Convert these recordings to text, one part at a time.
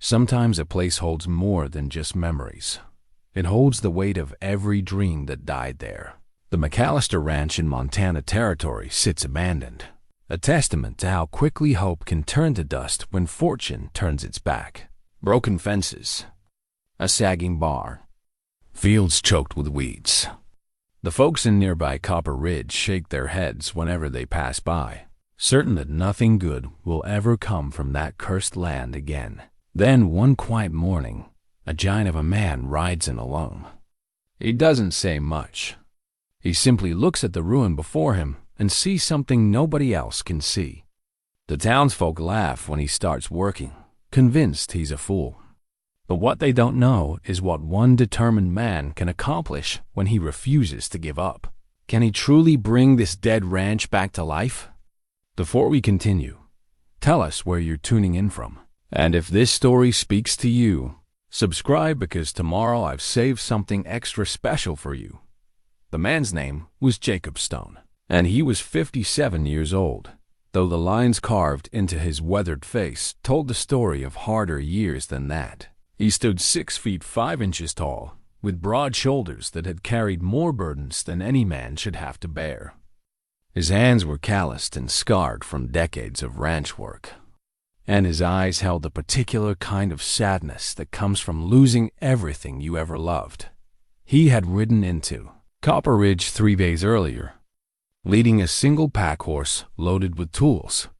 Sometimes a place holds more than just memories. It holds the weight of every dream that died there. The McAllister Ranch in Montana Territory sits abandoned, a testament to how quickly hope can turn to dust when fortune turns its back. Broken fences, a sagging bar, fields choked with weeds. The folks in nearby Copper Ridge shake their heads whenever they pass by, certain that nothing good will ever come from that cursed land again. Then one quiet morning, a giant of a man rides in alone. He doesn't say much. He simply looks at the ruin before him and sees something nobody else can see. The townsfolk laugh when he starts working, convinced he's a fool. But what they don't know is what one determined man can accomplish when he refuses to give up. Can he truly bring this dead ranch back to life? Before we continue, tell us where you're tuning in from. And if this story speaks to you, subscribe, because tomorrow I've saved something extra special for you. The man's name was Jacob Stone, and he was 57 years old, though the lines carved into his weathered face told the story of harder years than that. He stood 6 feet 5 inches tall, with broad shoulders that had carried more burdens than any man should have to bear. His hands were calloused and scarred from decades of ranch work, and his eyes held a particular kind of sadness that comes from losing everything you ever loved. He had ridden into Copper Ridge 3 days earlier, leading a single pack horse loaded with tools,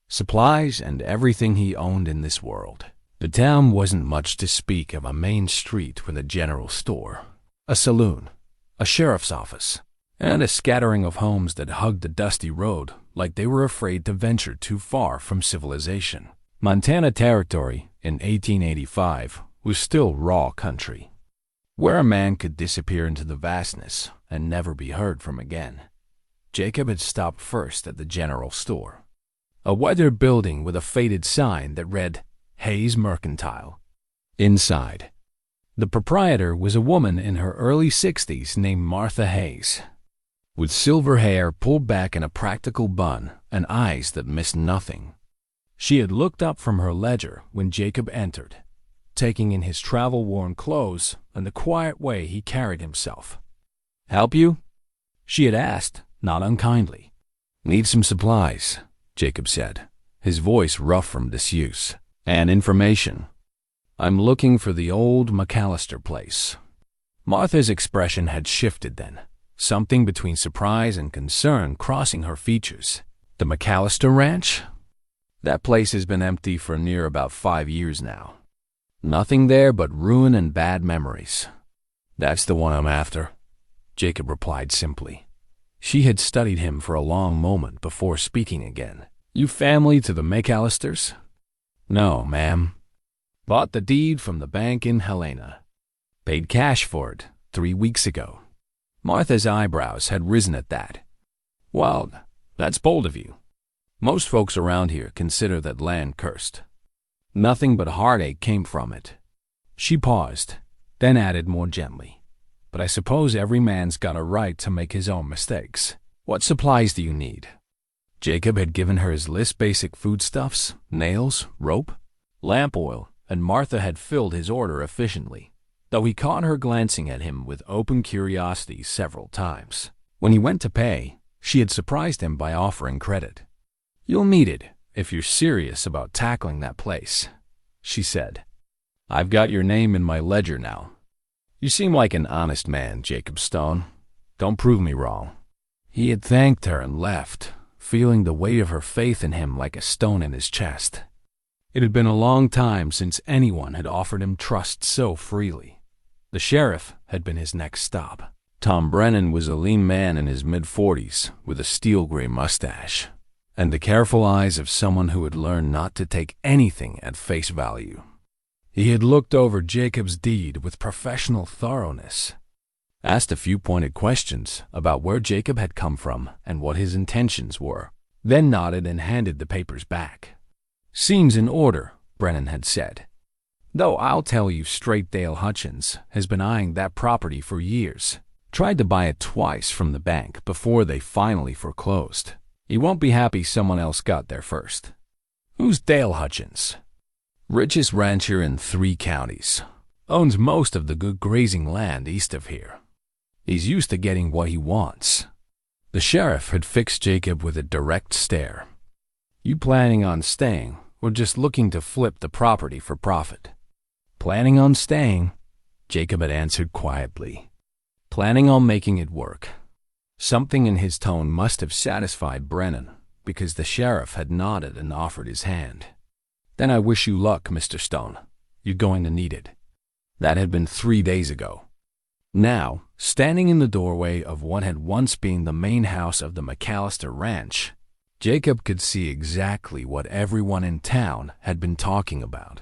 supplies, and everything he owned in this world. The town wasn't much to speak of: a main street with a general store, a saloon, a sheriff's office, and a scattering of homes that hugged the dusty road like they were afraid to venture too far from civilization. Montana Territory in 1885 was still raw country, where a man could disappear into the vastness and never be heard from again. Jacob had stopped first at the general store, a weathered building with a faded sign that read Hayes Mercantile. Inside, the proprietor was a woman in her early 60s named Martha Hayes, with silver hair pulled back in a practical bun and eyes that missed nothing. She had looked up from her ledger when Jacob entered, taking in his travel-worn clothes and the quiet way he carried himself. "Help you?" she had asked, not unkindly. "Need some supplies," Jacob said, his voice rough from disuse. "And information. I'm looking for the old McAllister place." Martha's expression had shifted then, something between surprise and concern crossing her features. "The McAllister Ranch? That place has been empty for near about 5 years now. Nothing there but ruin and bad memories." "That's the one I'm after," Jacob replied simply. She had studied him for a long moment before speaking again. "You family to the McAllisters?" "No, ma'am. Bought the deed from the bank in Helena. Paid cash for it 3 weeks ago." Martha's eyebrows had risen at that. "Well, that's bold of you. Most folks around here consider that land cursed. Nothing but heartache came from it." She paused, then added more gently, "But I suppose every man's got a right to make his own mistakes. What supplies do you need?" Jacob had given her his list: basic foodstuffs, nails, rope, lamp oil, and Martha had filled his order efficiently, though he caught her glancing at him with open curiosity several times. When he went to pay, she had surprised him by offering credit. "You'll need it if you're serious about tackling that place," she said. "I've got your name in my ledger now. You seem like an honest man, Jacob Stone. Don't prove me wrong." He had thanked her and left, feeling the weight of her faith in him like a stone in his chest. It had been a long time since anyone had offered him trust so freely. The sheriff had been his next stop. Tom Brennan was a lean man in his mid-40s with a steel-gray mustache and the careful eyes of someone who had learned not to take anything at face value. He had looked over Jacob's deed with professional thoroughness, asked a few pointed questions about where Jacob had come from and what his intentions were, then nodded and handed the papers back. "Seems in order," Brennan had said. "Though I'll tell you straight, Dale Hutchins has been eyeing that property for years. Tried to buy it twice from the bank before they finally foreclosed. He won't be happy someone else got there first." "Who's Dale Hutchins?" Richest rancher in 3 counties. Owns most of the good grazing land east of here. He's used to getting what he wants. The sheriff had fixed Jacob with a direct stare. You planning on staying, or just looking to flip the property for profit? Planning on staying, Jacob had answered quietly. Planning on making it work. Something in his tone must have satisfied Brennan, because the sheriff had nodded and offered his hand. Then I wish you luck, Mr. Stone. You're going to need it. That had been 3 days ago. Now, standing in the doorway of what had once been the main house of the McAllister ranch, Jacob could see exactly what everyone in town had been talking about.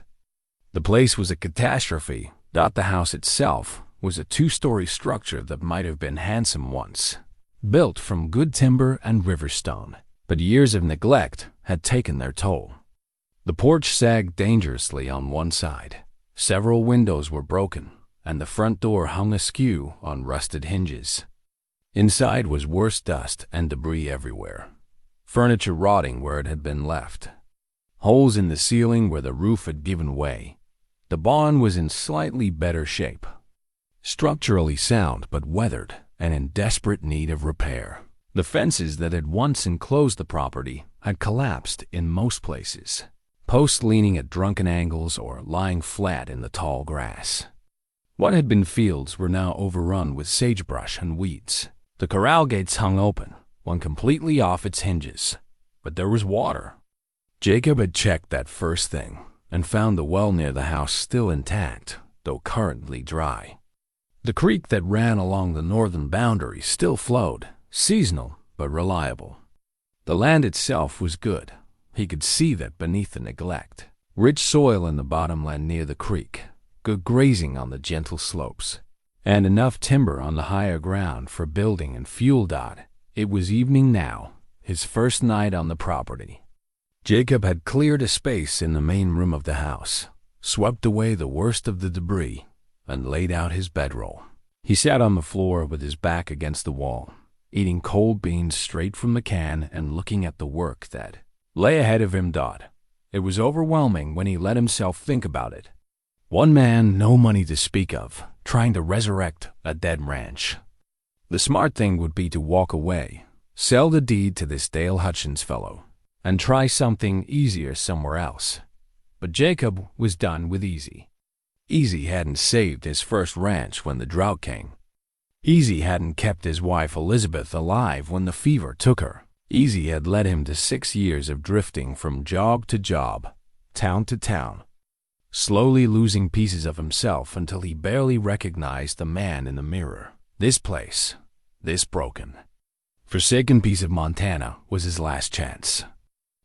The place was a catastrophe. The house itself was a 2-story structure that might have been handsome once, built from good timber and river stone, but years of neglect had taken their toll. The porch sagged dangerously on one side. Several windows were broken, and the front door hung askew on rusted hinges. Inside was worse dust and debris everywhere. Furniture rotting where it had been left. Holes in the ceiling where the roof had given way. The barn was in slightly better shape. Structurally sound but weathered and in desperate need of repair. The fences that had once enclosed the property had collapsed in most places. Posts leaning at drunken angles or lying flat in the tall grass. What had been fields were now overrun with sagebrush and weeds. The corral gates hung open, one completely off its hinges, but there was water. Jacob had checked that first thing and found the well near the house still intact, though currently dry. The creek that ran along the northern boundary still flowed, seasonal but reliable. The land itself was good. He could see that beneath the neglect. Rich soil in the bottomland near the creek, good grazing on the gentle slopes, and enough timber on the higher ground for building and fuel. It was evening now, his first night on the property. Jacob had cleared a space in the main room of the house, swept away the worst of the debris, and laid out his bedroll. He sat on the floor with his back against the wall, eating cold beans straight from the can and looking at the work that lay ahead of him. It was overwhelming when he let himself think about it. One man, no money to speak of, trying to resurrect a dead ranch. The smart thing would be to walk away, sell the deed to this Dale Hutchins fellow, and try something easier somewhere else. But Jacob was done with Easy. Easy hadn't saved his first ranch when the drought came. Easy hadn't kept his wife Elizabeth alive when the fever took her. Easy had led him to 6 years of drifting from job to job, town to town, slowly losing pieces of himself until he barely recognized the man in the mirror. This place, this broken, forsaken piece of Montana was his last chance.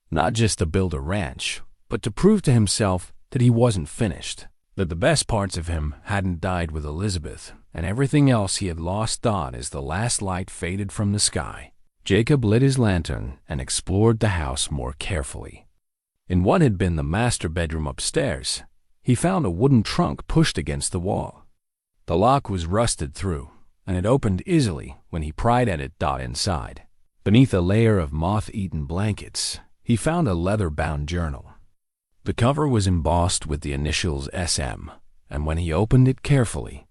Not just to build a ranch, but to prove to himself that he wasn't finished, that the best parts of him hadn't died with Elizabeth, and everything else he had lost on as the last light faded from the sky. Jacob lit his lantern and explored the house more carefully. In what had been the master bedroom upstairs, he found a wooden trunk pushed against the wall. The lock was rusted through, and it opened easily when he pried at it. Inside, beneath a layer of moth-eaten blankets, he found a leather-bound journal. The cover was embossed with the initials SM, and when he opened it carefully,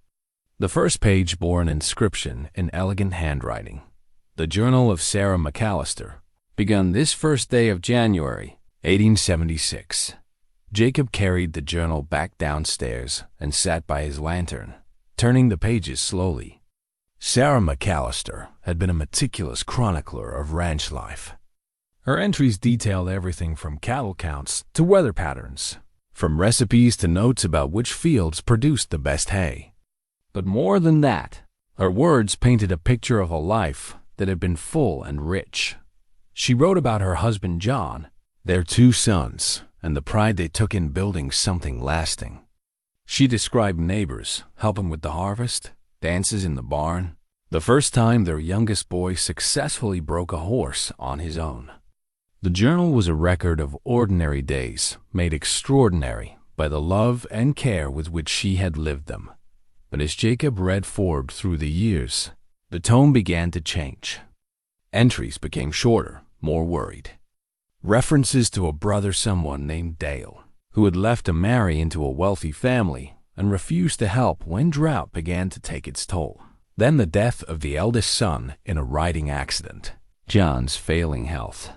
the first page bore an inscription in elegant handwriting. The Journal of Sarah McAllister, begun this first day of January, 1876. Jacob carried the journal back downstairs and sat by his lantern, turning the pages slowly. Sarah McAllister had been a meticulous chronicler of ranch life. Her entries detailed everything from cattle counts to weather patterns, from recipes to notes about which fields produced the best hay. But more than that, her words painted a picture of a life that had been full and rich. She wrote about her husband John, their 2 sons, and the pride they took in building something lasting. She described neighbors helping with the harvest, dances in the barn, the first time their youngest boy successfully broke a horse on his own. The journal was a record of ordinary days made extraordinary by the love and care with which she had lived them. But as Jacob read forward through the years, the tone began to change. Entries became shorter, more worried. References to a brother someone named Dale, who had left to marry into a wealthy family and refused to help when drought began to take its toll. Then the death of the eldest son in a riding accident, John's failing health,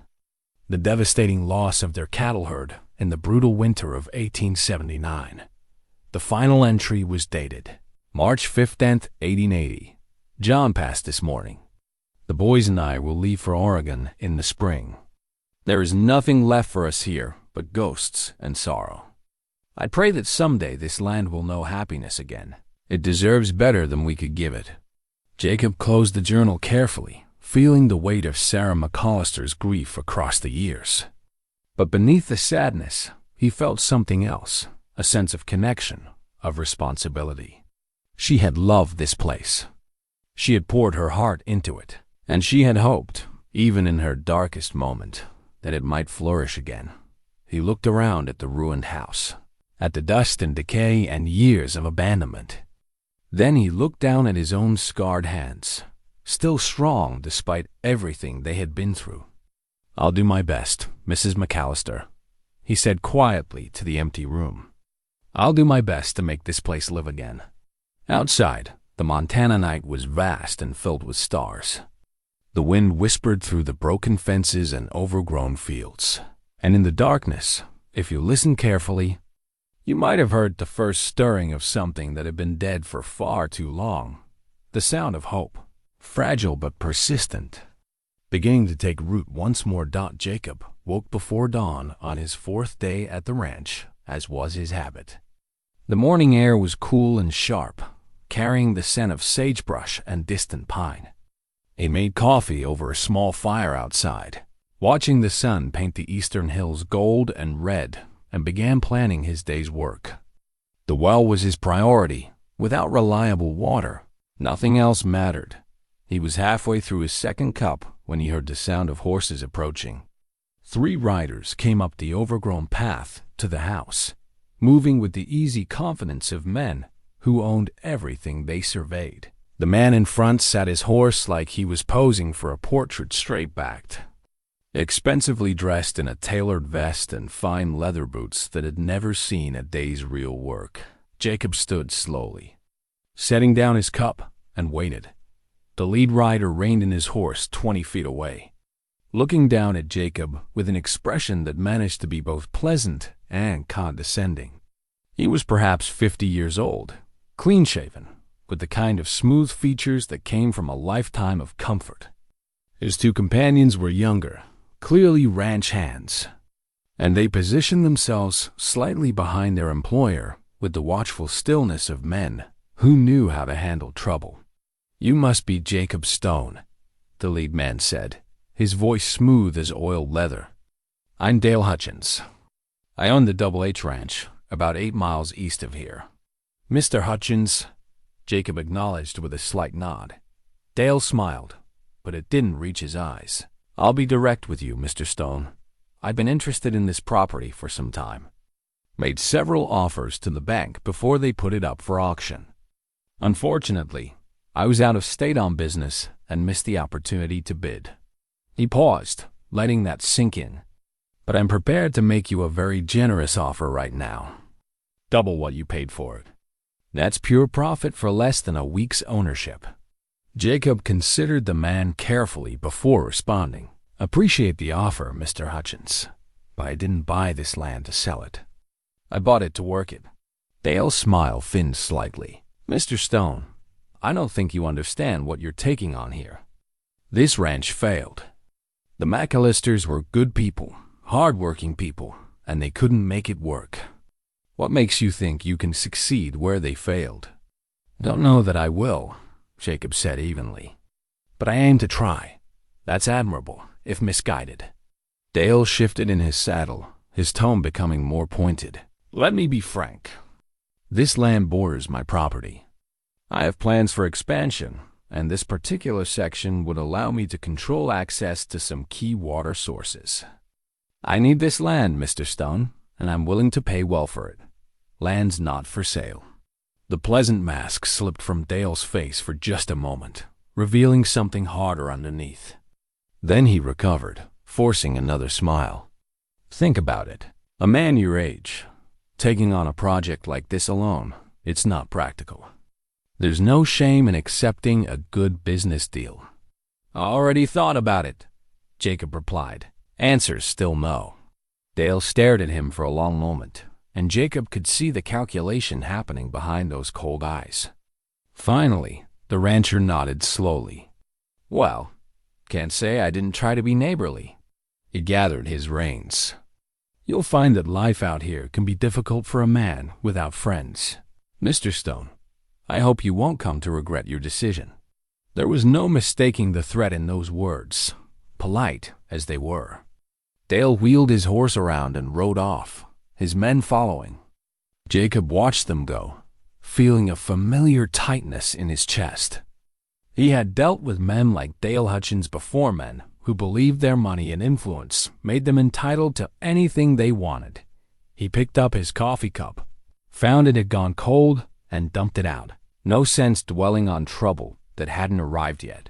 the devastating loss of their cattle herd in the brutal winter of 1879. The final entry was dated March 15th, 1880. John passed this morning. The boys and I will leave for Oregon in the spring. There is nothing left for us here but ghosts and sorrow. I pray that someday this land will know happiness again. It deserves better than we could give it. Jacob closed the journal carefully, feeling the weight of Sarah McAllister's grief across the years. But beneath the sadness, he felt something else, a sense of connection, of responsibility. She had loved this place. She had poured her heart into it, and she had hoped, even in her darkest moment, that it might flourish again. He looked around at the ruined house, at the dust and decay and years of abandonment. Then he looked down at his own scarred hands, still strong despite everything they had been through. "I'll do my best, Mrs. McAllister," he said quietly to the empty room. "I'll do my best to make this place live again." Outside, the Montana night was vast and filled with stars. The wind whispered through the broken fences and overgrown fields. And in the darkness, if you listened carefully, you might have heard the first stirring of something that had been dead for far too long. The sound of hope, fragile but persistent, beginning to take root once more. Jacob woke before dawn on his fourth day at the ranch, as was his habit. The morning air was cool and sharp, carrying the scent of sagebrush and distant pine. He made coffee over a small fire outside, watching the sun paint the eastern hills gold and red, and began planning his day's work. The well was his priority. Without reliable water, nothing else mattered. He was halfway through his second cup when he heard the sound of horses approaching. 3 riders came up the overgrown path to the house, moving with the easy confidence of men who owned everything they surveyed. The man in front sat his horse like he was posing for a portrait, straight-backed, expensively dressed in a tailored vest and fine leather boots that had never seen a day's real work. Jacob stood slowly, setting down his cup, and waited. The lead rider reined in his horse 20 feet away, looking down at Jacob with an expression that managed to be both pleasant and condescending. He was perhaps 50 years old, clean-shaven, with the kind of smooth features that came from a lifetime of comfort. His 2 companions were younger, clearly ranch hands, and they positioned themselves slightly behind their employer with the watchful stillness of men who knew how to handle trouble. "You must be Jacob Stone," the lead man said, his voice smooth as oiled leather. "I'm Dale Hutchins. I own the Double H Ranch, about 8 miles east of here." "Mr. Hutchins," Jacob acknowledged with a slight nod. Dale smiled, but it didn't reach his eyes. "I'll be direct with you, Mr. Stone. I've been interested in this property for some time. Made several offers to the bank before they put it up for auction. Unfortunately, I was out of state on business and missed the opportunity to bid." He paused, letting that sink in. "But I'm prepared to make you a very generous offer right now. Double what you paid for it. That's pure profit for less than a week's ownership." Jacob considered the man carefully before responding. "Appreciate the offer, Mr. Hutchins, but I didn't buy this land to sell it. I bought it to work it." Dale's smile thinned slightly. "Mr. Stone, I don't think you understand what you're taking on here. This ranch failed. The McAllisters were good people, hard-working people, and they couldn't make it work. What makes you think you can succeed where they failed?" "Don't know that I will," Jacob said evenly. "But I aim to try. That's admirable, if misguided." Dale shifted in his saddle, his tone becoming more pointed. "Let me be frank. This land borders my property. I have plans for expansion, and this particular section would allow me to control access to some key water sources. I need this land, Mr. Stone, and I'm willing to pay well for it. Land's not for sale." The pleasant mask slipped from Dale's face for just a moment, revealing something harder underneath. Then he recovered, forcing another smile. "Think about it. A man your age, Taking on a project like this alone, it's not practical. There's no shame in accepting a good business deal. I already thought about it, Jacob replied. Answer still no. Dale stared at him for a long moment, and Jacob could see the calculation happening behind those cold eyes. Finally, the rancher nodded slowly. Well, can't say I didn't try to be neighborly. He gathered his reins. You'll find that life out here can be difficult for a man without friends. Mr. Stone, I hope you won't come to regret your decision. There was no mistaking the threat in those words, polite as they were. Dale wheeled his horse around and rode off, his men following. Jacob watched them go, feeling a familiar tightness in his chest. He had dealt with men like Dale Hutchins before, men who believed their money and influence made them entitled to anything they wanted. He picked up his coffee cup, found it had gone cold, and dumped it out. No sense dwelling on trouble that hadn't arrived yet.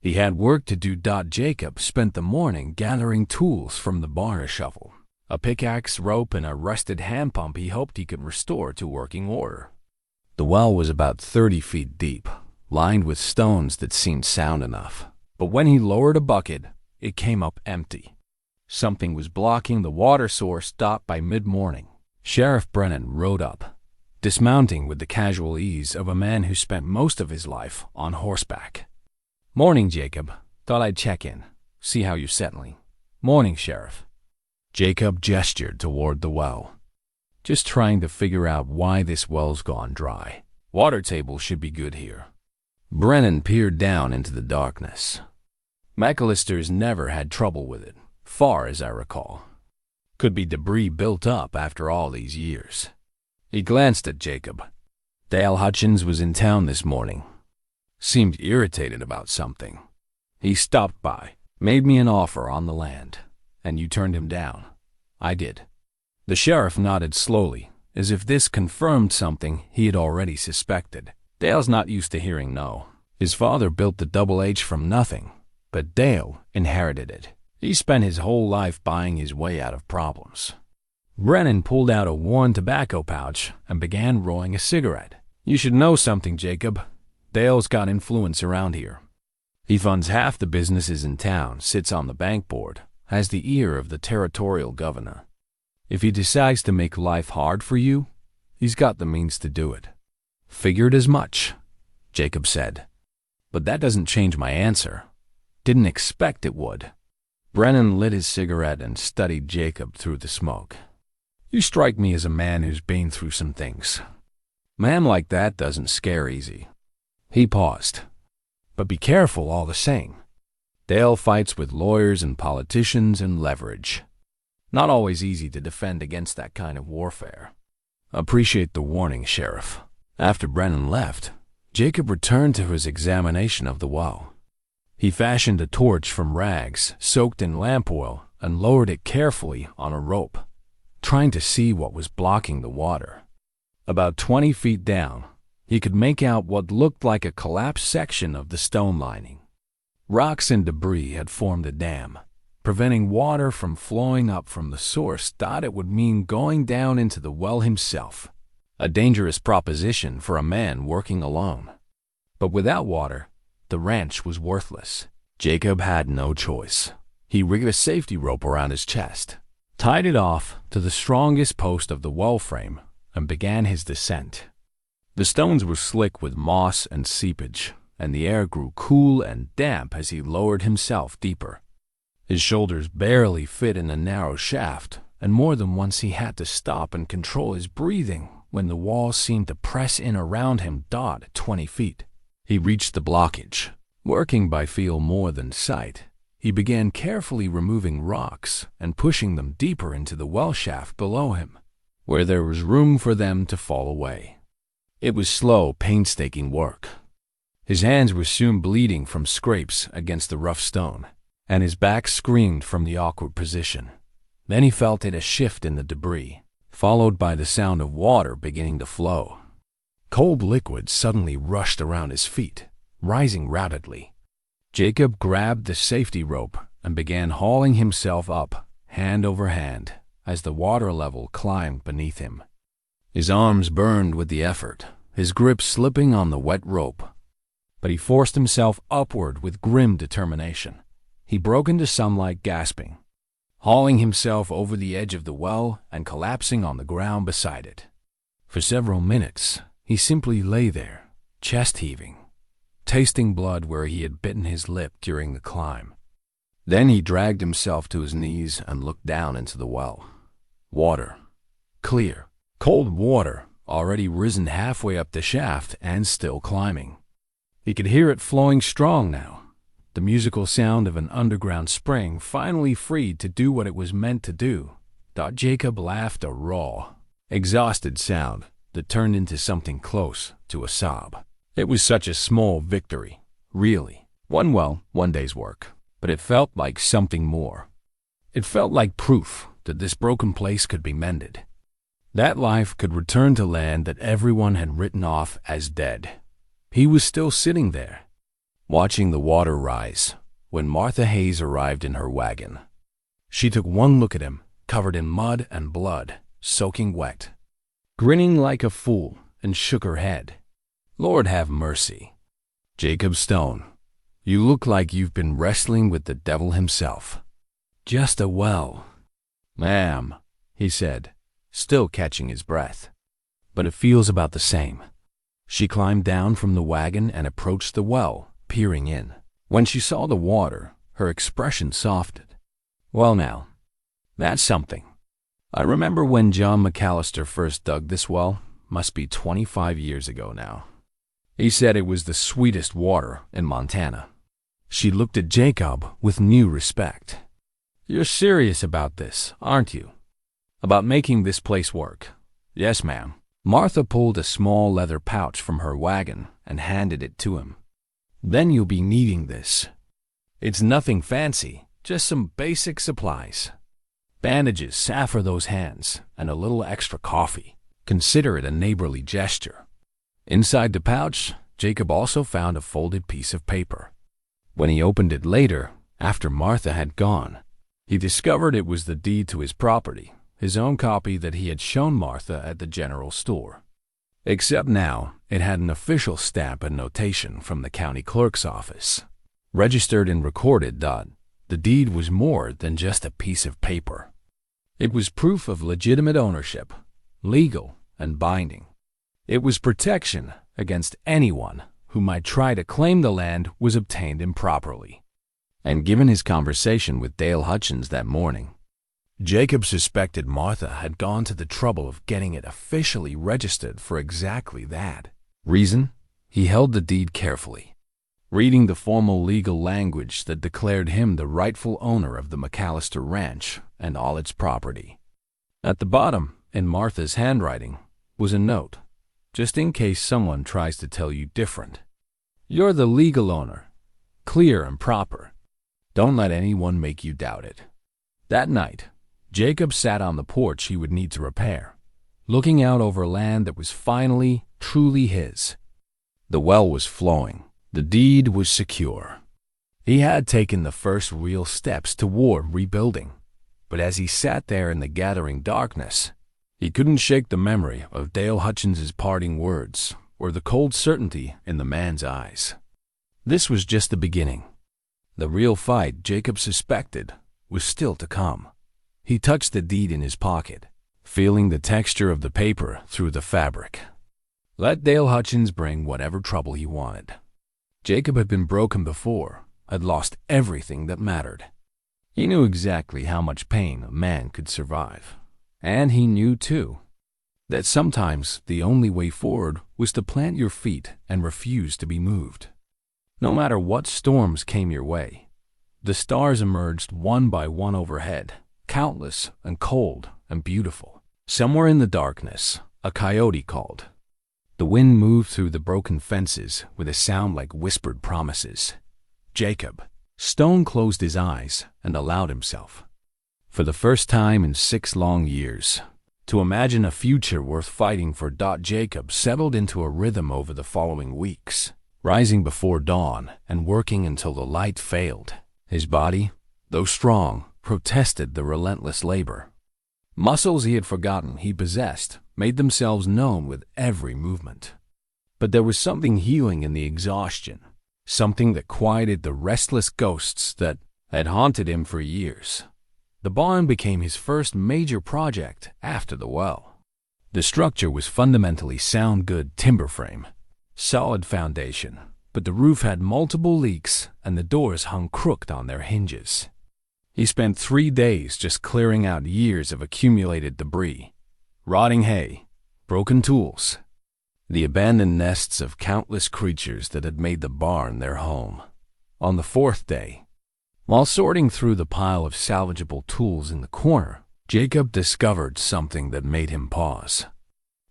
He had work to do. Jacob spent the morning gathering tools from the barn: a shovel, a pickaxe, rope, and a rusted hand pump he hoped he could restore to working order. The well was about 30 feet deep, lined with stones that seemed sound enough. But when he lowered a bucket, it came up empty. Something was blocking the water source. By mid-morning, Sheriff Brennan rode up, dismounting with the casual ease of a man who spent most of his life on horseback. Morning, Jacob. Thought I'd check in, see how you're settling. Morning, Sheriff. Jacob gestured toward the well. Just trying to figure out why this well's gone dry. Water table should be good here. Brennan peered down into the darkness. McAllister's never had trouble with it, far as I recall. Could be debris built up after all these years. He glanced at Jacob. Dale Hutchins was in town this morning. Seemed irritated about something. He stopped by, made me an offer on the land, and you turned him down. I did. The sheriff nodded slowly, as if this confirmed something he had already suspected. Dale's not used to hearing no. His father built the Double H from nothing, but Dale inherited it. He spent his whole life buying his way out of problems. Brennan pulled out a worn tobacco pouch and began rolling a cigarette. You should know something, Jacob. Dale's got influence around here. He funds half the businesses in town, sits on the bank board, has the ear of the territorial governor. If he decides to make life hard for you, he's got the means to do it. Figured as much, Jacob said. But that doesn't change my answer. Didn't expect it would. Brennan lit his cigarette and studied Jacob through the smoke. You strike me as a man who's been through some things. Man like that doesn't scare easy. He paused. But be careful all the same. Dale fights with lawyers and politicians and leverage. Not always easy to defend against that kind of warfare. Appreciate the warning, Sheriff. After Brennan left, Jacob returned to his examination of the well. He fashioned a torch from rags soaked in lamp oil and lowered it carefully on a rope, trying to see what was blocking the water. About 20 feet down, he could make out what looked like a collapsed section of the stone lining. Rocks and debris had formed a dam, preventing water from flowing up from the source. It would mean going down into the well himself. A dangerous proposition for a man working alone. But without water, the ranch was worthless. Jacob had no choice. He rigged a safety rope around his chest, tied it off to the strongest post of the well frame, and began his descent. The stones were slick with moss and seepage, and the air grew cool and damp as he lowered himself deeper. His shoulders barely fit in the narrow shaft, and more than once he had to stop and control his breathing when the wall seemed to press in around him. 20 feet. He reached the blockage. Working by feel more than sight, he began carefully removing rocks and pushing them deeper into the well shaft below him, where there was room for them to fall away. It was slow, painstaking work. His hands were soon bleeding from scrapes against the rough stone, and his back screamed from the awkward position. Then he felt it a shift in the debris, followed by the sound of water beginning to flow. Cold liquid suddenly rushed around his feet, rising rapidly. Jacob grabbed the safety rope and began hauling himself up, hand over hand, as the water level climbed beneath him. His arms burned with the effort, his grip slipping on the wet rope. But he forced himself upward with grim determination. He broke into sunlight gasping, hauling himself over the edge of the well and collapsing on the ground beside it. For several minutes, he simply lay there, chest heaving, tasting blood where he had bitten his lip during the climb. Then he dragged himself to his knees and looked down into the well. Water. Clear, cold water, already risen halfway up the shaft and still climbing. He could hear it flowing strong now, the musical sound of an underground spring finally freed to do what it was meant to do. Jacob laughed a raw, exhausted sound that turned into something close to a sob. It was such a small victory, really. One day's work, but it felt like something more. It felt like proof that this broken place could be mended. That life could return to land that everyone had written off as dead. He was still sitting there, watching the water rise, when Martha Hayes arrived in her wagon. She took one look at him, covered in mud and blood, soaking wet, grinning like a fool, and shook her head. Lord have mercy. Jacob Stone, you look like you've been wrestling with the devil himself. Just a well. Ma'am, he said, still catching his breath. But it feels about the same. She climbed down from the wagon and approached the well, peering in. When she saw the water, her expression softened. Well now, that's something. I remember when John McAllister first dug this well, must be 25 years ago now. He said it was the sweetest water in Montana. She looked at Jacob with new respect. You're serious about this, aren't you? About making this place work? Yes, ma'am. Martha pulled a small leather pouch from her wagon and handed it to him. Then you'll be needing this. It's nothing fancy, just some basic supplies. Bandages, salve for those hands, and a little extra coffee. Consider it a neighborly gesture. Inside the pouch, Jacob also found a folded piece of paper. When he opened it later, after Martha had gone, he discovered it was the deed to his property, his own copy that he had shown Martha at the general store. Except now, it had an official stamp and notation from the county clerk's office. Registered and recorded that the deed was more than just a piece of paper. It was proof of legitimate ownership, legal and binding. It was protection against anyone who might try to claim the land was obtained improperly. And given his conversation with Dale Hutchins that morning, Jacob suspected Martha had gone to the trouble of getting it officially registered for exactly that. Reason? He held the deed carefully, reading the formal legal language that declared him the rightful owner of the McAllister Ranch and all its property. At the bottom, in Martha's handwriting, was a note, just in case someone tries to tell you different. You're the legal owner, clear and proper. Don't let anyone make you doubt it. That night, Jacob sat on the porch he would need to repair, looking out over land that was finally, truly his. The well was flowing. The deed was secure. He had taken the first real steps toward rebuilding. But as he sat there in the gathering darkness, he couldn't shake the memory of Dale Hutchins's parting words or the cold certainty in the man's eyes. This was just the beginning. The real fight, Jacob suspected, was still to come. He touched the deed in his pocket, feeling the texture of the paper through the fabric. Let Dale Hutchins bring whatever trouble he wanted. Jacob had been broken before, had lost everything that mattered. He knew exactly how much pain a man could survive. And he knew, too, that sometimes the only way forward was to plant your feet and refuse to be moved. No matter what storms came your way, the stars emerged one by one overhead, countless and cold and beautiful. Somewhere in the darkness, a coyote called. The wind moved through the broken fences with a sound like whispered promises. Jacob Stone closed his eyes and allowed himself, for the first time in 6 long years, to imagine a future worth fighting for. Jacob settled into a rhythm over the following weeks, rising before dawn and working until the light failed. His body, though strong, protested the relentless labor. Muscles he had forgotten he possessed made themselves known with every movement. But there was something healing in the exhaustion, something that quieted the restless ghosts that had haunted him for years. The barn became his first major project after the well. The structure was fundamentally sound good timber frame, solid foundation, but the roof had multiple leaks and the doors hung crooked on their hinges. He spent 3 days just clearing out years of accumulated debris, rotting hay, broken tools, the abandoned nests of countless creatures that had made the barn their home. On the 4th day, while sorting through the pile of salvageable tools in the corner, Jacob discovered something that made him pause.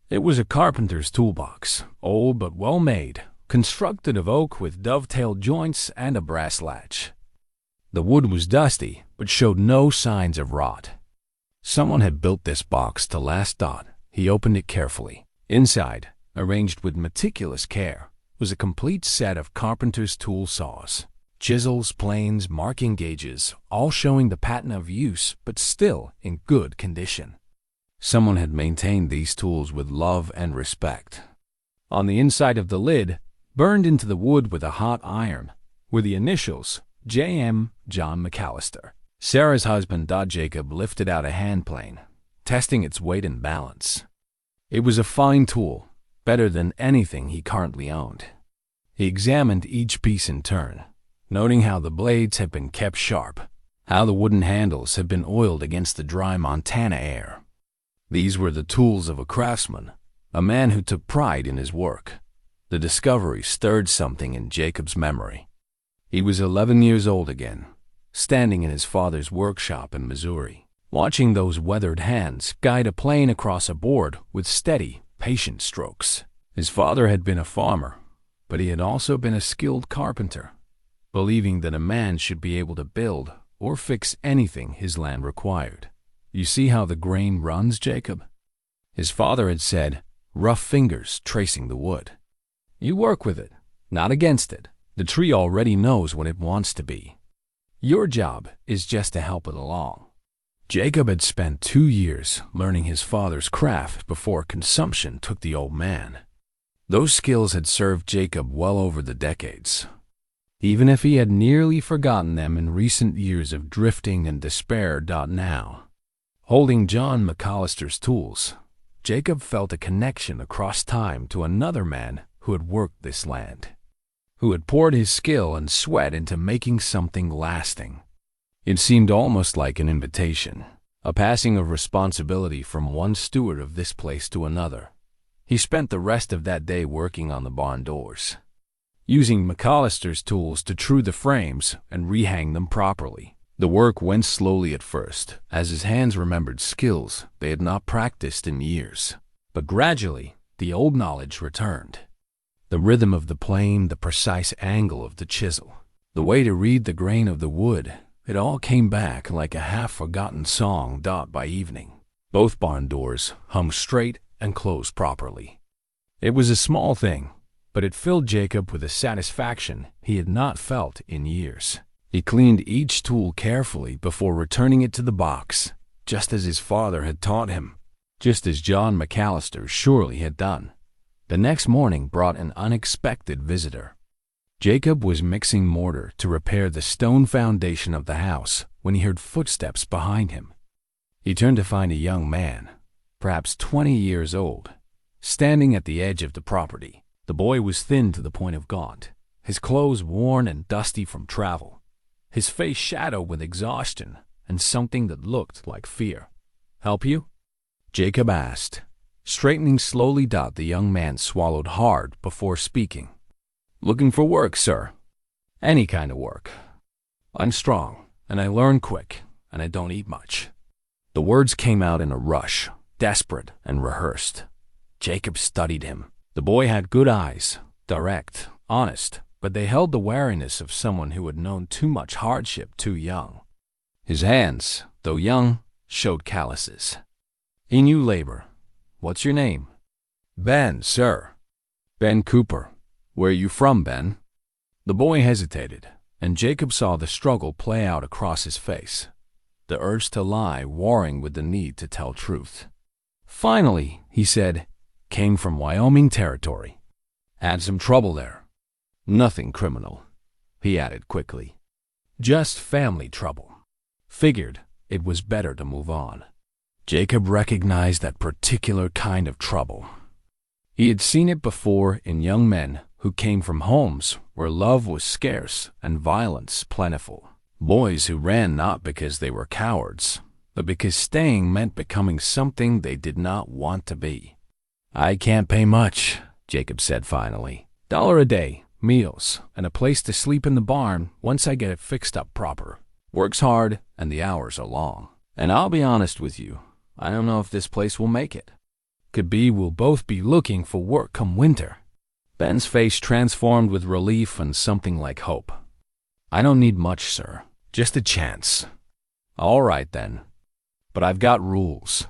It was a carpenter's toolbox, old but well made, constructed of oak with dovetailed joints and a brass latch. The wood was dusty, but showed no signs of rot. Someone had built this box to last. He opened it carefully. Inside, arranged with meticulous care, was a complete set of carpenter's tool saws, chisels, planes, marking gauges, all showing the pattern of use but still in good condition. Someone had maintained these tools with love and respect. On the inside of the lid, burned into the wood with a hot iron, were the initials J.M. John McAllister. Sarah's husband. Jacob lifted out a hand plane, testing its weight and balance. It was a fine tool, better than anything he currently owned. He examined each piece in turn, noting how the blades had been kept sharp, how the wooden handles had been oiled against the dry Montana air. These were the tools of a craftsman, a man who took pride in his work. The discovery stirred something in Jacob's memory. He was 11 years old again, standing in his father's workshop in Missouri, watching those weathered hands guide a plane across a board with steady, patient strokes. His father had been a farmer, but he had also been a skilled carpenter, believing that a man should be able to build or fix anything his land required. "You see how the grain runs, Jacob?" His father had said, rough fingers tracing the wood. "You work with it, not against it. The tree already knows what it wants to be. Your job is just to help it along." Jacob had spent 2 years learning his father's craft before consumption took the old man. Those skills had served Jacob well over the decades, even if he had nearly forgotten them in recent years of drifting and despair. Now, holding John McAllister's tools, Jacob felt a connection across time to another man who had worked this land, who had poured his skill and sweat into making something lasting. It seemed almost like an invitation, a passing of responsibility from one steward of this place to another. He spent the rest of that day working on the barn doors, using McAllister's tools to true the frames and rehang them properly. The work went slowly at first, as his hands remembered skills they had not practiced in years. But gradually, the old knowledge returned. The rhythm of the plane, the precise angle of the chisel, the way to read the grain of the wood, it all came back like a half-forgotten song. By evening, both barn doors hung straight and closed properly. It was a small thing, but it filled Jacob with a satisfaction he had not felt in years. He cleaned each tool carefully before returning it to the box, just as his father had taught him, just as John McAllister surely had done. The next morning brought an unexpected visitor. Jacob was mixing mortar to repair the stone foundation of the house when he heard footsteps behind him. He turned to find a young man, perhaps 20 years old, standing at the edge of the property. The boy was thin to the point of gaunt, his clothes worn and dusty from travel, his face shadowed with exhaustion and something that looked like fear. "Help you?" Jacob asked. Straightening slowly. The young man swallowed hard before speaking. "Looking for work, sir." "Any kind of work. I'm strong, and I learn quick, and I don't eat much." The words came out in a rush, desperate and rehearsed. Jacob studied him. The boy had good eyes, direct, honest, but they held the wariness of someone who had known too much hardship too young. His hands, though young, showed calluses. He knew labor. "What's your name?" "Ben, sir." "Ben Cooper. Where are you from, Ben?" The boy hesitated, and Jacob saw the struggle play out across his face. the urge to lie warring with the need to tell truth. Finally, he said, came from Wyoming territory. Had some trouble there. Nothing criminal, he added quickly. Just family trouble. Figured it was better to move on. Jacob recognized that particular kind of trouble. He had seen it before in young men who came from homes where love was scarce and violence plentiful. Boys who ran not because they were cowards, but because staying meant becoming something they did not want to be. I can't pay much, Jacob said finally. $1 a day, meals, and a place to sleep in the barn once I get it fixed up proper. Works hard, and the hours are long. And I'll be honest with you, I don't know if this place will make it. Could be we'll both be looking for work come winter. Ben's face transformed with relief and something like hope. I don't need much, sir. Just a chance. All right, then. But I've got rules.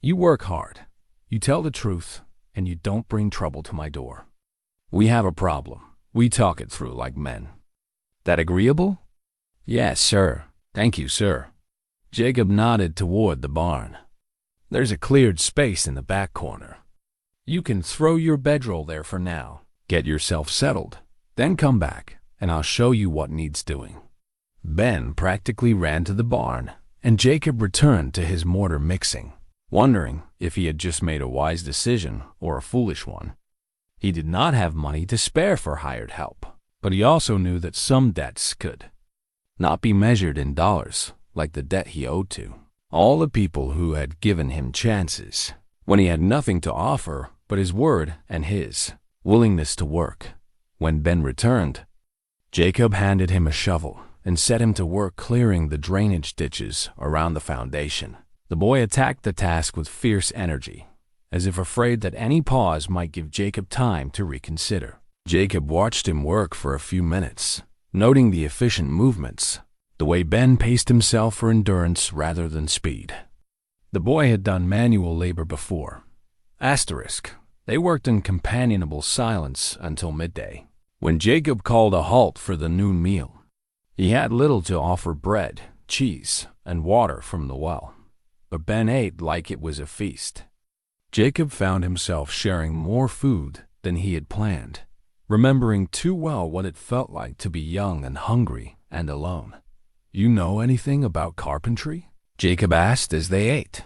You work hard, you tell the truth, and you don't bring trouble to my door. We have a problem. We talk it through like men. That agreeable? Yes, sir. Thank you, sir. Jacob nodded toward the barn. There's a cleared space in the back corner. You can throw your bedroll there for now. Get yourself settled. Then come back, and I'll show you what needs doing. Ben practically ran to the barn, and Jacob returned to his mortar mixing, wondering if he had just made a wise decision or a foolish one. He did not have money to spare for hired help, but he also knew that some debts could not be measured in dollars, like the debt he owed to all the people who had given him chances when he had nothing to offer but his word and his willingness to work. When Ben returned, Jacob handed him a shovel and set him to work clearing the drainage ditches around the foundation. The boy attacked the task with fierce energy, as if afraid that any pause might give Jacob time to reconsider. Jacob watched him work for a few minutes, noting the efficient movements, the way Ben paced himself for endurance rather than speed. The boy had done manual labor before. They worked in companionable silence until midday, when Jacob called a halt for the noon meal. He had little to offer: bread, cheese, and water from the well, but Ben ate like it was a feast. Jacob found himself sharing more food than he had planned, remembering too well what it felt like to be young and hungry and alone. You know anything about carpentry? Jacob asked as they ate.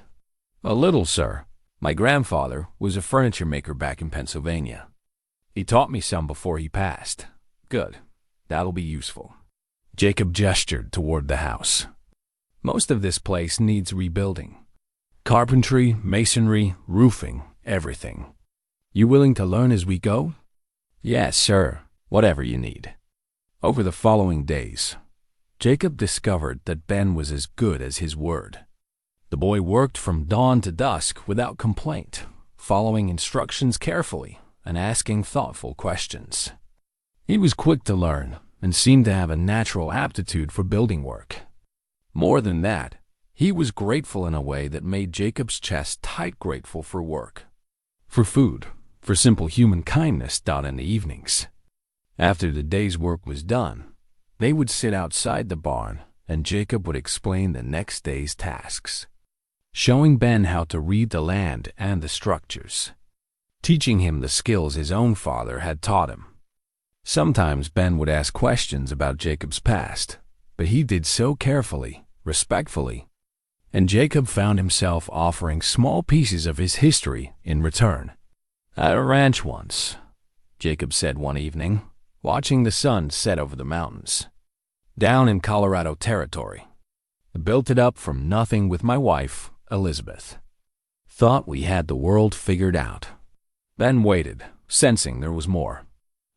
A little, sir. My grandfather was a furniture maker back in Pennsylvania. He taught me some before he passed. Good. That'll be useful. Jacob gestured toward the house. Most of this place needs rebuilding. Carpentry, masonry, roofing, everything. You willing to learn as we go? Yes, sir. Whatever you need. Over the following days, Jacob discovered that Ben was as good as his word. The boy worked from dawn to dusk without complaint, following instructions carefully and asking thoughtful questions. He was quick to learn and seemed to have a natural aptitude for building work. More than that, he was grateful in a way that made Jacob's chest tight, grateful for work, for food, for simple human kindness done in the evenings. After the day's work was done, they would sit outside the barn and Jacob would explain the next day's tasks, showing Ben how to read the land and the structures, teaching him the skills his own father had taught him. Sometimes Ben would ask questions about Jacob's past, but he did so carefully, respectfully, and Jacob found himself offering small pieces of his history in return. At a ranch once, Jacob said one evening, watching the sun set over the mountains, down in Colorado territory. I built it up from nothing with my wife, Elizabeth. Thought we had the world figured out. Then waited, sensing there was more.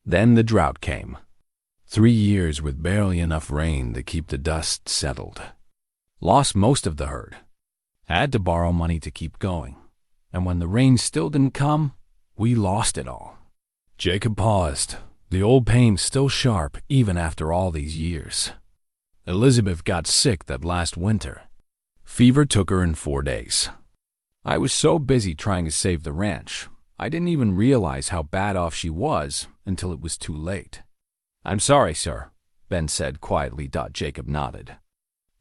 Then the drought came. 3 years with barely enough rain to keep the dust settled. Lost most of the herd. Had to borrow money to keep going. And when the rain still didn't come, we lost it all. Jacob paused, the old pain still sharp even after all these years. Elizabeth got sick that last winter. Fever took her in 4 days. I was so busy trying to save the ranch, I didn't even realize how bad off she was until it was too late. I'm sorry, sir, Ben said quietly. Jacob nodded.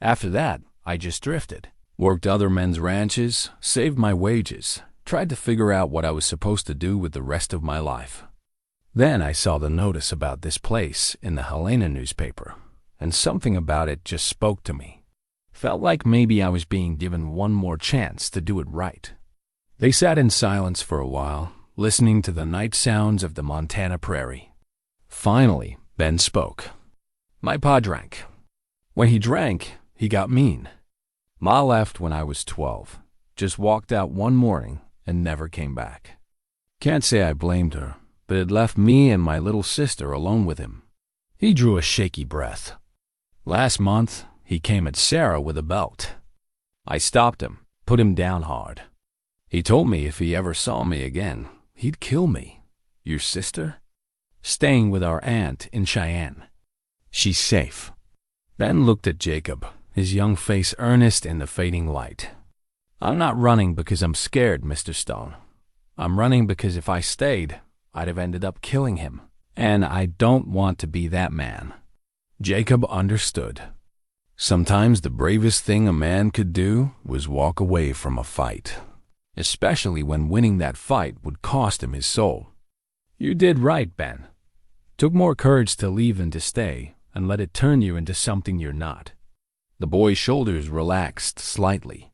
After that, I just drifted. Worked other men's ranches, saved my wages, tried to figure out what I was supposed to do with the rest of my life. Then I saw the notice about this place in the Helena newspaper, and something about it just spoke to me. Felt like maybe I was being given one more chance to do it right. They sat in silence for a while, listening to the night sounds of the Montana prairie. Finally, Ben spoke. My pa drank. When he drank, he got mean. Ma left when I was 12, just walked out one morning and never came back. Can't say I blamed her, but it left me and my little sister alone with him. He drew a shaky breath. Last month, he came at Sarah with a belt. I stopped him, put him down hard. He told me if he ever saw me again, he'd kill me. Your sister? Staying with our aunt in Cheyenne. She's safe. Ben looked at Jacob, his young face earnest in the fading light. I'm not running because I'm scared, Mr. Stone. I'm running because if I stayed, I'd have ended up killing him. And I don't want to be that man. Jacob understood. Sometimes the bravest thing a man could do was walk away from a fight, especially when winning that fight would cost him his soul. You did right, Ben. Took more courage to leave than to stay and let it turn you into something you're not. The boy's shoulders relaxed slightly,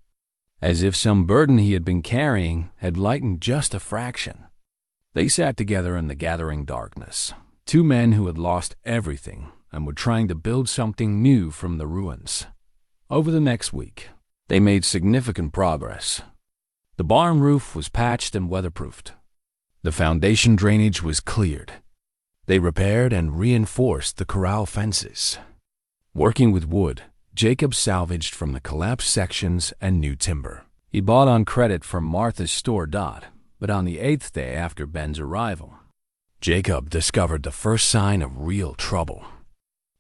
as if some burden he had been carrying had lightened just a fraction. They sat together in the gathering darkness, two men who had lost everything and were trying to build something new from the ruins. Over the next week, they made significant progress. The barn roof was patched and weatherproofed. The foundation drainage was cleared. They repaired and reinforced the corral fences. Working with wood, Jacob salvaged from the collapsed sections and new timber. He bought on credit from Martha's store Dot, but on the 8th day after Ben's arrival, Jacob discovered the first sign of real trouble.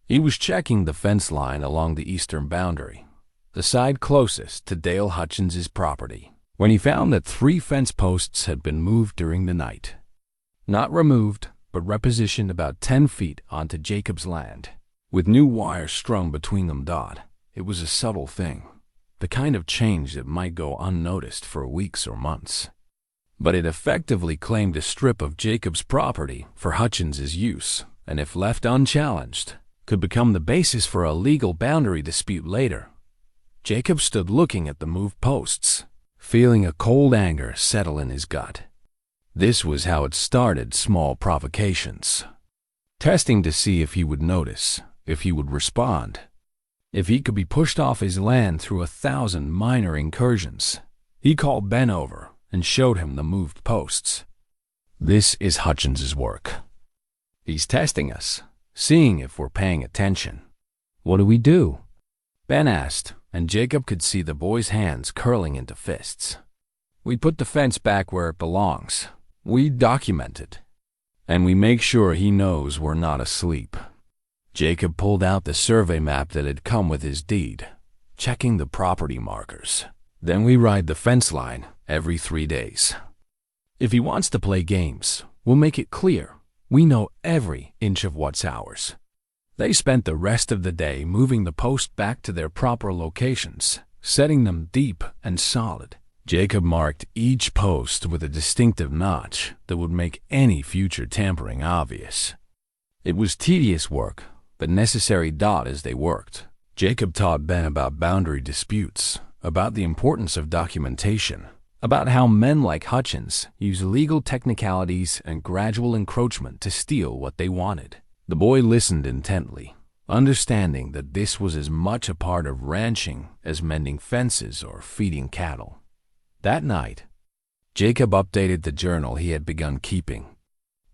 He was checking the fence line along the eastern boundary, the side closest to Dale Hutchins's property, when he found that 3 fence posts had been moved during the night. Not removed, but repositioned about 10 feet onto Jacob's land, with new wires strung between them. It was a subtle thing, the kind of change that might go unnoticed for weeks or months. But it effectively claimed a strip of Jacob's property for Hutchins's use, and if left unchallenged, could become the basis for a legal boundary dispute later. Jacob stood looking at the moved posts, feeling a cold anger settle in his gut. This was how it started small provocations. Testing to see if he would notice, if he would respond, if he could be pushed off his land through 1,000 minor incursions. He called Ben over and showed him the moved posts. This is Hutchins's work. He's testing us, seeing if we're paying attention. What do we do? Ben asked, and Jacob could see the boy's hands curling into fists. We put the fence back where it belongs. We document it. And we make sure he knows we're not asleep. Jacob pulled out the survey map that had come with his deed, checking the property markers. Then we ride the fence line every 3 days. If he wants to play games, we'll make it clear we know every inch of what's ours. They spent the rest of the day moving the posts back to their proper locations, setting them deep and solid. Jacob marked each post with a distinctive notch that would make any future tampering obvious. It was tedious work, but necessary. As they worked, Jacob taught Ben about boundary disputes, about the importance of documentation, about how men like Hutchins use legal technicalities and gradual encroachment to steal what they wanted. The boy listened intently, understanding that this was as much a part of ranching as mending fences or feeding cattle. That night, Jacob updated the journal he had begun keeping,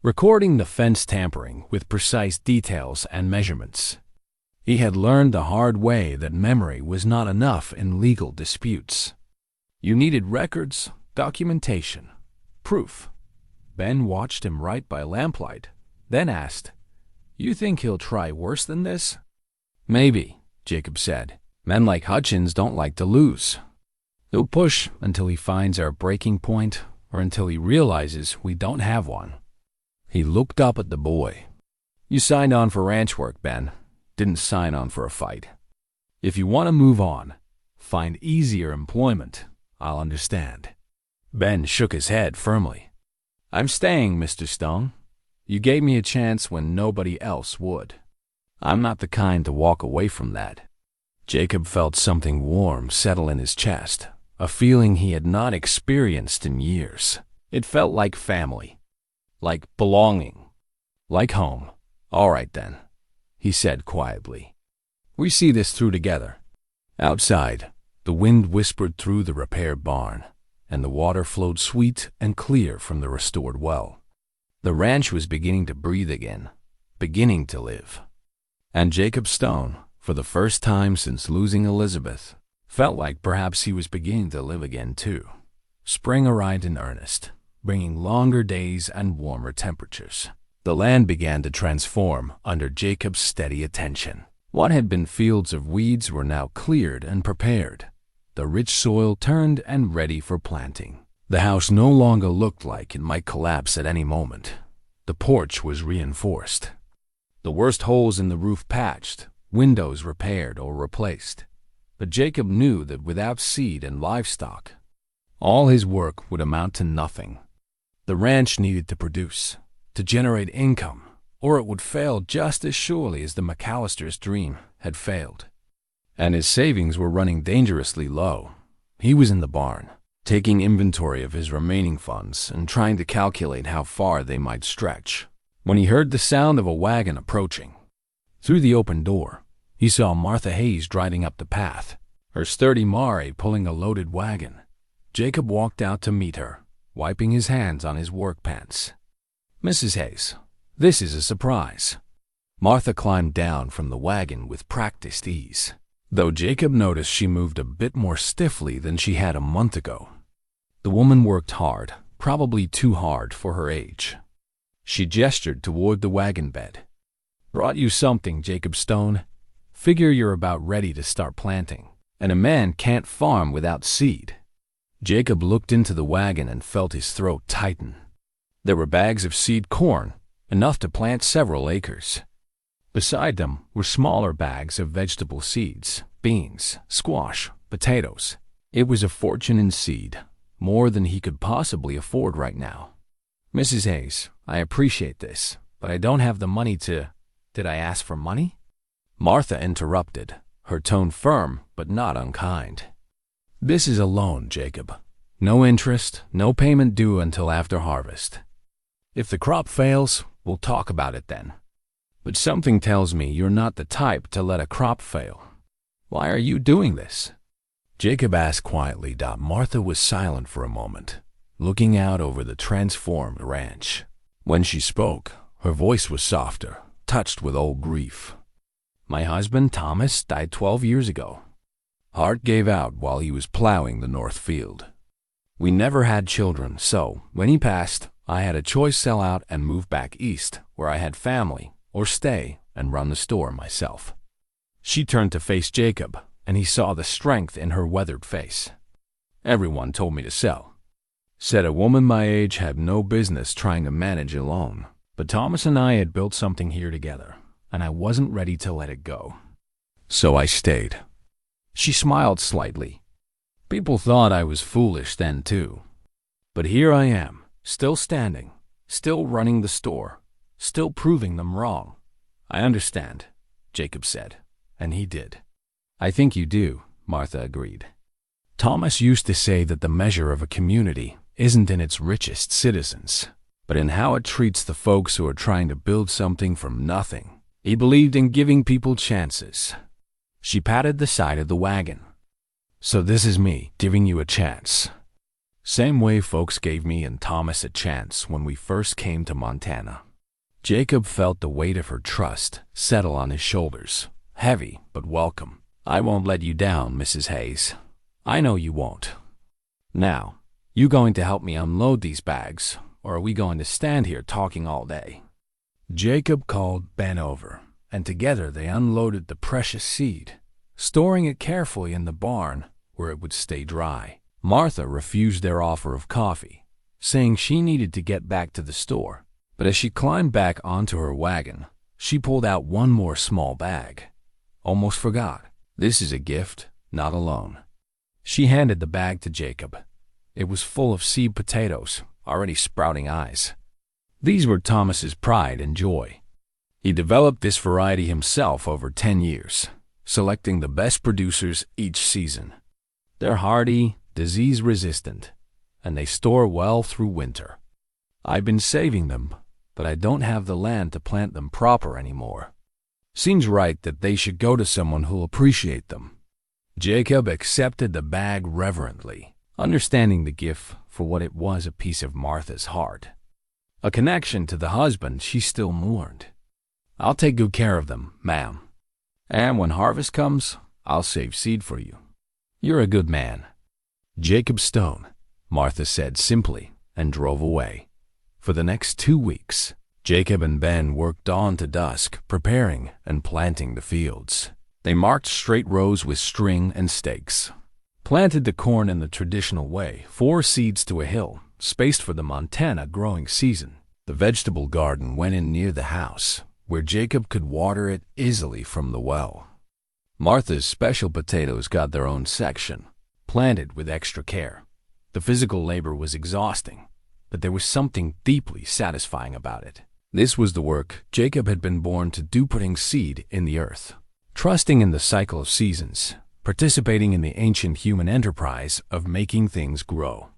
recording the fence tampering with precise details and measurements. He had learned the hard way that memory was not enough in legal disputes. You needed records, documentation, proof. Ben watched him write by lamplight, then asked, "You think he'll try worse than this?" "Maybe," Jacob said. "Men like Hutchins don't like to lose. He'll push until he finds our breaking point or until he realizes we don't have one." He looked up at the boy. "You signed on for ranch work, Ben. Didn't sign on for a fight. If you want to move on, find easier employment, I'll understand." Ben shook his head firmly. "I'm staying, Mr. Stone. You gave me a chance when nobody else would. I'm not the kind to walk away from that." Jacob felt something warm settle in his chest, a feeling he had not experienced in years. It felt like family, like belonging, like home. "All right then," he said quietly. "We see this through together." Outside, the wind whispered through the repaired barn, and the water flowed sweet and clear from the restored well. The ranch was beginning to breathe again, beginning to live. And Jacob Stone, for the first time since losing Elizabeth, felt like perhaps he was beginning to live again too. Spring arrived in earnest, bringing longer days and warmer temperatures. The land began to transform under Jacob's steady attention. What had been fields of weeds were now cleared and prepared, the rich soil turned and ready for planting. The house no longer looked like it might collapse at any moment. The porch was reinforced, the worst holes in the roof patched, windows repaired or replaced. But Jacob knew that without seed and livestock, all his work would amount to nothing. The ranch needed to produce, to generate income, or it would fail just as surely as the McAllister's dream had failed. And his savings were running dangerously low. He was in the barn, taking inventory of his remaining funds and trying to calculate how far they might stretch, when he heard the sound of a wagon approaching. Through the open door, he saw Martha Hayes driving up the path, her sturdy mare pulling a loaded wagon. Jacob walked out to meet her, wiping his hands on his work pants. "Mrs. Hayes, this is a surprise." Martha climbed down from the wagon with practiced ease, though Jacob noticed she moved a bit more stiffly than she had a month ago. The woman worked hard, probably too hard for her age. She gestured toward the wagon bed. "Brought you something, Jacob Stone. Figure you're about ready to start planting, and a man can't farm without seed." Jacob looked into the wagon and felt his throat tighten. There were bags of seed corn, enough to plant several acres. Beside them were smaller bags of vegetable seeds, beans, squash, potatoes. It was a fortune in seed, more than he could possibly afford right now. "Mrs. Hayes, I appreciate this, but I don't have the money to—" "Did I ask for money?" Martha interrupted, her tone firm but not unkind. "This is a loan, Jacob. No interest, no payment due until after harvest. If the crop fails, we'll talk about it then. But something tells me you're not the type to let a crop fail. Why are you doing this?" Jacob asked quietly. Martha was silent for a moment, looking out over the transformed ranch. When she spoke, her voice was softer, touched with old grief. "My husband, Thomas, died 12 years ago. Heart gave out while he was plowing the north field. We never had children, so when he passed, I had a choice: sell out and move back east, where I had family, or stay and run the store myself." She turned to face Jacob, and he saw the strength in her weathered face. "Everyone told me to sell. Said a woman my age had no business trying to manage alone. But Thomas and I had built something here together, and I wasn't ready to let it go. So I stayed." She smiled slightly. "People thought I was foolish then too. But here I am, still standing, still running the store, still proving them wrong." "I understand," Jacob said, and he did. "I think you do," Martha agreed. Thomas used to say that the measure of a community isn't in its richest citizens, but in how it treats the folks who are trying to build something from nothing. He believed in giving people chances. She patted the side of the wagon. "So this is me giving you a chance. Same way folks gave me and Thomas a chance when we first came to Montana." Jacob felt the weight of her trust settle on his shoulders, heavy but welcome. "I won't let you down, Mrs. Hayes. I know you won't. Now, you going to help me unload these bags, or are we going to stand here talking all day?" Jacob called Ben over, and together they unloaded the precious seed, storing it carefully in the barn where it would stay dry. Martha refused their offer of coffee, saying she needed to get back to the store. But as she climbed back onto her wagon, she pulled out one more small bag. "Almost forgot. This is a gift, not a loan." She handed the bag to Jacob. It was full of seed potatoes, already sprouting eyes. These were Thomas's pride and joy. He developed this variety himself over 10 years, selecting the best producers each season. They're hardy, disease-resistant, and they store well through winter. I've been saving them, but I don't have the land to plant them proper anymore. Seems right that they should go to someone who'll appreciate them. Jacob accepted the bag reverently, understanding the gift for what it was, a piece of Martha's heart. A connection to the husband she still mourned. I'll take good care of them, ma'am. And when harvest comes, I'll save seed for you. You're a good man. Jacob Stone, Martha said simply, and drove away. For the next 2 weeks, Jacob and Ben worked on to dusk, preparing and planting the fields. They marked straight rows with string and stakes, planted the corn in the traditional way, 4 seeds to a hill, spaced for the Montana growing season. The vegetable garden went in near the house, where Jacob could water it easily from the well. Martha's special potatoes got their own section, planted with extra care. The physical labor was exhausting, but there was something deeply satisfying about it. This was the work Jacob had been born to do, putting seed in the earth, trusting in the cycle of seasons, participating in the ancient human enterprise of making things grow.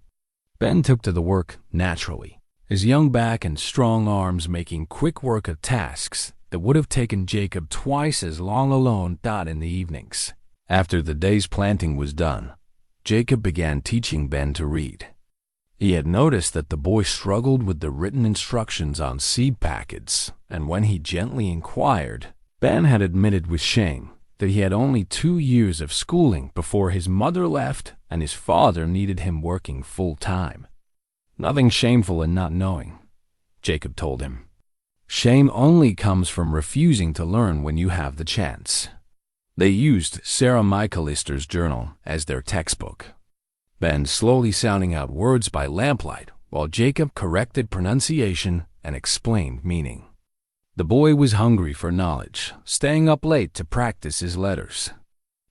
Ben took to the work naturally, his young back and strong arms making quick work of tasks that would have taken Jacob twice as long alone in the evenings. After the day's planting was done, Jacob began teaching Ben to read. He had noticed that the boy struggled with the written instructions on seed packets, and when he gently inquired, Ben had admitted with shame that he had only 2 years of schooling before his mother left and his father needed him working full-time. Nothing shameful in not knowing, Jacob told him. Shame only comes from refusing to learn when you have the chance. They used Sarah McAllister's journal as their textbook. Ben slowly sounding out words by lamplight, while Jacob corrected pronunciation and explained meaning. The boy was hungry for knowledge, staying up late to practice his letters.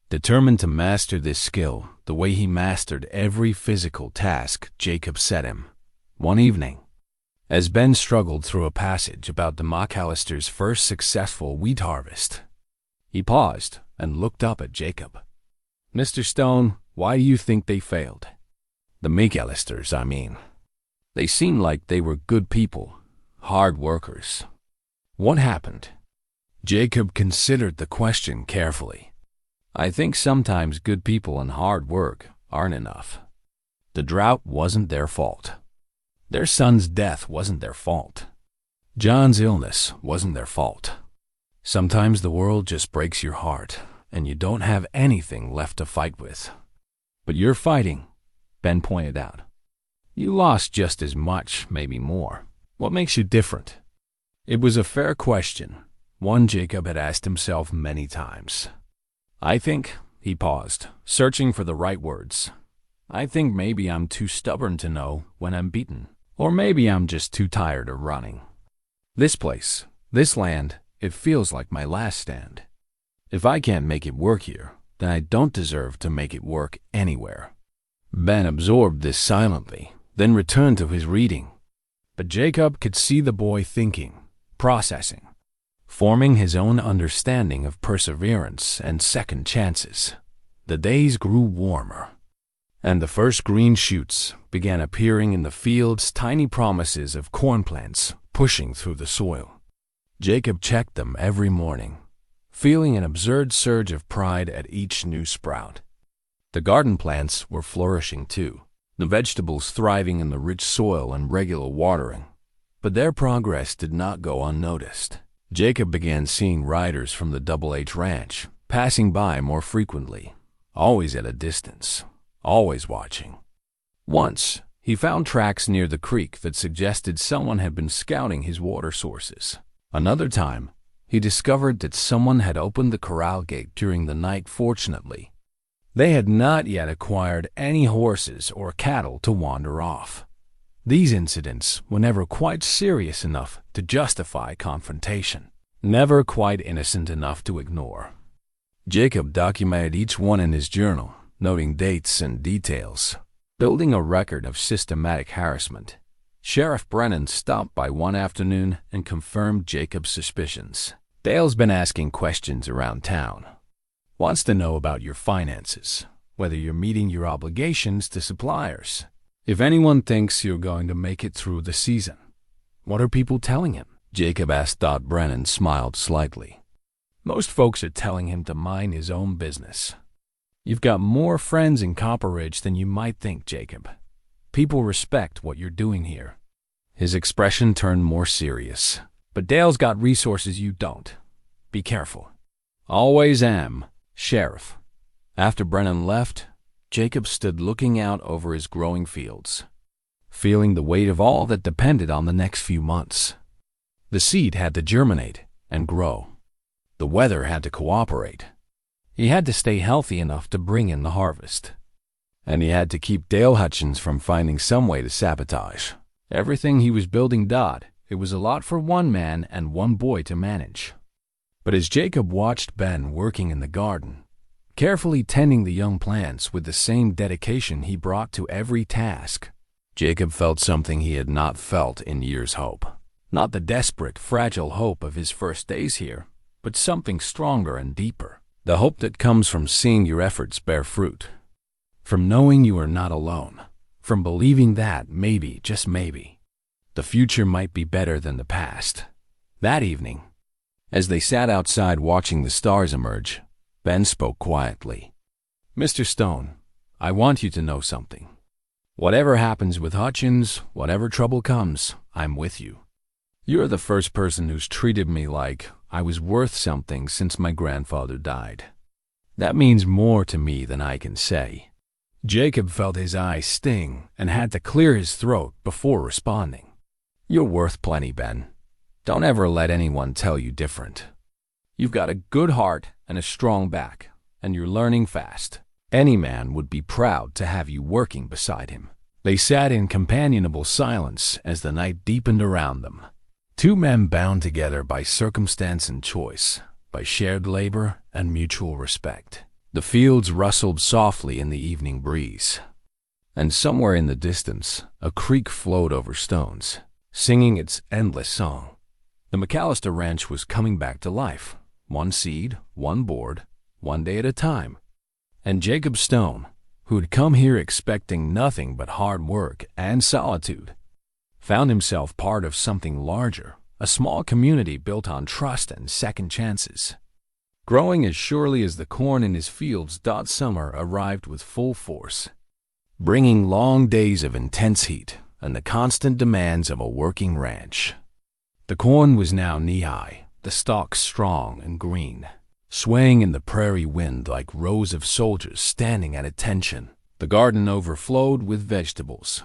Determined to master this skill the way he mastered every physical task Jacob set him. One evening, as Ben struggled through a passage about the McAllister's first successful wheat harvest, he paused and looked up at Jacob. "Mr. Stone, why do you think they failed?" "The McAllisters, I mean. They seemed like they were good people, hard workers. What happened?" Jacob considered the question carefully. "I think sometimes good people and hard work aren't enough. The drought wasn't their fault. Their son's death wasn't their fault. John's illness wasn't their fault. Sometimes the world just breaks your heart, and you don't have anything left to fight with. But you're fighting," Ben pointed out. "You lost just as much, maybe more. What makes you different?" It was a fair question, one Jacob had asked himself many times. "I think," he paused, searching for the right words, "I think maybe I'm too stubborn to know when I'm beaten. Or maybe I'm just too tired of running. This place, this land, it feels like my last stand. If I can't make it work here, then I don't deserve to make it work anywhere." Ben absorbed this silently, then returned to his reading. But Jacob could see the boy thinking, processing, forming his own understanding of perseverance and second chances. The days grew warmer, and the first green shoots began appearing in the fields, tiny promises of corn plants pushing through the soil. Jacob checked them every morning, feeling an absurd surge of pride at each new sprout. The garden plants were flourishing too, the vegetables thriving in the rich soil and regular watering. But their progress did not go unnoticed. Jacob began seeing riders from the Double H Ranch passing by more frequently, always at a distance, always watching. Once, he found tracks near the creek that suggested someone had been scouting his water sources. Another time, he discovered that someone had opened the corral gate during the night. Fortunately, they had not yet acquired any horses or cattle to wander off. These incidents were never quite serious enough to justify confrontation, never quite innocent enough to ignore. Jacob documented each one in his journal, noting dates and details, building a record of systematic harassment. Sheriff Brennan stopped by one afternoon and confirmed Jacob's suspicions. Dale's been asking questions around town. Wants to know about your finances, whether you're meeting your obligations to suppliers, if anyone thinks you're going to make it through the season. What are people telling him? Jacob asked. Brennan smiled slightly. Most folks are telling him to mind his own business. You've got more friends in Copper Ridge than you might think, Jacob. People respect what you're doing here. His expression turned more serious. But Dale's got resources you don't. Be careful. Always am, Sheriff. After Brennan left, Jacob stood looking out over his growing fields, feeling the weight of all that depended on the next few months. The seed had to germinate and grow. The weather had to cooperate. He had to stay healthy enough to bring in the harvest. And he had to keep Dale Hutchins from finding some way to sabotage everything he was building. It was a lot for one man and one boy to manage. But as Jacob watched Ben working in the garden, carefully tending the young plants with the same dedication he brought to every task, Jacob felt something he had not felt in years. Hope. Not the desperate, fragile hope of his first days here, but something stronger and deeper. The hope that comes from seeing your efforts bear fruit, from knowing you are not alone, from believing that maybe, just maybe, the future might be better than the past. That evening, as they sat outside watching the stars emerge, Ben spoke quietly. Mr. Stone, I want you to know something. Whatever happens with Hutchins, whatever trouble comes, I'm with you. You're the first person who's treated me like I was worth something since my grandfather died. That means more to me than I can say. Jacob felt his eyes sting and had to clear his throat before responding. You're worth plenty, Ben. Don't ever let anyone tell you different. You've got a good heart and a strong back, and you're learning fast. Any man would be proud to have you working beside him. They sat in companionable silence as the night deepened around them. Two men bound together by circumstance and choice, by shared labor and mutual respect. The fields rustled softly in the evening breeze, and somewhere in the distance, a creek flowed over stones, singing its endless song. The McAllister ranch was coming back to life, one seed, one board, one day at a time. And Jacob Stone, who'd come here expecting nothing but hard work and solitude, found himself part of something larger, a small community built on trust and second chances. Growing as surely as the corn in his fields, summer arrived with full force, bringing long days of intense heat and the constant demands of a working ranch. The corn was now knee-high, the stalks strong and green, swaying in the prairie wind like rows of soldiers standing at attention. The garden overflowed with vegetables,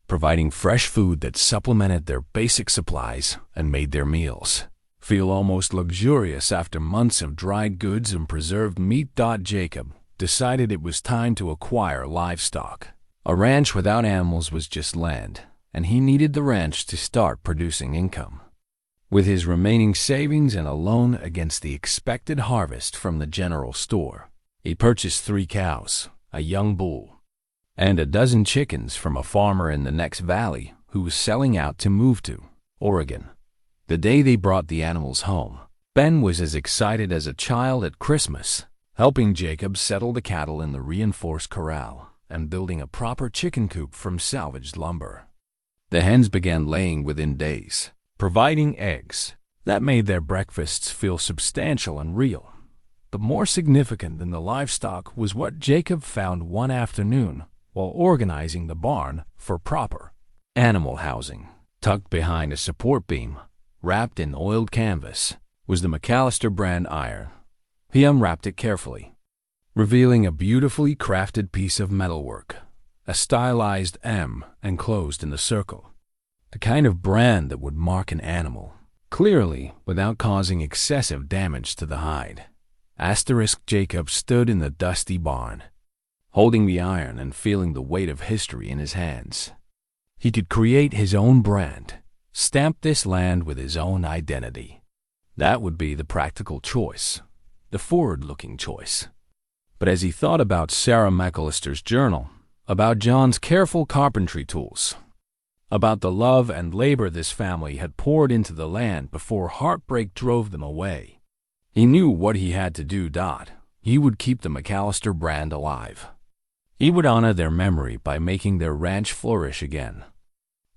providing fresh food that supplemented their basic supplies and made their meals feel almost luxurious after months of dried goods and preserved meat. Jacob decided it was time to acquire livestock. A ranch without animals was just land, and he needed the ranch to start producing income. With his remaining savings and a loan against the expected harvest from the general store, he purchased 3 cows, a young bull, and a dozen chickens from a farmer in the next valley who was selling out to move to Oregon. The day they brought the animals home, Ben was as excited as a child at Christmas, helping Jacob settle the cattle in the reinforced corral and building a proper chicken coop from salvaged lumber. The hens began laying within days, providing eggs that made their breakfasts feel substantial and real. But more significant than the livestock was what Jacob found one afternoon while organizing the barn for proper animal housing. Tucked behind a support beam, wrapped in oiled canvas, was the McAllister brand iron. He unwrapped it carefully, revealing a beautifully crafted piece of metalwork, a stylized M enclosed in the circle, the kind of brand that would mark an animal, clearly without causing excessive damage to the hide. Jacob stood in the dusty barn, holding the iron and feeling the weight of history in his hands. He could create his own brand, stamp this land with his own identity. That would be the practical choice, the forward-looking choice. But as he thought about Sarah McAllister's journal, about John's careful carpentry tools, about the love and labor this family had poured into the land before heartbreak drove them away, he knew what he had to do. He would keep the McAllister brand alive. He would honor their memory by making their ranch flourish again.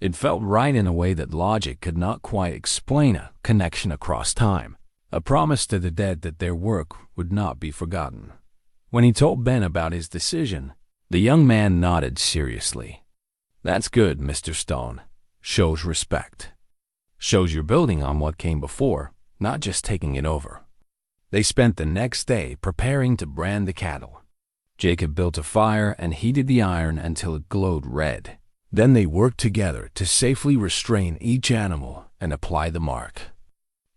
It felt right in a way that logic could not quite explain, a connection across time, a promise to the dead that their work would not be forgotten. When he told Ben about his decision, the young man nodded seriously. "That's good, Mr. Stone. Shows respect. Shows you're building on what came before, not just taking it over." They spent the next day preparing to brand the cattle. Jacob built a fire and heated the iron until it glowed red. Then they worked together to safely restrain each animal and apply the mark.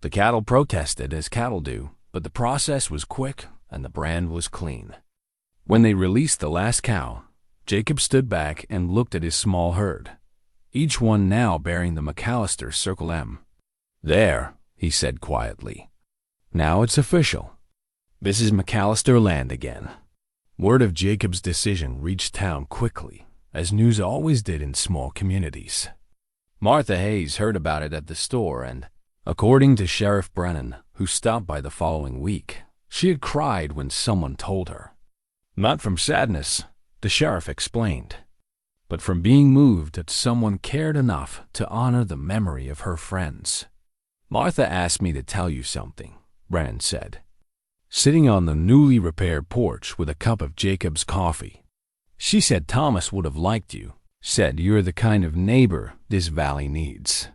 The cattle protested, as cattle do, but the process was quick and the brand was clean. When they released the last cow, Jacob stood back and looked at his small herd, each one now bearing the McAllister Circle M. "There," he said quietly. "Now it's official. This is McAllister land again." Word of Jacob's decision reached town quickly, as news always did in small communities. Martha Hayes heard about it at the store, and, according to Sheriff Brennan, who stopped by the following week, she had cried when someone told her. Not from sadness, the sheriff explained, but from being moved that someone cared enough to honor the memory of her friends. "Martha asked me to tell you something," Brennan said, sitting on the newly repaired porch with a cup of Jacob's coffee. "She said Thomas would have liked you, said you're the kind of neighbor this valley needs."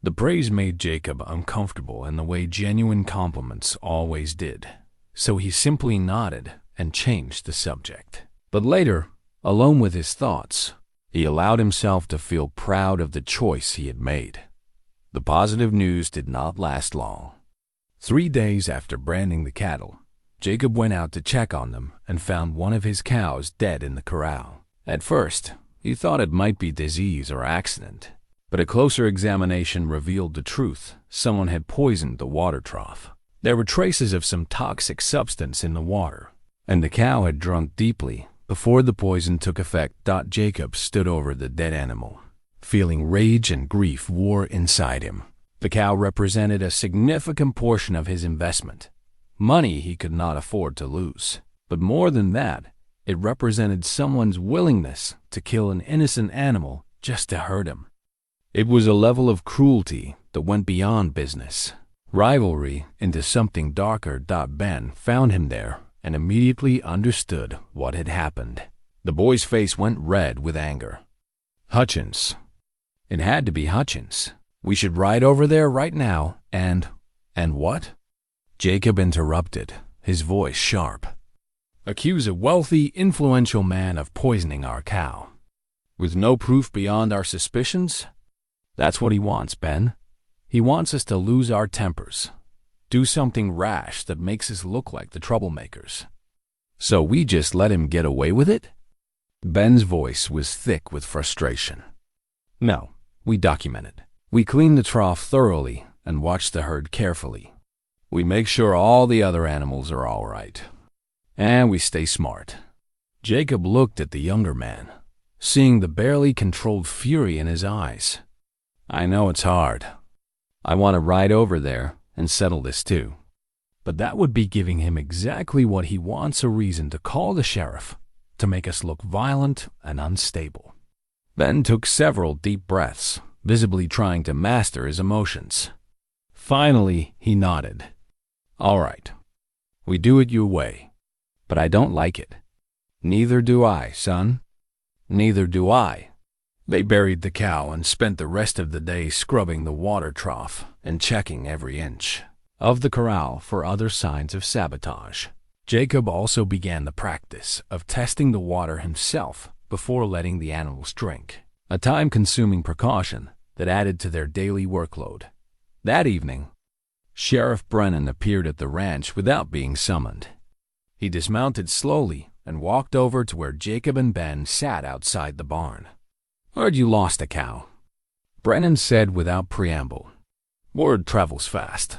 The praise made Jacob uncomfortable in the way genuine compliments always did, so he simply nodded and changed the subject. But later, alone with his thoughts, he allowed himself to feel proud of the choice he had made. The positive news did not last long. 3 days after branding the cattle, Jacob went out to check on them and found one of his cows dead in the corral. At first, he thought it might be disease or accident, but a closer examination revealed the truth. Someone had poisoned the water trough. There were traces of some toxic substance in the water, and the cow had drunk deeply before the poison took effect. Jacob stood over the dead animal, feeling rage and grief war inside him. The cow represented a significant portion of his investment, money he could not afford to lose. But more than that, it represented someone's willingness to kill an innocent animal just to hurt him. It was a level of cruelty that went beyond business, rivalry, into something darker. Ben found him there and immediately understood what had happened. The boy's face went red with anger. "Hutchins. It had to be Hutchins. We should ride over there right now and what?" Jacob interrupted, his voice sharp. "Accuse a wealthy, influential man of poisoning our cow. With no proof beyond our suspicions? That's what he wants, Ben. He wants us to lose our tempers, do something rash that makes us look like the troublemakers. So we just let him get away with it?" Ben's voice was thick with frustration. "No, we documented. We clean the trough thoroughly and watch the herd carefully. We make sure all the other animals are all right. And we stay smart." Jacob looked at the younger man, seeing the barely controlled fury in his eyes. "I know it's hard. I want to ride over there and settle this too. But that would be giving him exactly what he wants, a reason to call the sheriff, to make us look violent and unstable." Ben took several deep breaths, visibly trying to master his emotions. Finally, he nodded. "All right. We do it your way. But I don't like it." "Neither do I, son. Neither do I." They buried the cow and spent the rest of the day scrubbing the water trough and checking every inch of the corral for other signs of sabotage. Jacob also began the practice of testing the water himself before letting the animals drink, a time-consuming precaution that added to their daily workload. That evening, Sheriff Brennan appeared at the ranch without being summoned. He dismounted slowly and walked over to where Jacob and Ben sat outside the barn. "Heard you lost a cow," Brennan said without preamble. "Word travels fast."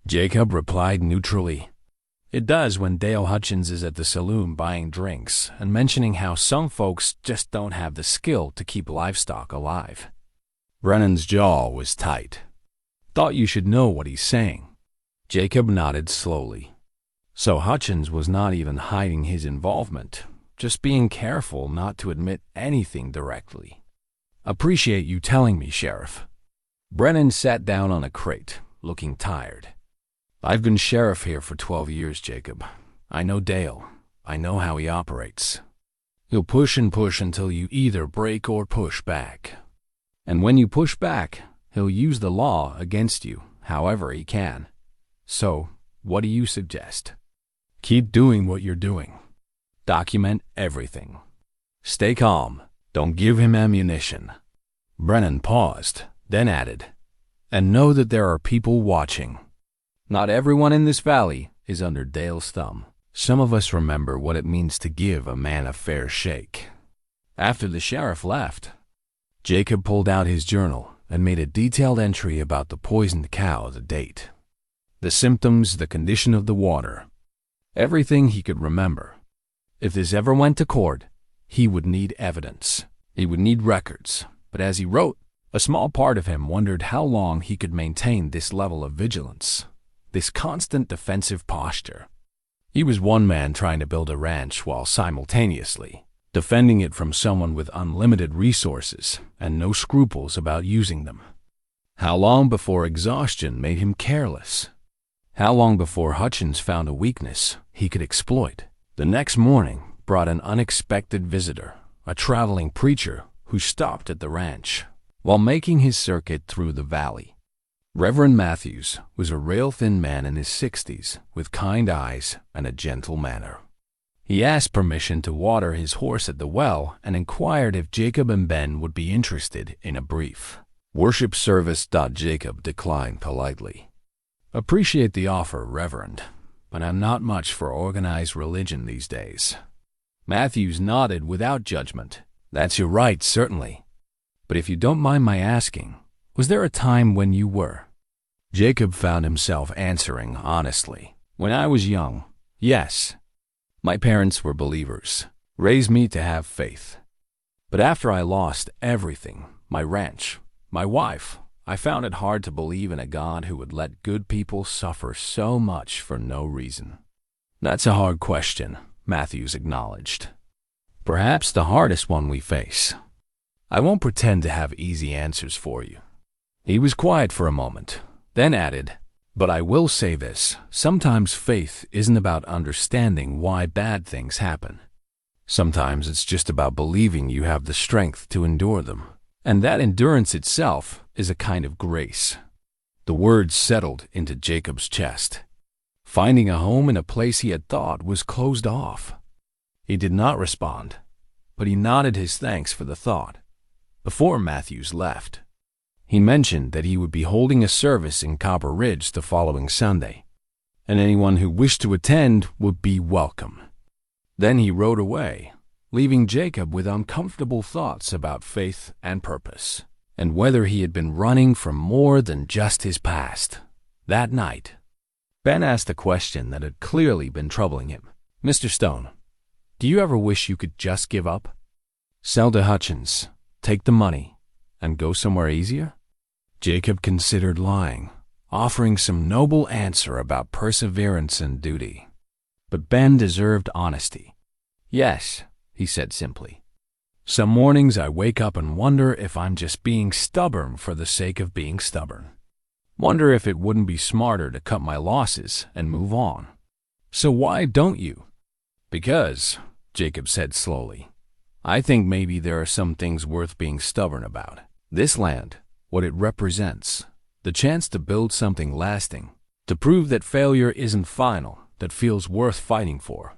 Jacob replied neutrally. It does when Dale Hutchins is at the saloon buying drinks and mentioning how some folks just don't have the skill to keep livestock alive. Brennan's jaw was tight. Thought you should know what he's saying. Jacob nodded slowly. So Hutchins was not even hiding his involvement, just being careful not to admit anything directly. Appreciate you telling me, Sheriff. Brennan sat down on a crate, looking tired. I've been sheriff here for 12 years, Jacob. I know Dale. I know how he operates. He'll push and push until you either break or push back. And when you push back, he'll use the law against you however he can. So, what do you suggest? Keep doing what you're doing. Document everything. Stay calm. Don't give him ammunition. Brennan paused, then added, and know that there are people watching. Not everyone in this valley is under Dale's thumb. Some of us remember what it means to give a man a fair shake. After the sheriff left, Jacob pulled out his journal and made a detailed entry about the poisoned cow, the date, the symptoms, the condition of the water, everything he could remember. If this ever went to court, he would need evidence. He would need records. But as he wrote, a small part of him wondered how long he could maintain this level of vigilance, this constant defensive posture. He was one man trying to build a ranch while simultaneously defending it from someone with unlimited resources and no scruples about using them. How long before exhaustion made him careless? How long before Hutchins found a weakness he could exploit? The next morning brought an unexpected visitor, a traveling preacher who stopped at the ranch while making his circuit through the valley. Reverend Matthews was a rail-thin man in his 60s with kind eyes and a gentle manner. He asked permission to water his horse at the well and inquired if Jacob and Ben would be interested in a brief worship service. Jacob declined politely. Appreciate the offer, Reverend, but I'm not much for organized religion these days. Matthews nodded without judgment. That's your right, certainly. But if you don't mind my asking, was there a time when you were? Jacob found himself answering honestly. When I was young, yes. My parents were believers, raised me to have faith. But after I lost everything, my ranch, my wife, I found it hard to believe in a God who would let good people suffer so much for no reason. That's a hard question, Matthews acknowledged. Perhaps the hardest one we face. I won't pretend to have easy answers for you. He was quiet for a moment, then added, but I will say this, sometimes faith isn't about understanding why bad things happen. Sometimes it's just about believing you have the strength to endure them. And that endurance itself is a kind of grace. The words settled into Jacob's chest. Finding a home in a place he had thought was closed off. He did not respond, but he nodded his thanks for the thought. Before Matthews left, he mentioned that he would be holding a service in Copper Ridge the following Sunday, and anyone who wished to attend would be welcome. Then he rode away, leaving Jacob with uncomfortable thoughts about faith and purpose, and whether he had been running from more than just his past. That night, Ben asked a question that had clearly been troubling him. Mr. Stone, do you ever wish you could just give up? Sell to Hutchins, take the money, and go somewhere easier? Jacob considered lying, offering some noble answer about perseverance and duty. But Ben deserved honesty. Yes, he said simply. Some mornings I wake up and wonder if I'm just being stubborn for the sake of being stubborn. Wonder if it wouldn't be smarter to cut my losses and move on. So why don't you? Because, Jacob said slowly, I think maybe there are some things worth being stubborn about. This land, what it represents, the chance to build something lasting, to prove that failure isn't final, that feels worth fighting for,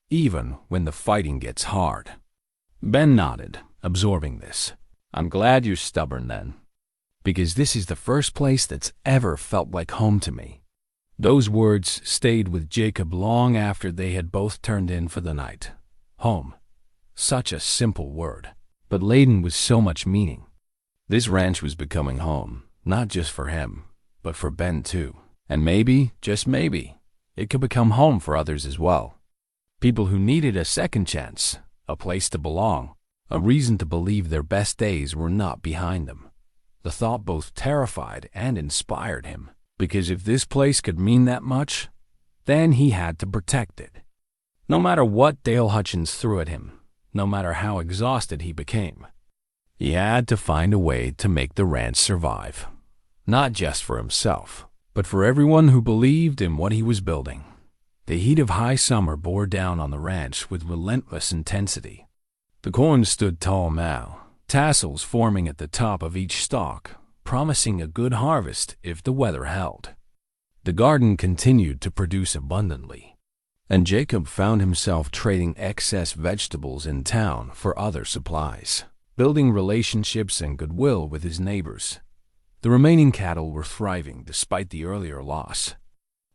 even when the fighting gets hard. Ben nodded, absorbing this. I'm glad you're stubborn then, because this is the first place that's ever felt like home to me. Those words stayed with Jacob long after they had both turned in for the night. Home. Such a simple word, but laden with so much meaning. This ranch was becoming home, not just for him, but for Ben too. And maybe, just maybe, it could become home for others as well. People who needed a second chance, a place to belong, a reason to believe their best days were not behind them. The thought both terrified and inspired him, because if this place could mean that much, then he had to protect it. No matter what Dale Hutchins threw at him, no matter how exhausted he became, he had to find a way to make the ranch survive. Not just for himself, but for everyone who believed in what he was building. The heat of high summer bore down on the ranch with relentless intensity. The corn stood tall now, tassels forming at the top of each stalk, promising a good harvest if the weather held. The garden continued to produce abundantly, and Jacob found himself trading excess vegetables in town for other supplies, building relationships and goodwill with his neighbors. The remaining cattle were thriving despite the earlier loss,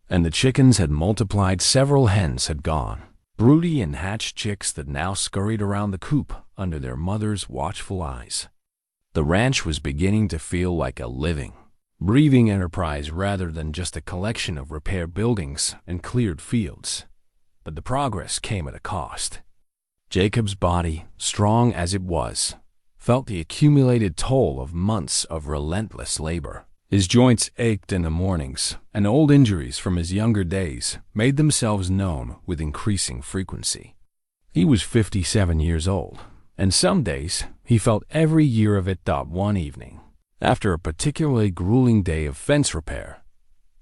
and the chickens had multiplied. Several hens had gone, broody and hatched chicks that now scurried around the coop under their mother's watchful eyes. The ranch was beginning to feel like a living, breathing enterprise rather than just a collection of repaired buildings and cleared fields. But the progress came at a cost. Jacob's body, strong as it was, felt the accumulated toll of months of relentless labor. His joints ached in the mornings, and old injuries from his younger days made themselves known with increasing frequency. He was 57 years old, and some days he felt every year of it. One evening, after a particularly grueling day of fence repair,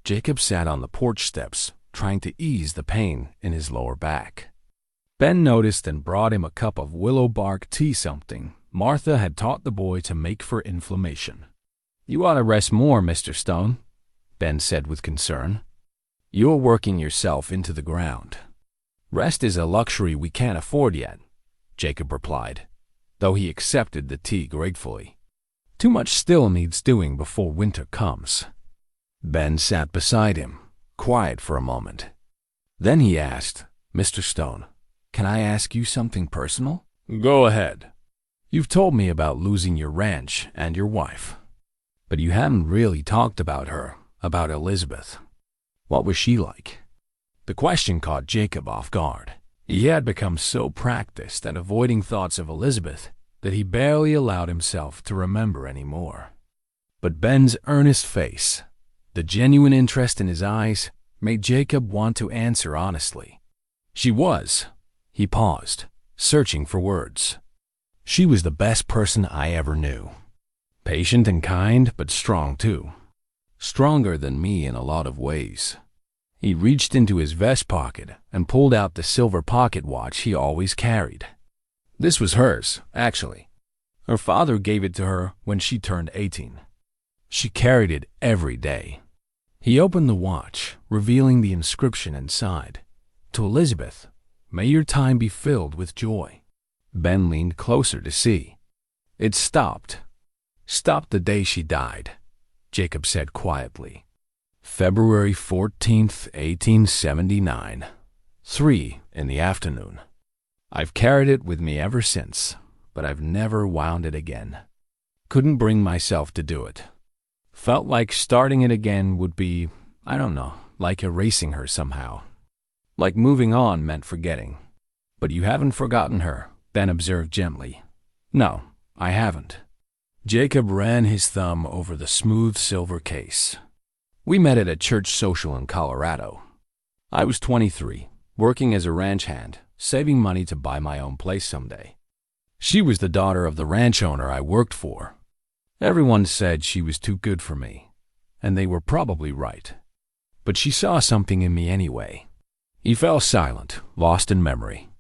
Jacob sat on the porch steps trying to ease the pain in his lower back. Ben noticed and brought him a cup of willow bark tea, something Martha had taught the boy to make for inflammation. "You ought to rest more, Mr. Stone," Ben said with concern. "You're working yourself into the ground." "Rest is a luxury we can't afford yet," Jacob replied, though he accepted the tea gratefully. "Too much still needs doing before winter comes." Ben sat beside him, quiet for a moment. Then he asked, "Mr. Stone, can I ask you something personal?" "Go ahead." "You've told me about losing your ranch and your wife, but you haven't really talked about her, about Elizabeth. What was she like?" The question caught Jacob off guard. He had become so practiced at avoiding thoughts of Elizabeth that he barely allowed himself to remember anymore. But Ben's earnest face, the genuine interest in his eyes, made Jacob want to answer honestly. "She was." He paused, searching for words. "She was the best person I ever knew. Patient and kind, but strong too. Stronger than me in a lot of ways." He reached into his vest pocket and pulled out the silver pocket watch he always carried. This was hers, actually. Her father gave it to her when she turned 18. She carried it every day. He opened the watch, revealing the inscription inside. "To Elizabeth, may your time be filled with joy." Ben leaned closer to see. It stopped. "Stopped the day she died," Jacob said quietly. "February 14th, 1879, 3 in the afternoon. I've carried it with me ever since, but I've never wound it again. Couldn't bring myself to do it. Felt like starting it again would be, I don't know, like erasing her somehow. Like moving on meant forgetting." "But you haven't forgotten her," Ben observed gently. "No, I haven't." Jacob ran his thumb over the smooth silver case. "We met at a church social in Colorado. I was 23, working as a ranch hand, saving money to buy my own place someday. She was the daughter of the ranch owner I worked for. Everyone said she was too good for me, and they were probably right. But she saw something in me anyway." He fell silent, lost in memory.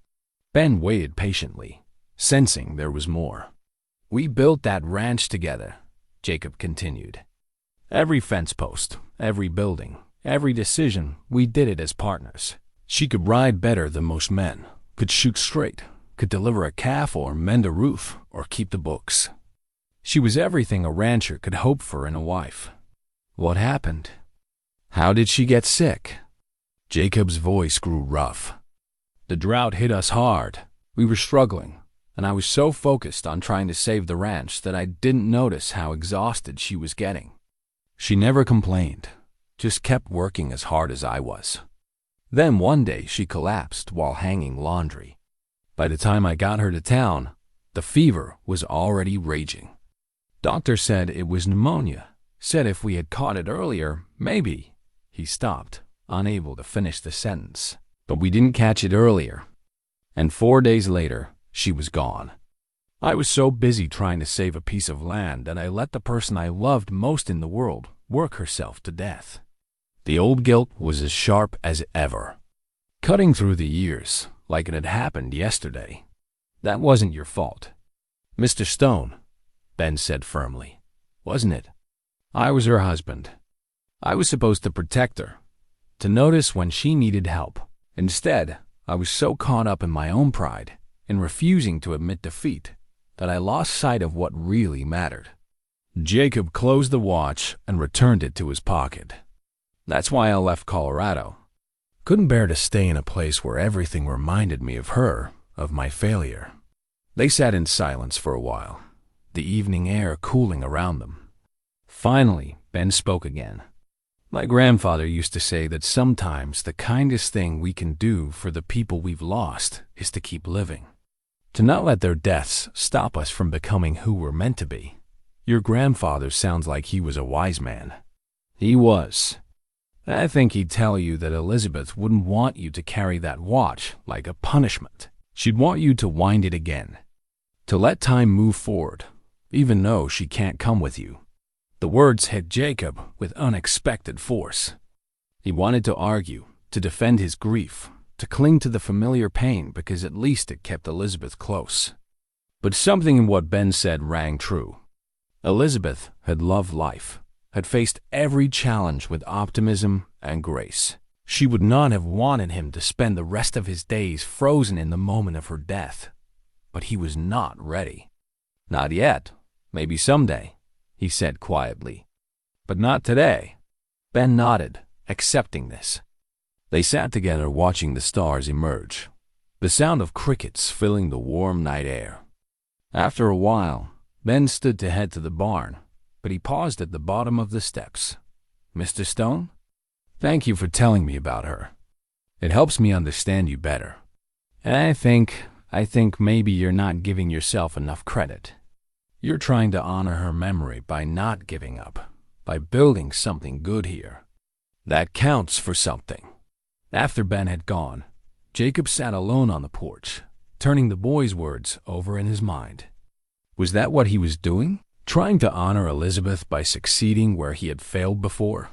Ben waited patiently, sensing there was more. "We built that ranch together," Jacob continued. "Every fence post, every building, every decision, we did it as partners. She could ride better than most men, could shoot straight, could deliver a calf or mend a roof or keep the books. She was everything a rancher could hope for in a wife. What happened? How did she get sick?" Jacob's voice grew rough. "The drought hit us hard. We were struggling, and I was so focused on trying to save the ranch that I didn't notice how exhausted she was getting. She never complained, just kept working as hard as I was. Then one day she collapsed while hanging laundry. By the time I got her to town, the fever was already raging. Doctor said it was pneumonia. Said if we had caught it earlier, maybe. He stopped, unable to finish the sentence. But we didn't catch it earlier. And 4 days later, she was gone. I was so busy trying to save a piece of land that I let the person I loved most in the world work herself to death. The old guilt was as sharp as ever, cutting through the years like it had happened yesterday. That wasn't your fault, Mr. Stone, Ben said firmly. Wasn't it? I was her husband. I was supposed to protect her, to notice when she needed help. Instead, I was so caught up in my own pride, in refusing to admit defeat, that I lost sight of what really mattered. Jacob closed the watch and returned it to his pocket. That's why I left Colorado. Couldn't bear to stay in a place where everything reminded me of her, of my failure. They sat in silence for a while, the evening air cooling around them. Finally, Ben spoke again. My grandfather used to say that sometimes the kindest thing we can do for the people we've lost is to keep living, to not let their deaths stop us from becoming who we're meant to be. Your grandfather sounds like he was a wise man. He was. I think he'd tell you that Elizabeth wouldn't want you to carry that watch like a punishment. She'd want you to wind it again, to let time move forward, even though she can't come with you. The words hit Jacob with unexpected force. He wanted to argue, to defend his grief, to cling to the familiar pain because at least it kept Elizabeth close. But something in what Ben said rang true. Elizabeth had loved life, had faced every challenge with optimism and grace. She would not have wanted him to spend the rest of his days frozen in the moment of her death. But he was not ready. Not yet. Maybe someday, he said quietly. But not today. Ben nodded, accepting this. They sat together watching the stars emerge, the sound of crickets filling the warm night air. After a while, Ben stood to head to the barn, but he paused at the bottom of the steps. Mr. Stone, thank you for telling me about her. It helps me understand you better. And I think maybe you're not giving yourself enough credit. You're trying to honor her memory by not giving up, by building something good here. That counts for something. After Ben had gone, Jacob sat alone on the porch, turning the boy's words over in his mind. Was that what he was doing? Trying to honor Elizabeth by succeeding where he had failed before?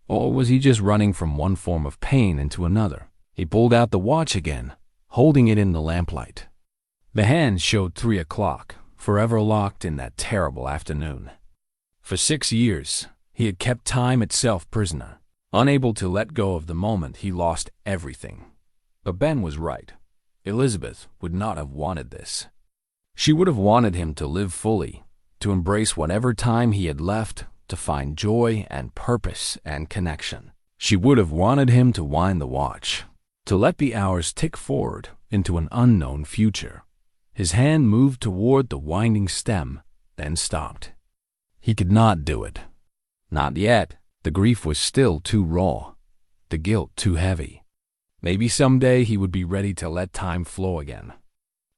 Or was he just running from one form of pain into another? He pulled out the watch again, holding it in the lamplight. The hand showed 3 o'clock, forever locked in that terrible afternoon. For 6 years, he had kept time itself prisoner, unable to let go of the moment he lost everything. But Ben was right. Elizabeth would not have wanted this. She would have wanted him to live fully, to embrace whatever time he had left, to find joy and purpose and connection. She would have wanted him to wind the watch, to let the hours tick forward into an unknown future. His hand moved toward the winding stem, then stopped. He could not do it. Not yet. The grief was still too raw, the guilt too heavy. Maybe someday he would be ready to let time flow again.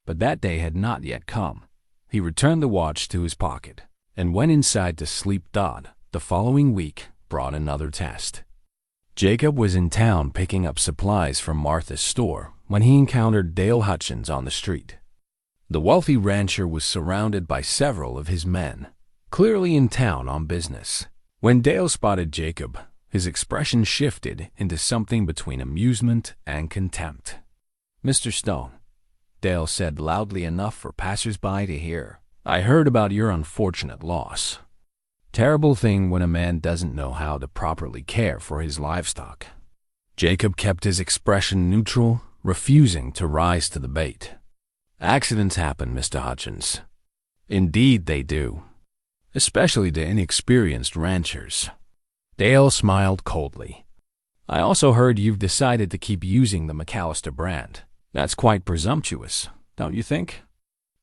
But that day had not yet come. He returned the watch to his pocket and went inside to sleep. The following week brought another test. Jacob was in town picking up supplies from Martha's store when he encountered Dale Hutchins on the street. The wealthy rancher was surrounded by several of his men, clearly in town on business. When Dale spotted Jacob, his expression shifted into something between amusement and contempt. Mr. Stone, Dale said loudly enough for passers-by to hear, I heard about your unfortunate loss. Terrible thing when a man doesn't know how to properly care for his livestock. Jacob kept his expression neutral, refusing to rise to the bait. Accidents happen, Mr. Hutchins. Indeed they do. Especially to inexperienced ranchers. Dale smiled coldly. I also heard you've decided to keep using the McAllister brand. That's quite presumptuous, don't you think?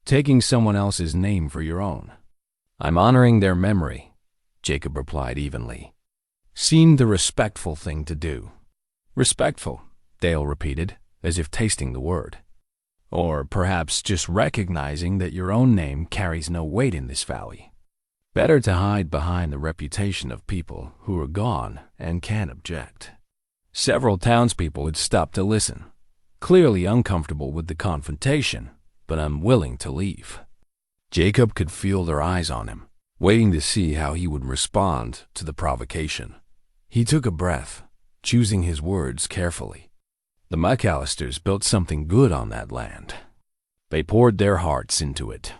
Taking someone else's name for your own. I'm honoring their memory, Jacob replied evenly. Seemed the respectful thing to do. Respectful, Dale repeated, as if tasting the word. Or perhaps just recognizing that your own name carries no weight in this valley. Better to hide behind the reputation of people who are gone and can't object. Several townspeople had stopped to listen, clearly uncomfortable with the confrontation, but unwilling to leave. Jacob could feel their eyes on him, waiting to see how he would respond to the provocation. He took a breath, choosing his words carefully. The McAllisters built something good on that land. They poured their hearts into it.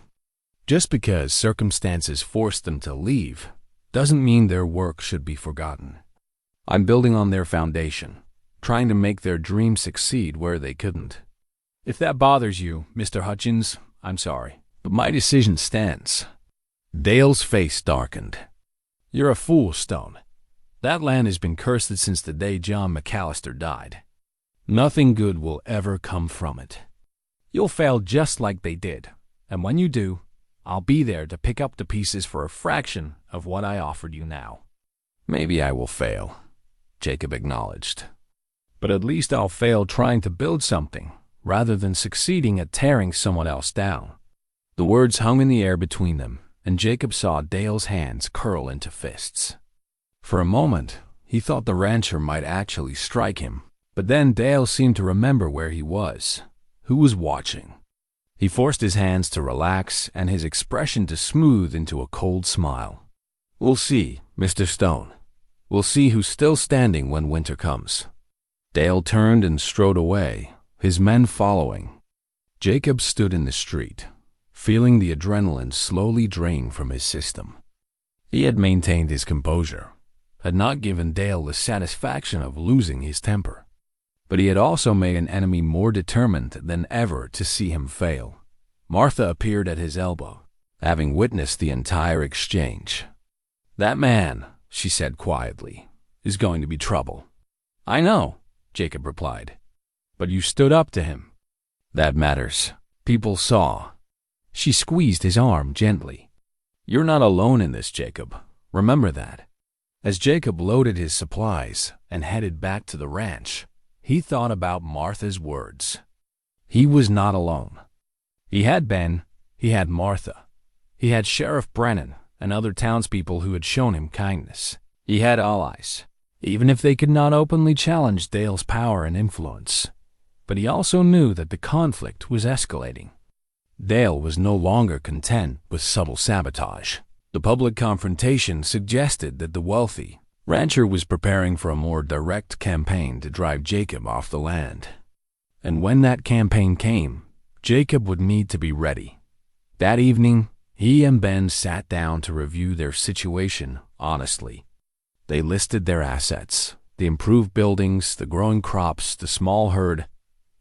Just because circumstances forced them to leave doesn't mean their work should be forgotten. I'm building on their foundation, trying to make their dream succeed where they couldn't. If that bothers you, Mr. Hutchins, I'm sorry, but my decision stands. Dale's face darkened. You're a fool, Stone. That land has been cursed since the day John McAllister died. Nothing good will ever come from it. You'll fail just like they did, and when you do, I'll be there to pick up the pieces for a fraction of what I offered you now. Maybe I will fail, Jacob acknowledged. But at least I'll fail trying to build something, rather than succeeding at tearing someone else down. The words hung in the air between them, and Jacob saw Dale's hands curl into fists. For a moment, he thought the rancher might actually strike him, but then Dale seemed to remember where he was, who was watching. He forced his hands to relax and his expression to smooth into a cold smile. We'll see, Mr. Stone. We'll see who's still standing when winter comes. Dale turned and strode away, his men following. Jacob stood in the street, feeling the adrenaline slowly drain from his system. He had maintained his composure, had not given Dale the satisfaction of losing his temper. But he had also made an enemy more determined than ever to see him fail. Martha appeared at his elbow, having witnessed the entire exchange. That man, she said quietly, is going to be trouble. I know, Jacob replied. But you stood up to him. That matters. People saw. She squeezed his arm gently. You're not alone in this, Jacob. Remember that. As Jacob loaded his supplies and headed back to the ranch, he thought about Martha's words. He was not alone. He had Ben, he had Martha, he had Sheriff Brennan and other townspeople who had shown him kindness. He had allies, even if they could not openly challenge Dale's power and influence. But he also knew that the conflict was escalating. Dale was no longer content with subtle sabotage. The public confrontation suggested that the wealthy rancher was preparing for a more direct campaign to drive Jacob off the land. And when that campaign came, Jacob would need to be ready. That evening, he and Ben sat down to review their situation honestly. They listed their assets, the improved buildings, the growing crops, the small herd,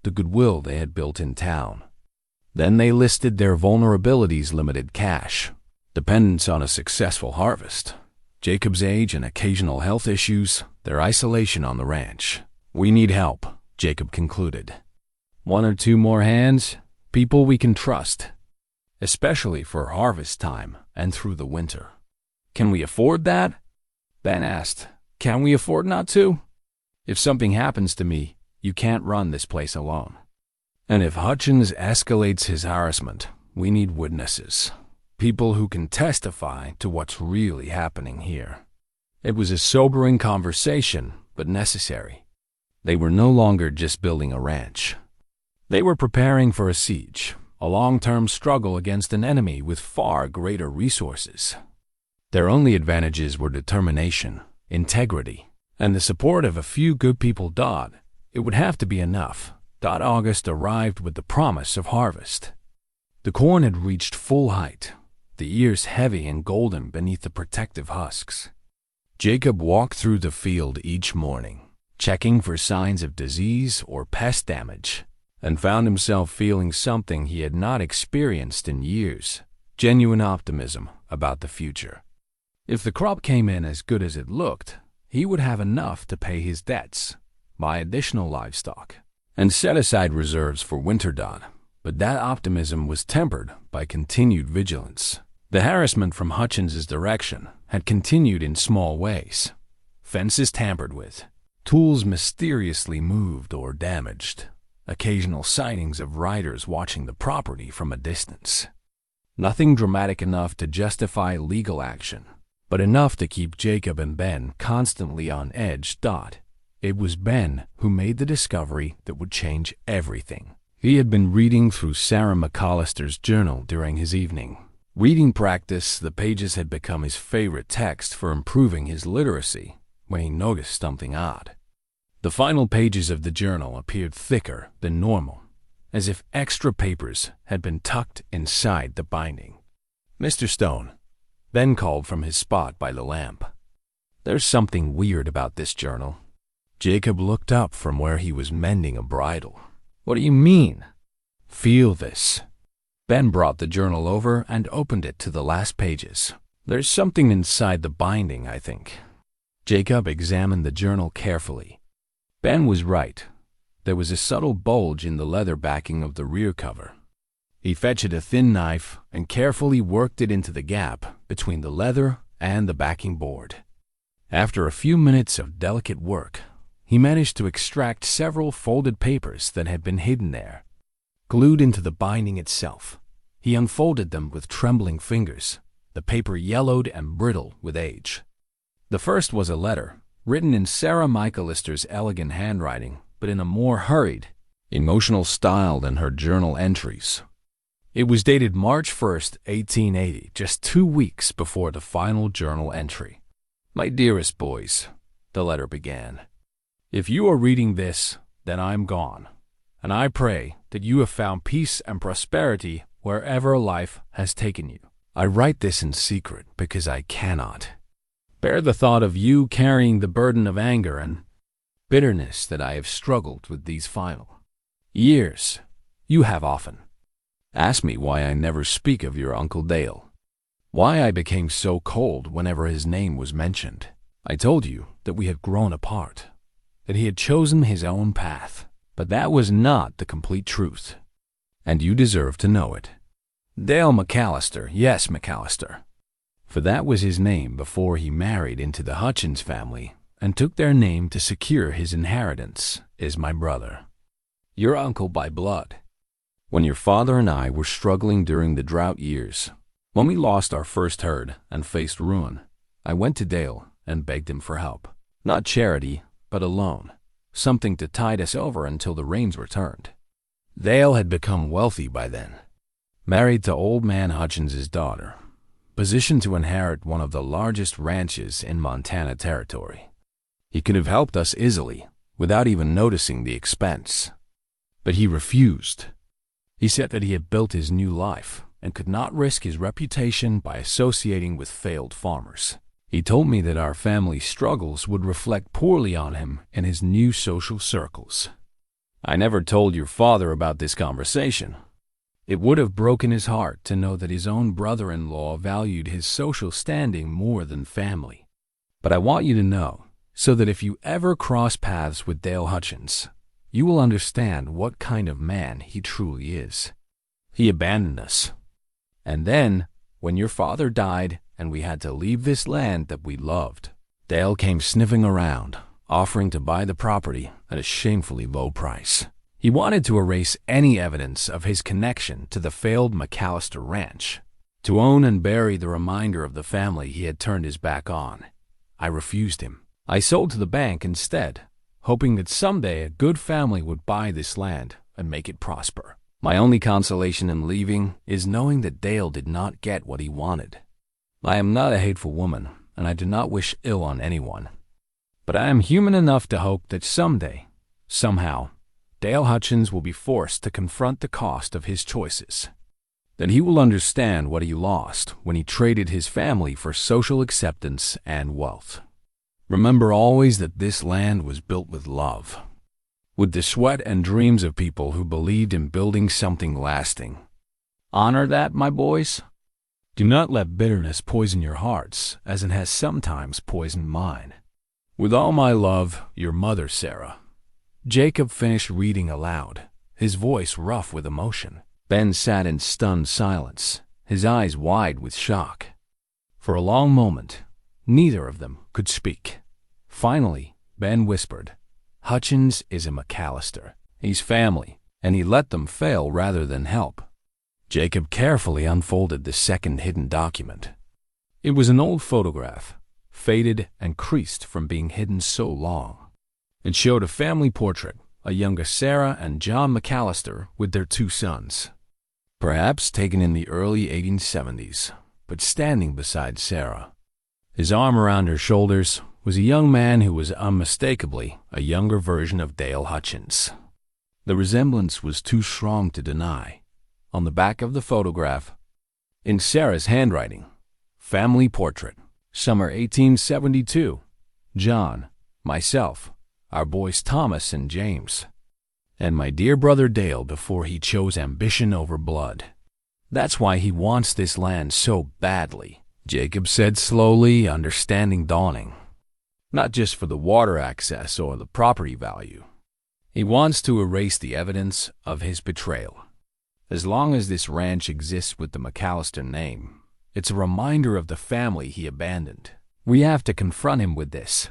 the goodwill they had built in town. Then they listed their vulnerabilities: limited cash, dependence on a successful harvest, Jacob's age and occasional health issues, their isolation on the ranch. We need help, Jacob concluded. 1 or 2 more hands, people we can trust, especially for harvest time and through the winter. Can we afford that? Ben asked. Can we afford not to? If something happens to me, you can't run this place alone. And if Hutchins escalates his harassment, we need witnesses. People who can testify to what's really happening here. It was a sobering conversation, but necessary. They were no longer just building a ranch. They were preparing for a siege, a long-term struggle against an enemy with far greater resources. Their only advantages were determination, integrity, and the support of a few good people. It would have to be enough. August arrived with the promise of harvest. The corn had reached full height, the ears heavy and golden beneath the protective husks. Jacob walked through the field each morning, checking for signs of disease or pest damage, and found himself feeling something he had not experienced in years: genuine optimism about the future. If the crop came in as good as it looked, he would have enough to pay his debts, buy additional livestock, and set aside reserves for winter. But that optimism was tempered by continued vigilance. The harassment from Hutchins's direction had continued in small ways. Fences tampered with, Tools mysteriously moved or damaged. Occasional sightings of riders watching the property from a distance. Nothing dramatic enough to justify legal action, but enough to keep Jacob and Ben constantly on edge. It was Ben who made the discovery that would change everything. He had been reading through Sarah McAllister's journal during his evening. Reading practice, the pages had become his favorite text for improving his literacy when he noticed something odd. The final pages of the journal appeared thicker than normal, as if extra papers had been tucked inside the binding. "Mr. Stone," Ben called from his spot by the lamp. "There's something weird about this journal." Jacob looked up from where he was mending a bridle. "What do you mean?" "Feel this." Ben brought the journal over and opened it to the last pages. "There's something inside the binding, I think." Jacob examined the journal carefully. Ben was right. There was a subtle bulge in the leather backing of the rear cover. He fetched a thin knife and carefully worked it into the gap between the leather and the backing board. After a few minutes of delicate work, he managed to extract several folded papers that had been hidden there. Glued into the binding itself, he unfolded them with trembling fingers, the paper yellowed and brittle with age. The first was a letter, written in Sarah McAllister's elegant handwriting, but in a more hurried, emotional style than her journal entries. It was dated March 1st, 1880, just 2 weeks before the final journal entry. "My dearest boys," the letter began, "if you are reading this, then I'm gone, and I pray that you have found peace and prosperity wherever life has taken you. I write this in secret because I cannot bear the thought of you carrying the burden of anger and bitterness that I have struggled with these final years. You have often asked me why I never speak of your Uncle Dale, why I became so cold whenever his name was mentioned. I told you that we had grown apart, that he had chosen his own path, but that was not the complete truth, and you deserve to know it. Dale McAllister, yes, McAllister, for that was his name before he married into the Hutchins family and took their name to secure his inheritance, is my brother, your uncle by blood. When your father and I were struggling during the drought years, when we lost our first herd and faced ruin, I went to Dale and begged him for help. Not charity, but a loan, something to tide us over until the rains returned. Dale had become wealthy by then, married to old man Hutchins's daughter, positioned to inherit one of the largest ranches in Montana Territory. He could have helped us easily, without even noticing the expense. But he refused. He said that he had built his new life and could not risk his reputation by associating with failed farmers. He told me that our family struggles would reflect poorly on him in his new social circles. I never told your father about this conversation. It would have broken his heart to know that his own brother-in-law valued his social standing more than family. But I want you to know, so that if you ever cross paths with Dale Hutchins, you will understand what kind of man he truly is. He abandoned us. And then, when your father died and we had to leave this land that we loved, Dale came sniffing around, offering to buy the property at a shamefully low price. He wanted to erase any evidence of his connection to the failed McAllister ranch, to own and bury the reminder of the family he had turned his back on. I refused him. I sold to the bank instead, hoping that someday a good family would buy this land and make it prosper. My only consolation in leaving is knowing that Dale did not get what he wanted. I am not a hateful woman, and I do not wish ill on anyone. But I am human enough to hope that someday, somehow, Dale Hutchins will be forced to confront the cost of his choices. That he will understand what he lost when he traded his family for social acceptance and wealth. Remember always that this land was built with love, with the sweat and dreams of people who believed in building something lasting. Honor that, my boys. Do not let bitterness poison your hearts, as it has sometimes poisoned mine. With all my love, your mother, Sarah. Jacob finished reading aloud, his voice rough with emotion. Ben sat in stunned silence, his eyes wide with shock. For a long moment, neither of them could speak. Finally, Ben whispered, Hutchins is a McAllister. He's family, and he let them fail rather than help. Jacob carefully unfolded the second hidden document. It was an old photograph, faded and creased from being hidden so long. It showed a family portrait, a younger Sarah and John McAllister with their 2 sons. Perhaps taken in the early 1870s, but standing beside Sarah. His arm around her shoulders was a young man who was unmistakably a younger version of Dale Hutchins. The resemblance was too strong to deny. On the back of the photograph, in Sarah's handwriting, family portrait, summer 1872, John, myself, our boys Thomas and James, and my dear brother Dale before he chose ambition over blood. That's why he wants this land so badly, Jacob said slowly, understanding dawning. Not just for the water access or the property value. He wants to erase the evidence of his betrayal. As long as this ranch exists with the McAllister name, it's a reminder of the family he abandoned. We have to confront him with this,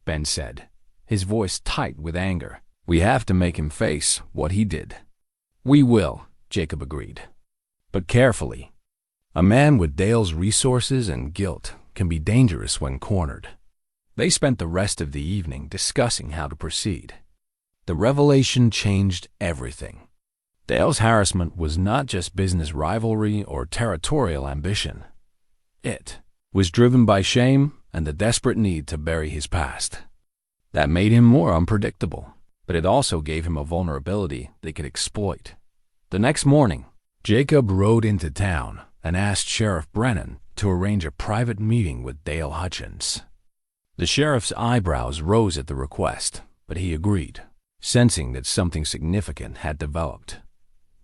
Ben said, his voice tight with anger. We have to make him face what he did. We will, Jacob agreed. But carefully. A man with Dale's resources and guilt can be dangerous when cornered. They spent the rest of the evening discussing how to proceed. The revelation changed everything. Dale's harassment was not just business rivalry or territorial ambition. It was driven by shame and the desperate need to bury his past. That made him more unpredictable, but it also gave him a vulnerability they could exploit. The next morning, Jacob rode into town and asked Sheriff Brennan to arrange a private meeting with Dale Hutchins. The sheriff's eyebrows rose at the request, but he agreed, sensing that something significant had developed.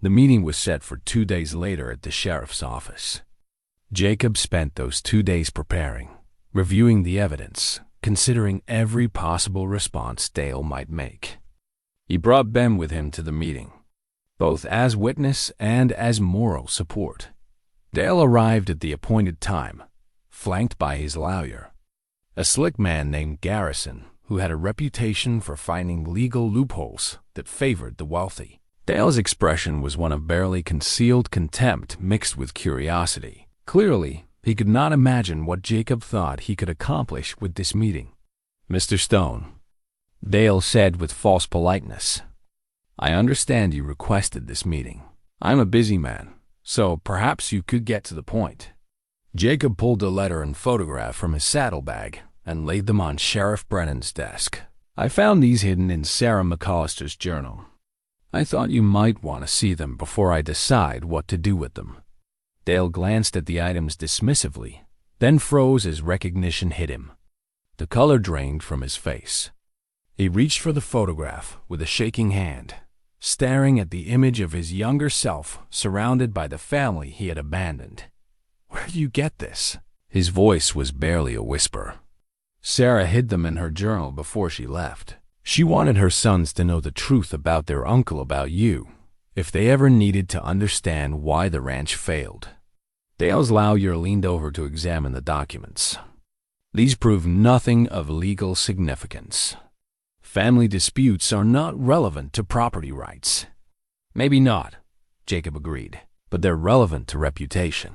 The meeting was set for 2 days later at the sheriff's office. Jacob spent those 2 days preparing, reviewing the evidence, considering every possible response Dale might make. He brought Ben with him to the meeting, both as witness and as moral support. Dale arrived at the appointed time, flanked by his lawyer, a slick man named Garrison, who had a reputation for finding legal loopholes that favored the wealthy. Dale's expression was one of barely concealed contempt mixed with curiosity. Clearly, he could not imagine what Jacob thought he could accomplish with this meeting. Mr. Stone, Dale said with false politeness, I understand you requested this meeting. I'm a busy man, so perhaps you could get to the point. Jacob pulled a letter and photograph from his saddlebag and laid them on Sheriff Brennan's desk. I found these hidden in Sarah McAllister's journal. I thought you might want to see them before I decide what to do with them. Dale glanced at the items dismissively, then froze as recognition hit him. The color drained from his face. He reached for the photograph with a shaking hand, staring at the image of his younger self surrounded by the family he had abandoned. Where do you get this? His voice was barely a whisper. Sarah hid them in her journal before she left. She wanted her sons to know the truth about their uncle about you, if they ever needed to understand why the ranch failed. Dale's lawyer leaned over to examine the documents. These prove nothing of legal significance. Family disputes are not relevant to property rights. Maybe not, Jacob agreed, but they're relevant to reputation.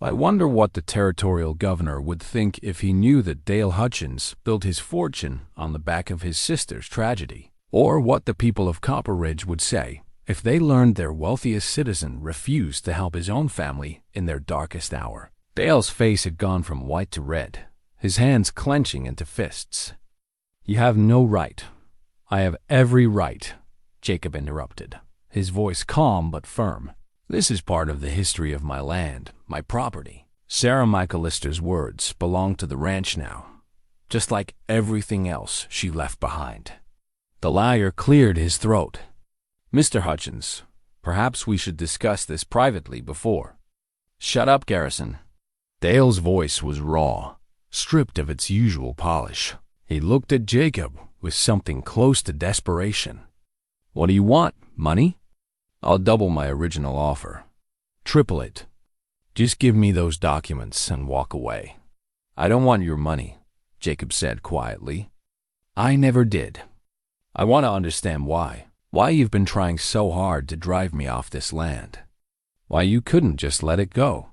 I wonder what the territorial governor would think if he knew that Dale Hutchins built his fortune on the back of his sister's tragedy, or what the people of Copper Ridge would say if they learned their wealthiest citizen refused to help his own family in their darkest hour. Dale's face had gone from white to red, his hands clenching into fists. You have no right. I have every right, Jacob interrupted, his voice calm but firm. This is part of the history of my land, my property. Sarah McAllister's words belong to the ranch now, just like everything else she left behind. The lawyer cleared his throat. Mr. Hutchins, perhaps we should discuss this privately before. Shut up, Garrison. Dale's voice was raw, stripped of its usual polish. He looked at Jacob with something close to desperation. What do you want, money? I'll double my original offer. Triple it. Just give me those documents and walk away. I don't want your money, Jacob said quietly. I never did. I want to understand why. Why you've been trying so hard to drive me off this land. Why you couldn't just let it go."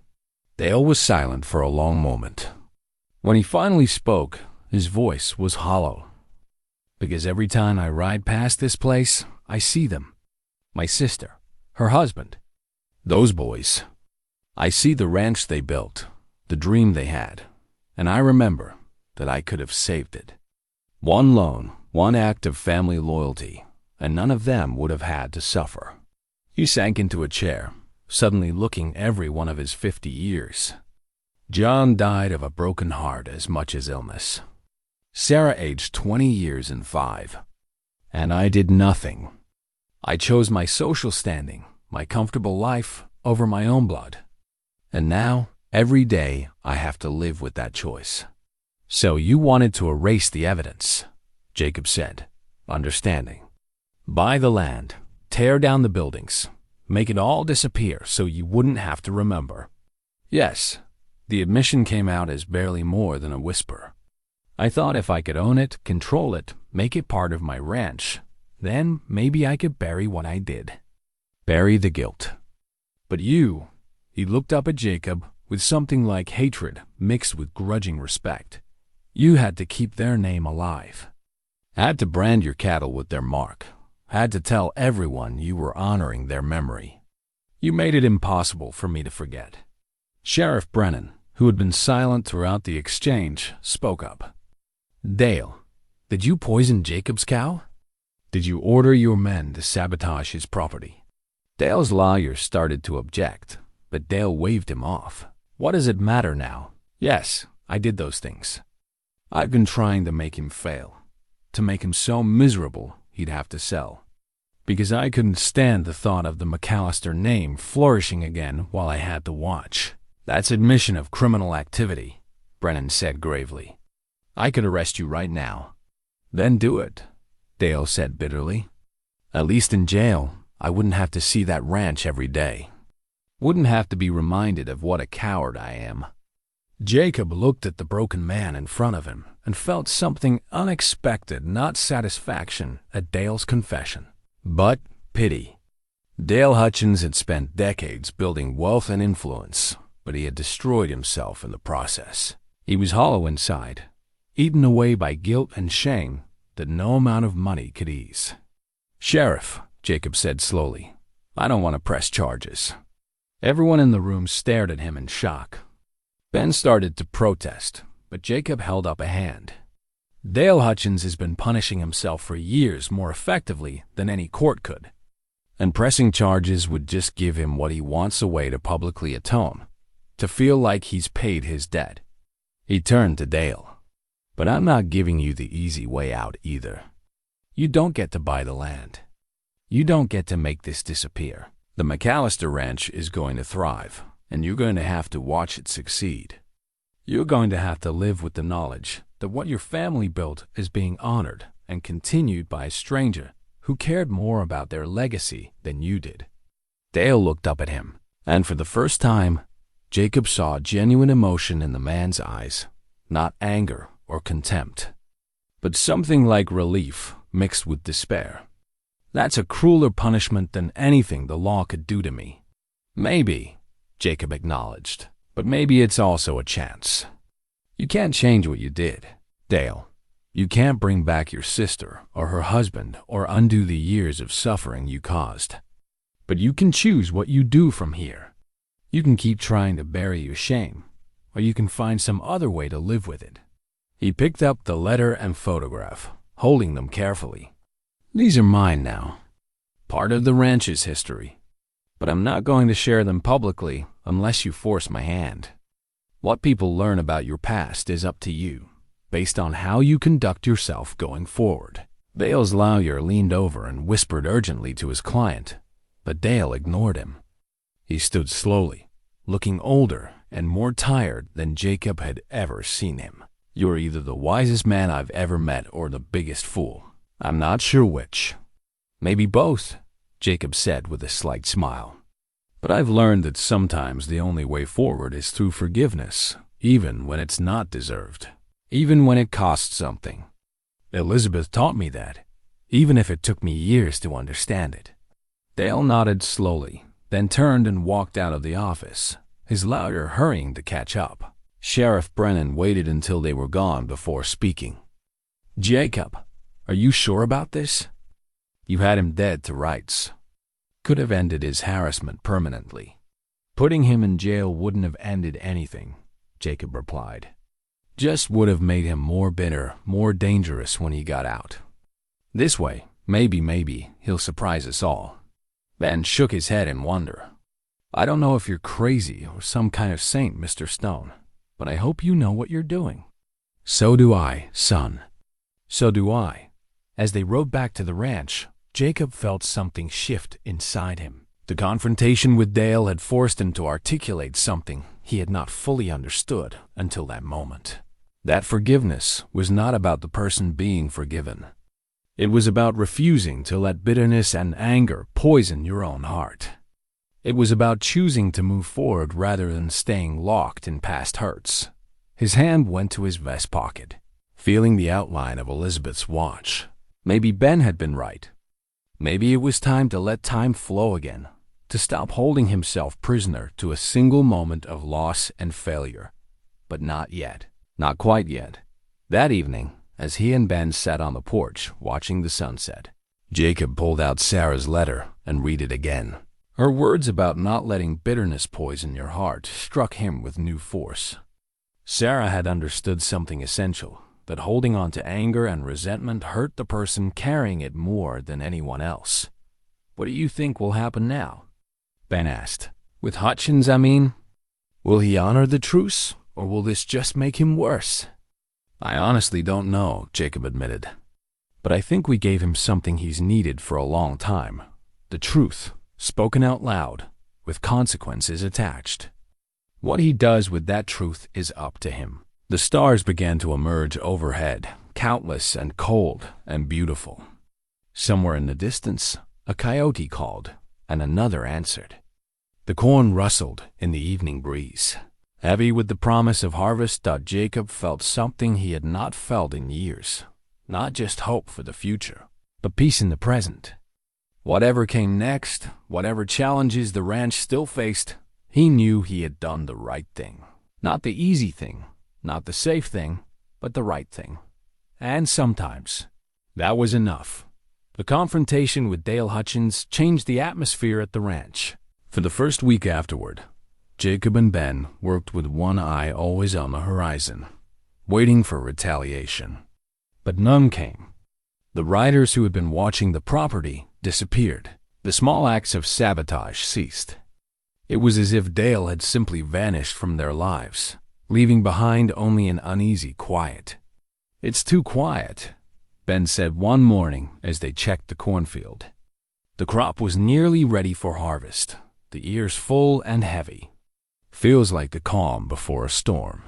Dale was silent for a long moment. When he finally spoke, his voice was hollow. "Because every time I ride past this place, I see them. My sister, her husband, those boys. I see the ranch they built, the dream they had, and I remember that I could have saved it. One loan, one act of family loyalty, and none of them would have had to suffer." He sank into a chair, suddenly looking every one of his 50 years. John died of a broken heart as much as illness. Sarah aged 20 years and 5. And I did nothing. I chose my social standing, my comfortable life, over my own blood. And now, every day, I have to live with that choice. "So you wanted to erase the evidence," Jacob said, understanding. "Buy the land, tear down the buildings, make it all disappear so you wouldn't have to remember." Yes, the admission came out as barely more than a whisper. "I thought if I could own it, control it, make it part of my ranch, then maybe I could bury what I did. Bury the guilt. But you," he looked up at Jacob with something like hatred mixed with grudging respect. "You had to keep their name alive. Had to brand your cattle with their mark. Had to tell everyone you were honoring their memory. You made it impossible for me to forget." Sheriff Brennan, who had been silent throughout the exchange, spoke up. "Dale, did you poison Jacob's cow? Did you order your men to sabotage his property?" Dale's lawyer started to object, but Dale waved him off. "What does it matter now? Yes, I did those things. I've been trying to make him fail, to make him so miserable he'd have to sell, because I couldn't stand the thought of the McAllister name flourishing again while I had to watch." "That's admission of criminal activity," Brennan said gravely. "I could arrest you right now." "Then do it," Dale said bitterly. "At least in jail, I wouldn't have to see that ranch every day. Wouldn't have to be reminded of what a coward I am." Jacob looked at the broken man in front of him and felt something unexpected, not satisfaction at Dale's confession, but pity. Dale Hutchins had spent decades building wealth and influence, but he had destroyed himself in the process. He was hollow inside, eaten away by guilt and shame that no amount of money could ease. "Sheriff," Jacob said slowly, "I don't want to press charges." Everyone in the room stared at him in shock. Ben started to protest, but Jacob held up a hand. "Dale Hutchins has been punishing himself for years more effectively than any court could, and pressing charges would just give him what he wants, a way to publicly atone, to feel like he's paid his debt." He turned to Dale. "But I'm not giving you the easy way out either. You don't get to buy the land. You don't get to make this disappear. The McAllister Ranch is going to thrive, and you're going to have to watch it succeed. You're going to have to live with the knowledge that what your family built is being honored and continued by a stranger who cared more about their legacy than you did." Dale looked up at him, and for the first time, Jacob saw genuine emotion in the man's eyes, not anger or contempt, but something like relief mixed with despair. "That's a crueler punishment than anything the law could do to me." "Maybe," Jacob acknowledged, "but maybe it's also a chance. You can't change what you did, Dale. You can't bring back your sister or her husband or undo the years of suffering you caused. But you can choose what you do from here. You can keep trying to bury your shame, or you can find some other way to live with it." He picked up the letter and photograph, holding them carefully. "These are mine now, part of the ranch's history, but I'm not going to share them publicly unless you force my hand. What people learn about your past is up to you, based on how you conduct yourself going forward." Dale's lawyer leaned over and whispered urgently to his client, but Dale ignored him. He stood slowly, looking older and more tired than Jacob had ever seen him. "You're either the wisest man I've ever met or the biggest fool. I'm not sure which." "Maybe both," Jacob said with a slight smile. "But I've learned that sometimes the only way forward is through forgiveness, even when it's not deserved, even when it costs something. Elizabeth taught me that. even if it took me years to understand it. Dale nodded slowly, then turned and walked out of the office, his lawyer hurrying to catch up. Sheriff Brennan waited until they were gone before speaking. "Jacob, are you sure about this? You had him dead to rights. Could have ended his harassment permanently. Putting him in jail wouldn't have ended anything," Jacob replied. "Just would have made him more bitter, more dangerous when he got out. This way, maybe, he'll surprise us all." Ben shook his head in wonder. "I don't know if you're crazy or some kind of saint, Mr. Stone, but I hope you know what you're doing." "So do I, son. So do I." As they rode back to the ranch, Jacob felt something shift inside him. The confrontation with Dale had forced him to articulate something he had not fully understood until that moment. That forgiveness was not about the person being forgiven. It was about refusing to let bitterness and anger poison your own heart. It was about choosing to move forward rather than staying locked in past hurts. His hand went to his vest pocket, feeling the outline of Elizabeth's watch. Maybe Ben had been right. Maybe it was time to let time flow again, to stop holding himself prisoner to a single moment of loss and failure. But not yet. Not quite yet. That evening, as he and Ben sat on the porch watching the sunset, Jacob pulled out Sarah's letter and read it again. Her words about not letting bitterness poison your heart struck him with new force. Sarah had understood something essential, that holding on to anger and resentment hurt the person carrying it more than anyone else. "What do you think will happen now?" Ben asked. "With Hutchins, I mean? Will he honor the truce, or will this just make him worse?" "I honestly don't know," Jacob admitted. "But I think we gave him something he's needed for a long time. The truth, spoken out loud, with consequences attached. What he does with that truth is up to him." The stars began to emerge overhead, countless and cold and beautiful. Somewhere in the distance, a coyote called, and another answered. The corn rustled in the evening breeze. Heavy with the promise of harvest, Jacob felt something he had not felt in years. Not just hope for the future, but peace in the present. Whatever came next, whatever challenges the ranch still faced, he knew he had done the right thing. Not the easy thing, not the safe thing, but the right thing. And sometimes, that was enough. The confrontation with Dale Hutchins changed the atmosphere at the ranch. For the first week afterward, Jacob and Ben worked with one eye always on the horizon, waiting for retaliation. But none came. The riders who had been watching the property disappeared. The small acts of sabotage ceased. It was as if Dale had simply vanished from their lives, leaving behind only an uneasy quiet. "It's too quiet," Ben said one morning as they checked the cornfield. The crop was nearly ready for harvest, the ears full and heavy. "Feels like the calm before a storm."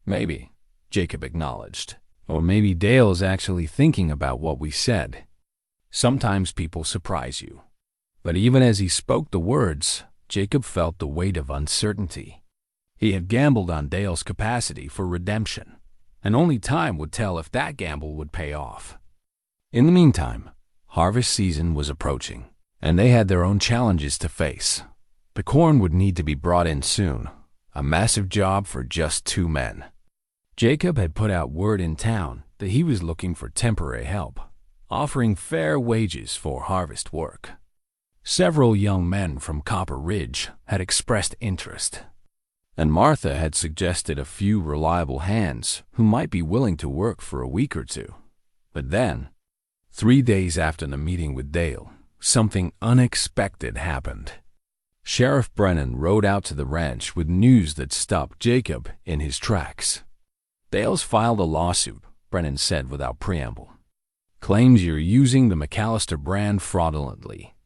"Maybe," Jacob acknowledged. "Or maybe Dale's actually thinking about what we said." Sometimes people surprise you. But even as he spoke the words, Jacob felt the weight of uncertainty. He had gambled on Dale's capacity for redemption, and only time would tell if that gamble would pay off. In the meantime, harvest season was approaching, and they had their own challenges to face. The corn would need to be brought in soon, a massive job for just 2 men. Jacob had put out word in town that he was looking for temporary help, offering fair wages for harvest work. Several young men from Copper Ridge had expressed interest, and Martha had suggested a few reliable hands who might be willing to work for a week or 2. But then, 3 days after the meeting with Dale, something unexpected happened. Sheriff Brennan rode out to the ranch with news that stopped Jacob in his tracks. "Dale's filed a lawsuit," Brennan said without preamble. "Claims you're using the McAllister brand fraudulently.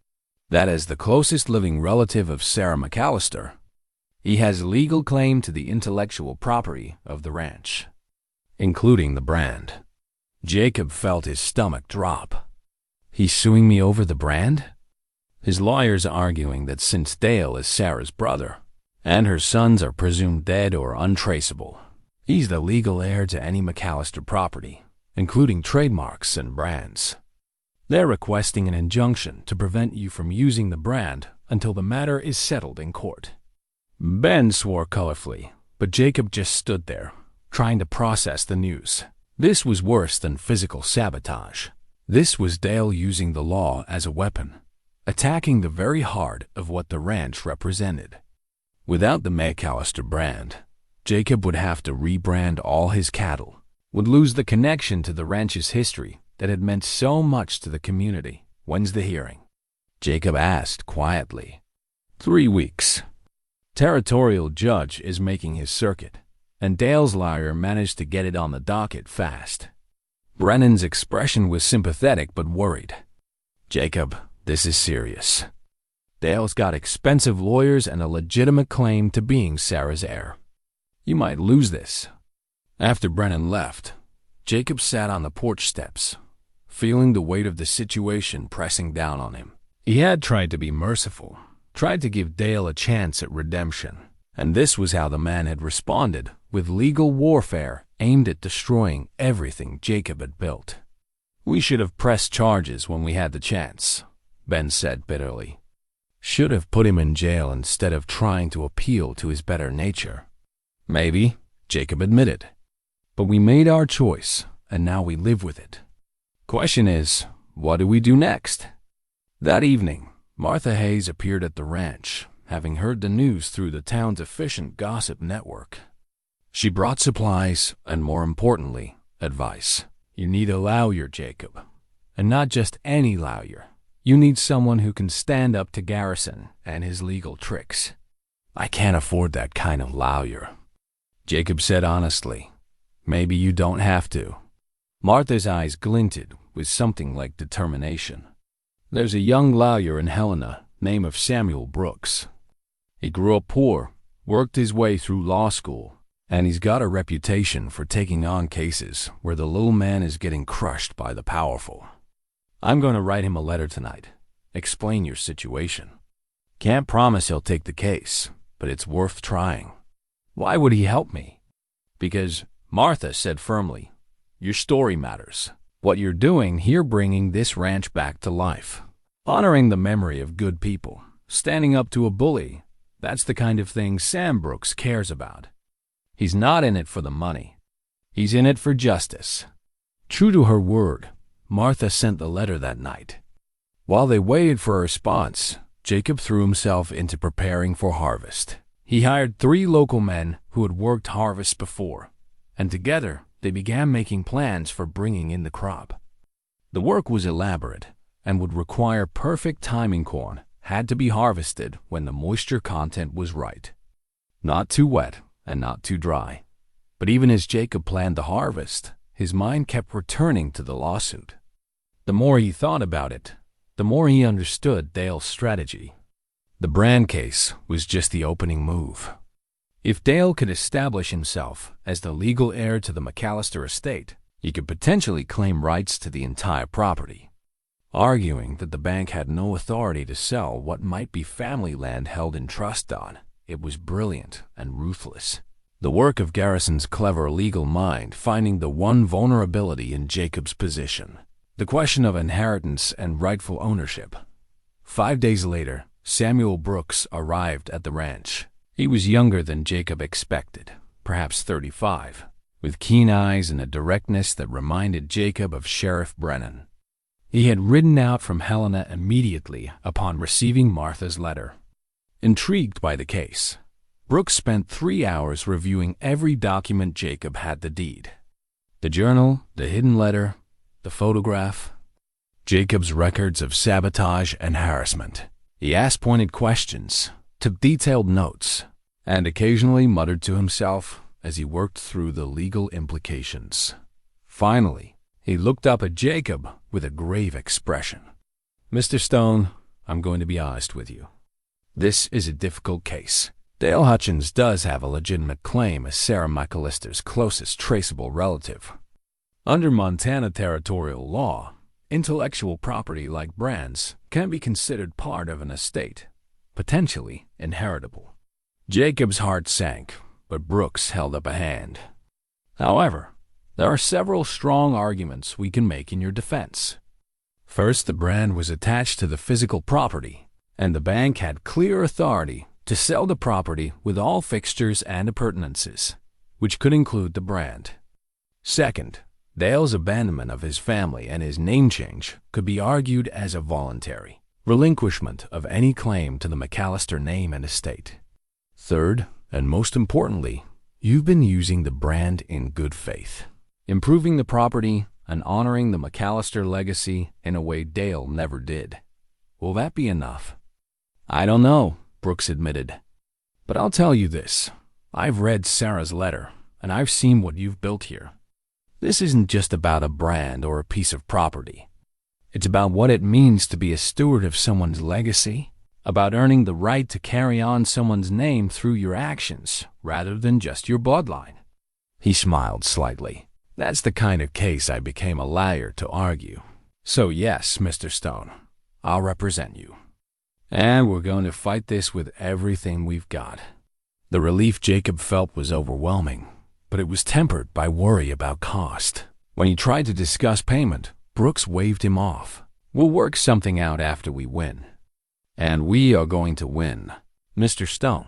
That as the closest living relative of Sarah McAllister, he has legal claim to the intellectual property of the ranch, including the brand." Jacob felt his stomach drop. "He's suing me over the brand?" His lawyer's arguing that since Dale is Sarah's brother, and her sons are presumed dead or untraceable, he's the legal heir to any McAllister property, including trademarks and brands. They're requesting an injunction to prevent you from using the brand until the matter is settled in court. Ben swore colorfully, but Jacob just stood there, trying to process the news. This was worse than physical sabotage. This was Dale using the law as a weapon, attacking the very heart of what the ranch represented. Without the McAllister brand, Jacob would have to rebrand all his cattle, would lose the connection to the ranch's history that had meant so much to the community. When's the hearing? Jacob asked quietly. 3 weeks. Territorial judge is making his circuit, and Dale's lawyer managed to get it on the docket fast. Brennan's expression was sympathetic but worried. Jacob, this is serious. Dale's got expensive lawyers and a legitimate claim to being Sarah's heir. You might lose this. After Brennan left, Jacob sat on the porch steps, feeling the weight of the situation pressing down on him. He had tried to be merciful, tried to give Dale a chance at redemption, and this was how the man had responded, with legal warfare aimed at destroying everything Jacob had built. We should have pressed charges when we had the chance, Ben said bitterly. Should have put him in jail instead of trying to appeal to his better nature. Maybe, Jacob admitted. But we made our choice, and now we live with it. Question is, what do we do next? That evening, Martha Hayes appeared at the ranch, having heard the news through the town's efficient gossip network. She brought supplies and, more importantly, advice. You need a lawyer, Jacob. And not just any lawyer. You need someone who can stand up to Garrison and his legal tricks. I can't afford that kind of lawyer. Jacob said honestly, maybe you don't have to. Martha's eyes glinted with something like determination. There's a young lawyer in Helena, name of Samuel Brooks. He grew up poor, worked his way through law school, and he's got a reputation for taking on cases where the little man is getting crushed by the powerful. I'm going to write him a letter tonight. Explain your situation. Can't promise he'll take the case, but it's worth trying. Why would he help me? Because, Martha said firmly, your story matters. What you're doing here, bringing this ranch back to life. Honoring the memory of good people. Standing up to a bully. That's the kind of thing Sam Brooks cares about. He's not in it for the money. He's in it for justice. True to her word, Martha sent the letter that night. While they waited for a response, Jacob threw himself into preparing for harvest. He hired 3 local men who had worked harvest before, and together they began making plans for bringing in the crop. The work was elaborate and would require perfect timing. Corn had to be harvested when the moisture content was right. Not too wet and not too dry. But even as Jacob planned the harvest, his mind kept returning to the lawsuit. The more he thought about it, the more he understood Dale's strategy. The brand case was just the opening move. If Dale could establish himself as the legal heir to the McAllister estate, he could potentially claim rights to the entire property, arguing that the bank had no authority to sell what might be family land held in trust on. It was brilliant and ruthless. The work of Garrison's clever legal mind, finding the one vulnerability in Jacob's position. The question of inheritance and rightful ownership. 5 days later, Samuel Brooks arrived at the ranch. He was younger than Jacob expected, perhaps 35, with keen eyes and a directness that reminded Jacob of Sheriff Brennan. He had ridden out from Helena immediately upon receiving Martha's letter. Intrigued by the case, Brooks spent 3 hours reviewing every document Jacob had: the deed, the journal, the hidden letter, the photograph, Jacob's records of sabotage and harassment. He asked pointed questions, took detailed notes, and occasionally muttered to himself as he worked through the legal implications. Finally, he looked up at Jacob with a grave expression. Mr. Stone, I'm going to be honest with you. This is a difficult case. Dale Hutchins does have a legitimate claim as Sarah McAllister's closest traceable relative. Under Montana territorial law, intellectual property like brands can be considered part of an estate, potentially inheritable. Jacob's heart sank, but Brooks held up a hand. However, there are several strong arguments we can make in your defense. First, the brand was attached to the physical property, and the bank had clear authority to sell the property with all fixtures and appurtenances, which could include the brand. Second, Dale's abandonment of his family and his name change could be argued as a voluntary relinquishment of any claim to the McAllister name and estate. Third, and most importantly, you've been using the brand in good faith, improving the property and honoring the McAllister legacy in a way Dale never did. Will that be enough? I don't know, Brooks admitted. But I'll tell you this. I've read Sarah's letter, and I've seen what you've built here. This isn't just about a brand or a piece of property. It's about what it means to be a steward of someone's legacy, about earning the right to carry on someone's name through your actions rather than just your bloodline. He smiled slightly. That's the kind of case I became a lawyer to argue. So yes, Mr. Stone, I'll represent you. And we're going to fight this with everything we've got. The relief Jacob felt was overwhelming, but it was tempered by worry about cost. When he tried to discuss payment, Brooks waved him off. We'll work something out after we win. And we are going to win, Mr. Stone,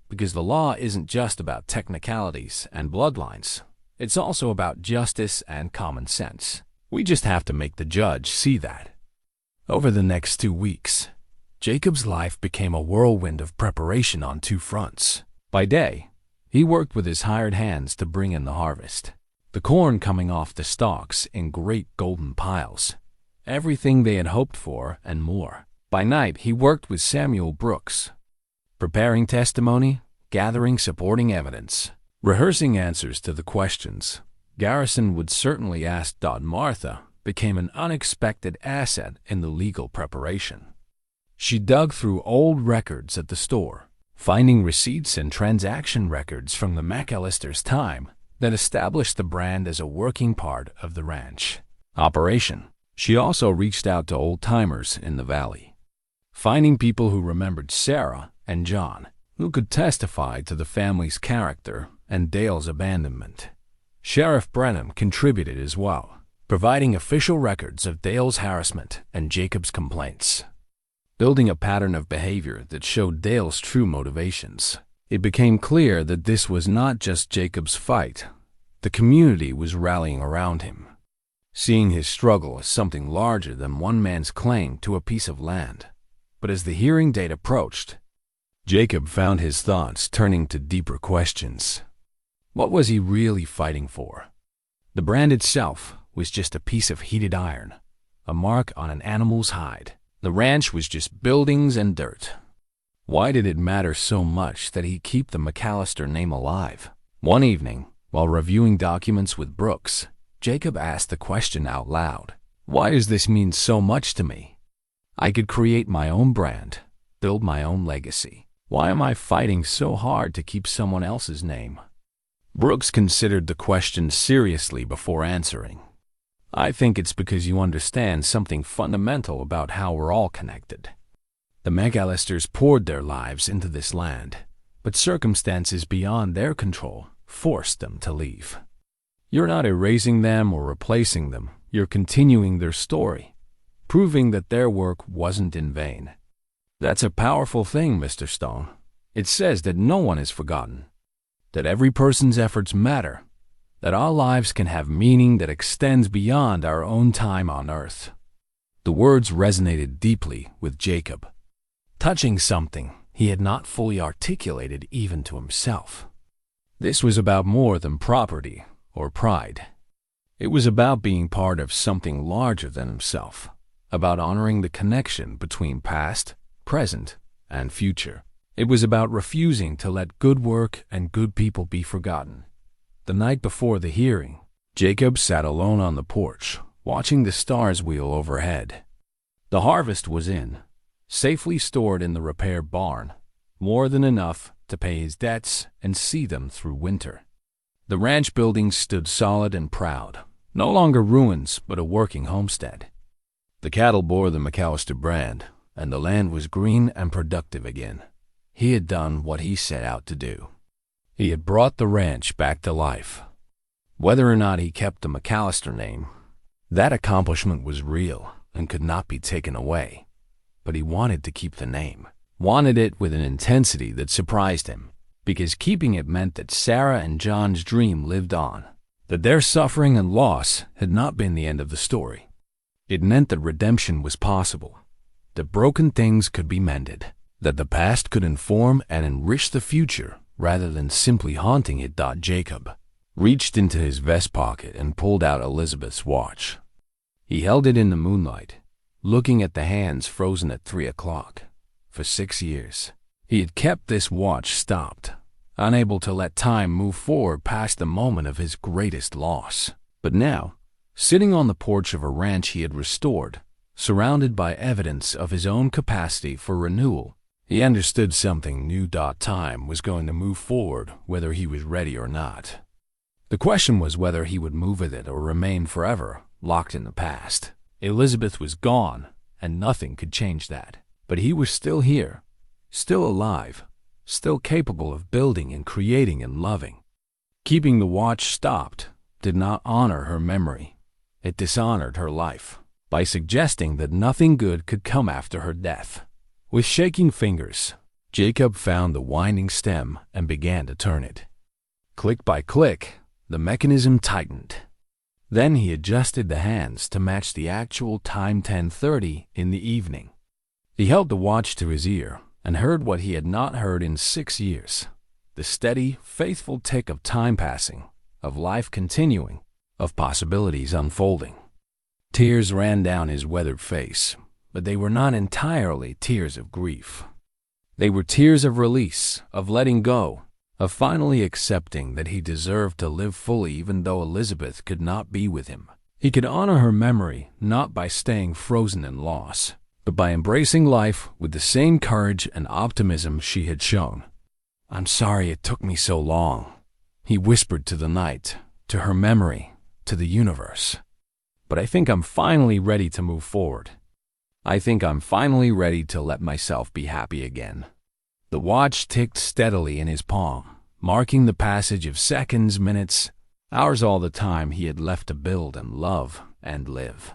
because the law isn't just about technicalities and bloodlines. It's also about justice and common sense. We just have to make the judge see that. Over the next 2 weeks, Jacob's life became a whirlwind of preparation on 2 fronts. By day, he worked with his hired hands to bring in the harvest, the corn coming off the stalks in great golden piles, everything they had hoped for and more. By night, he worked with Samuel Brooks, preparing testimony, gathering supporting evidence, rehearsing answers to the questions Garrison would certainly ask. Martha became an unexpected asset in the legal preparation. She dug through old records at the store, finding receipts and transaction records from the McAllister's time that established the brand as a working part of the ranch operation. She also reached out to old-timers in the valley, finding people who remembered Sarah and John, who could testify to the family's character and Dale's abandonment. Sheriff Brenham contributed as well, providing official records of Dale's harassment and Jacob's complaints. Building a pattern of behavior that showed Dale's true motivations, it became clear that this was not just Jacob's fight. The community was rallying around him, seeing his struggle as something larger than one man's claim to a piece of land. But as the hearing date approached, Jacob found his thoughts turning to deeper questions. What was he really fighting for? The brand itself was just a piece of heated iron, a mark on an animal's hide. The ranch was just buildings and dirt. Why did it matter so much that he keep the McAllister name alive? One evening, while reviewing documents with Brooks, Jacob asked the question out loud. Why does this mean so much to me? I could create my own brand, build my own legacy. Why am I fighting so hard to keep someone else's name? Brooks considered the question seriously before answering. I think it's because you understand something fundamental about how we're all connected. The McAllisters poured their lives into this land, but circumstances beyond their control forced them to leave. You're not erasing them or replacing them. You're continuing their story, proving that their work wasn't in vain. That's a powerful thing, Mr. Stone. It says that no one is forgotten, that every person's efforts matter, that our lives can have meaning that extends beyond our own time on earth. The words resonated deeply with Jacob, touching something he had not fully articulated even to himself. This was about more than property or pride. It was about being part of something larger than himself, about honoring the connection between past, present, and future. It was about refusing to let good work and good people be forgotten. The night before the hearing, Jacob sat alone on the porch, watching the stars wheel overhead. The harvest was in, safely stored in the repair barn, more than enough to pay his debts and see them through winter. The ranch buildings stood solid and proud, no longer ruins but a working homestead. The cattle bore the McAllister brand, and the land was green and productive again. He had done what he set out to do. He had brought the ranch back to life. Whether or not he kept the McAllister name, that accomplishment was real, and could not be taken away. But he wanted to keep the name, wanted it with an intensity that surprised him, because keeping it meant that Sarah and John's dream lived on, that their suffering and loss had not been the end of the story. It meant that redemption was possible, that broken things could be mended, that the past could inform and enrich the future rather than simply haunting it. Jacob reached into his vest pocket and pulled out Elizabeth's watch. He held it in the moonlight, looking at the hands frozen at 3 o'clock. For 6 years, he had kept this watch stopped, unable to let time move forward past the moment of his greatest loss. But now, sitting on the porch of a ranch he had restored, surrounded by evidence of his own capacity for renewal, he understood something new. Time was going to move forward whether he was ready or not. The question was whether he would move with it or remain forever locked in the past. Elizabeth was gone, and nothing could change that. But he was still here, still alive, still capable of building and creating and loving. Keeping the watch stopped did not honor her memory. It dishonored her life by suggesting that nothing good could come after her death. With shaking fingers, Jacob found the winding stem and began to turn it. Click by click, the mechanism tightened. Then he adjusted the hands to match the actual time, 10:30 in the evening. He held the watch to his ear and heard what he had not heard in 6 years, the steady, faithful tick of time passing, of life continuing, of possibilities unfolding. Tears ran down his weathered face, but they were not entirely tears of grief. They were tears of release, of letting go, of finally accepting that he deserved to live fully even though Elizabeth could not be with him. He could honor her memory not by staying frozen in loss, but by embracing life with the same courage and optimism she had shown. "I'm sorry it took me so long," he whispered to the night, to her memory, to the universe. "But I think I'm finally ready to move forward. I think I'm finally ready to let myself be happy again." The watch ticked steadily in his palm, marking the passage of seconds, minutes, hours, all the time he had left to build and love and live.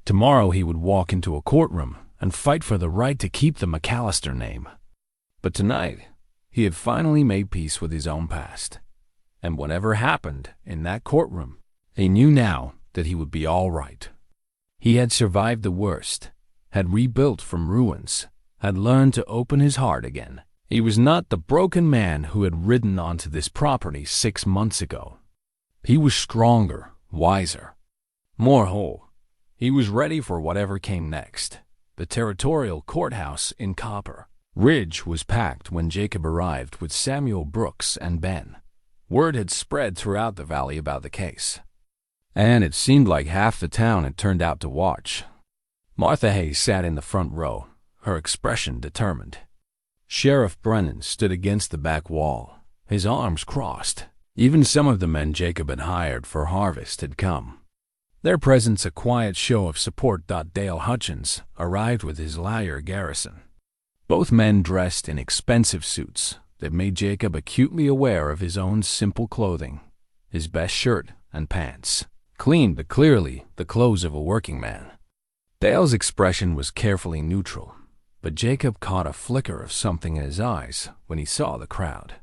Tomorrow he would walk into a courtroom and fight for the right to keep the McAllister name. But tonight, he had finally made peace with his own past. And whatever happened in that courtroom, he knew now that he would be all right. He had survived the worst, had rebuilt from ruins, had learned to open his heart again. He was not the broken man who had ridden onto this property 6 months ago. He was stronger, wiser, more whole. He was ready for whatever came next. The territorial courthouse in Copper Ridge was packed when Jacob arrived with Samuel Brooks and Ben. Word had spread throughout the valley about the case, and it seemed like half the town had turned out to watch. Martha Hayes sat in the front row, her expression determined. Sheriff Brennan stood against the back wall, his arms crossed. Even some of the men Jacob had hired for harvest had come, their presence a quiet show of support. Dale Hutchins arrived with his lawyer Garrison. Both men dressed in expensive suits that made Jacob acutely aware of his own simple clothing, his best shirt and pants, clean but clearly the clothes of a working man. Dale's expression was carefully neutral, but Jacob caught a flicker of something in his eyes when he saw the crowd.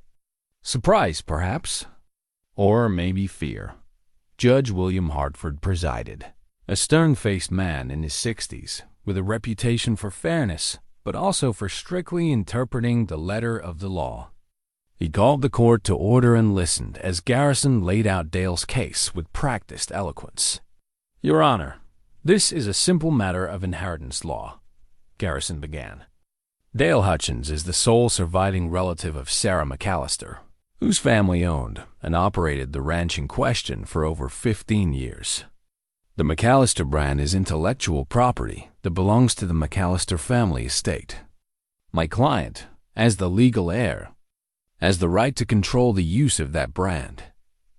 Surprise, perhaps, or maybe fear. Judge William Hartford presided, a stern-faced man in his 60s with a reputation for fairness, but also for strictly interpreting the letter of the law. He called the court to order and listened as Garrison laid out Dale's case with practiced eloquence. "Your Honor, this is a simple matter of inheritance law," Garrison began. "Dale Hutchins is the sole surviving relative of Sarah McAllister, whose family owned and operated the ranch in question for over 15 years. The McAllister brand is intellectual property that belongs to the McAllister family estate. My client, as the legal heir, has the right to control the use of that brand.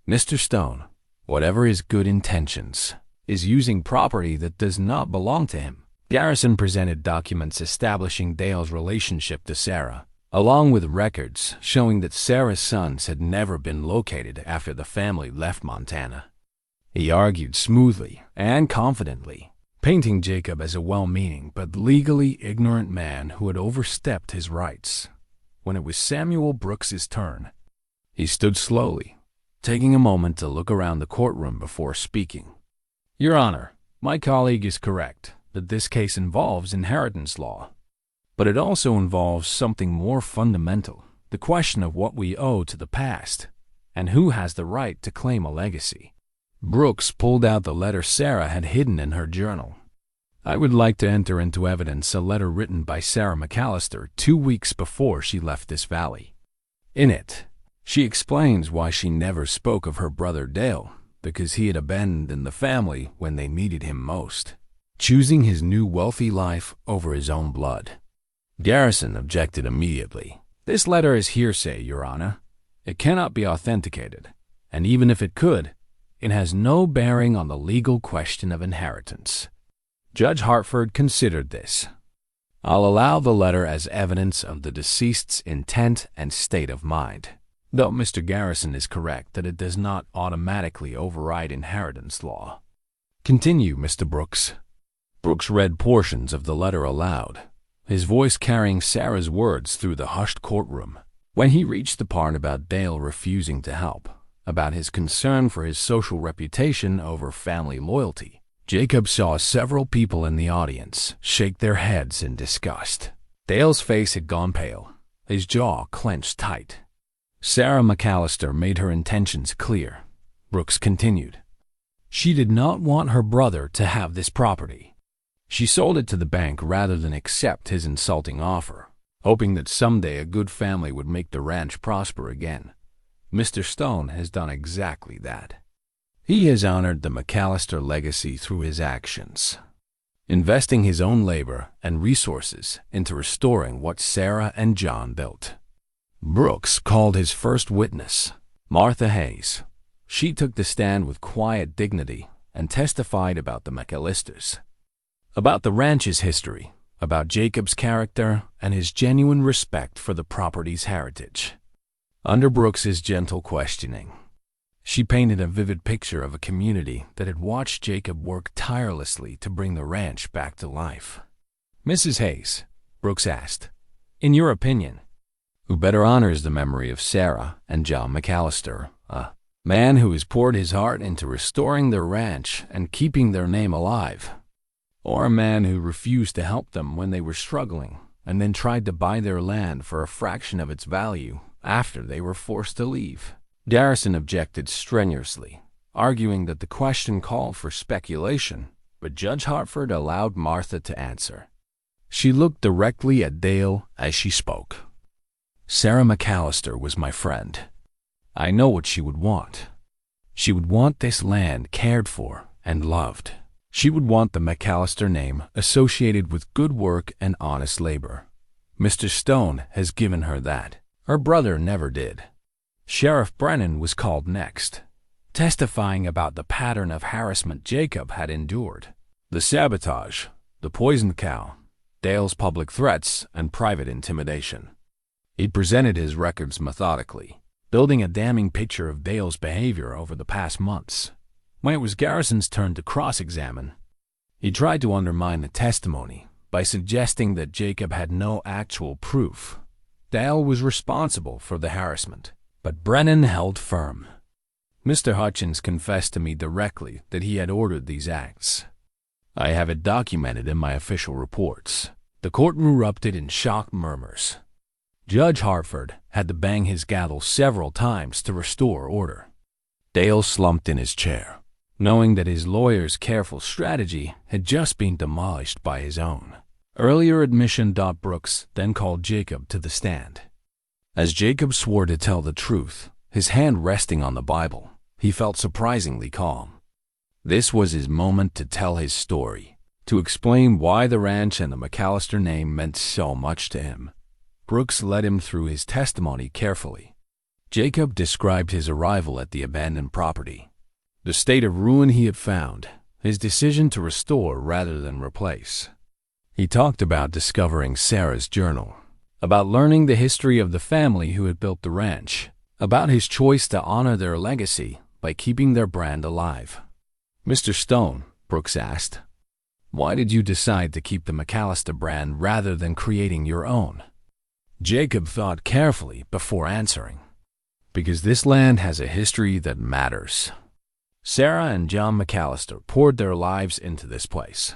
Mr. Stone, whatever his good intentions, is using property that does not belong to him." Garrison presented documents establishing Dale's relationship to Sarah, along with records showing that Sarah's sons had never been located after the family left Montana. He argued smoothly and confidently, painting Jacob as a well-meaning but legally ignorant man who had overstepped his rights. When it was Samuel Brooks's turn, he stood slowly, taking a moment to look around the courtroom before speaking. "Your Honor, my colleague is correct that this case involves inheritance law, but it also involves something more fundamental, the question of what we owe to the past and who has the right to claim a legacy." Brooks pulled out the letter Sarah had hidden in her journal. "I would like to enter into evidence a letter written by Sarah McAllister 2 weeks before she left this valley. In it, she explains why she never spoke of her brother Dale, because he had abandoned the family when they needed him most, choosing his new wealthy life over his own blood." Garrison objected immediately. "This letter is hearsay, Your Honor. It cannot be authenticated, and even if it could, it has no bearing on the legal question of inheritance." Judge Hartford considered this. "I'll allow the letter as evidence of the deceased's intent and state of mind, though Mr. Garrison is correct that it does not automatically override inheritance law. Continue, Mr. Brooks." Brooks read portions of the letter aloud, his voice carrying Sarah's words through the hushed courtroom. When he reached the part about Dale refusing to help, about his concern for his social reputation over family loyalty, Jacob saw several people in the audience shake their heads in disgust. Dale's face had gone pale, his jaw clenched tight. Sarah McAllister made her intentions clear. Brooks continued. "She did not want her brother to have this property. She sold it to the bank rather than accept his insulting offer, hoping that someday a good family would make the ranch prosper again. Mr. Stone has done exactly that. He has honored the McAllister legacy through his actions, investing his own labor and resources into restoring what Sarah and John built." Brooks called his first witness, Martha Hayes. She took the stand with quiet dignity and testified about the McAllisters, about the ranch's history, about Jacob's character and his genuine respect for the property's heritage. Under Brooks's gentle questioning, she painted a vivid picture of a community that had watched Jacob work tirelessly to bring the ranch back to life. "Mrs. Hayes," Brooks asked, "in your opinion, who better honors the memory of Sarah and John McAllister, a man who has poured his heart into restoring their ranch and keeping their name alive, or a man who refused to help them when they were struggling and then tried to buy their land for a fraction of its value after they were forced to leave?" Garrison objected strenuously, arguing that the question called for speculation, but Judge Hartford allowed Martha to answer. She looked directly at Dale as she spoke. "Sarah McAllister was my friend. I know what she would want. She would want this land cared for and loved. She would want the McAllister name associated with good work and honest labor. Mr. Stone has given her that. Her brother never did." Sheriff Brennan was called next, testifying about the pattern of harassment Jacob had endured, the sabotage, the poisoned cow, Dale's public threats, and private intimidation. He presented his records methodically, building a damning picture of Dale's behavior over the past months. When it was Garrison's turn to cross-examine, he tried to undermine the testimony by suggesting that Jacob had no actual proof. Dale was responsible for the harassment, but Brennan held firm. "Mr. Hutchins confessed to me directly that he had ordered these acts. I have it documented in my official reports." The court erupted in shocked murmurs. Judge Hartford had to bang his gavel several times to restore order. Dale slumped in his chair, knowing that his lawyer's careful strategy had just been demolished by his own. Earlier admission. Brooks then called Jacob to the stand. As Jacob swore to tell the truth, his hand resting on the Bible, he felt surprisingly calm. This was his moment to tell his story, to explain why the ranch and the McAllister name meant so much to him. Brooks led him through his testimony carefully. Jacob described his arrival at the abandoned property, the state of ruin he had found, his decision to restore rather than replace. He talked about discovering Sarah's journal, about learning the history of the family who had built the ranch, about his choice to honor their legacy by keeping their brand alive. "Mr. Stone," Brooks asked, Why did you decide to keep the McAllister brand rather than creating your own? Jacob thought carefully before answering. Because this land has a history that matters. Sarah and John McAllister poured their lives into this place.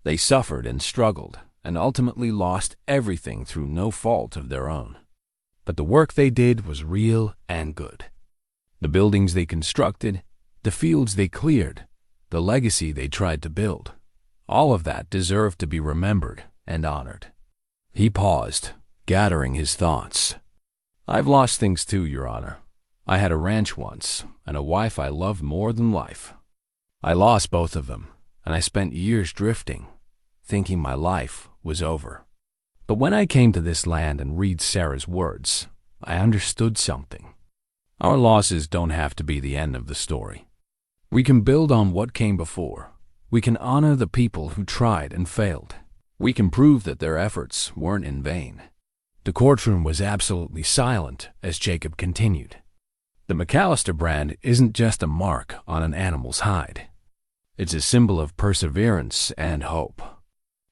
They suffered and struggled and ultimately lost everything through no fault of their own. But the work they did was real and good. The buildings they constructed, the fields they cleared, the legacy they tried to build, all of that deserved to be remembered and honored. He paused, gathering his thoughts. I've lost things too, Your Honor. I had a ranch once, and a wife I loved more than life. I lost both of them, and I spent years drifting, thinking my life was over. But when I came to this land and read Sarah's words, I understood something. Our losses don't have to be the end of the story. We can build on what came before. We can honor the people who tried and failed. We can prove that their efforts weren't in vain. The courtroom was absolutely silent as Jacob continued. The McAllister brand isn't just a mark on an animal's hide. It's a symbol of perseverance and hope.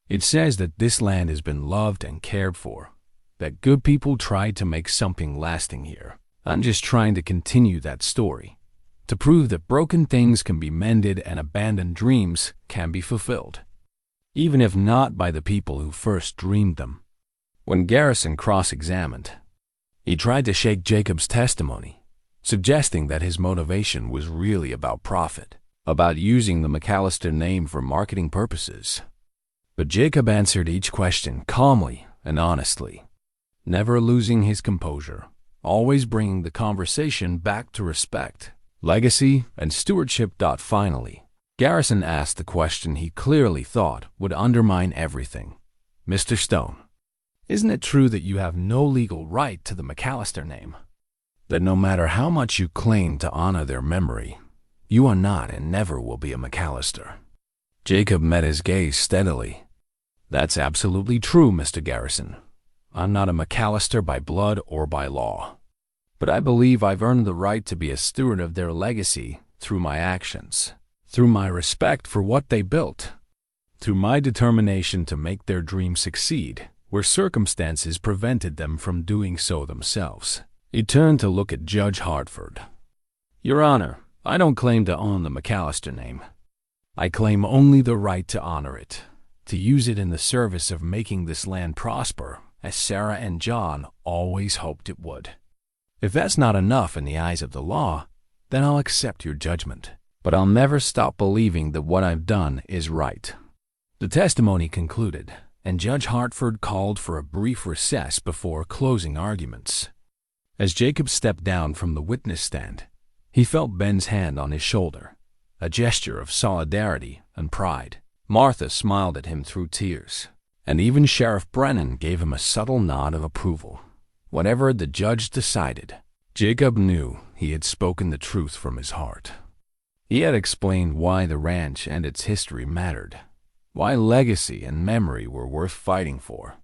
It says that this land has been loved and cared for, that good people tried to make something lasting here. I'm just trying to continue that story, to prove that broken things can be mended and abandoned dreams can be fulfilled, even if not by the people who first dreamed them. When Garrison cross-examined, he tried to shake Jacob's testimony, suggesting that his motivation was really about profit, about using the McAllister name for marketing purposes. But Jacob answered each question calmly and honestly, never losing his composure, always bringing the conversation back to respect, legacy, and stewardship. Finally, Garrison asked the question he clearly thought would undermine everything. Mr. Stone, isn't it true that you have no legal right to the McAllister name? That no matter how much you claim to honor their memory, you are not and never will be a McAllister? Jacob met his gaze steadily. That's absolutely true, Mr. Garrison. I'm not a McAllister by blood or by law. But I believe I've earned the right to be a steward of their legacy through my actions, through my respect for what they built, through my determination to make their dream succeed where circumstances prevented them from doing so themselves. He turned to look at Judge Hartford. Your Honor, I don't claim to own the McAllister name. I claim only the right to honor it, to use it in the service of making this land prosper, as Sarah and John always hoped it would. If that's not enough in the eyes of the law, then I'll accept your judgment. But I'll never stop believing that what I've done is right. The testimony concluded, and Judge Hartford called for a brief recess before closing arguments. As Jacob stepped down from the witness stand, he felt Ben's hand on his shoulder, a gesture of solidarity and pride. Martha smiled at him through tears, and even Sheriff Brennan gave him a subtle nod of approval. Whatever the judge decided, Jacob knew he had spoken the truth from his heart. He had explained why the ranch and its history mattered, why legacy and memory were worth fighting for.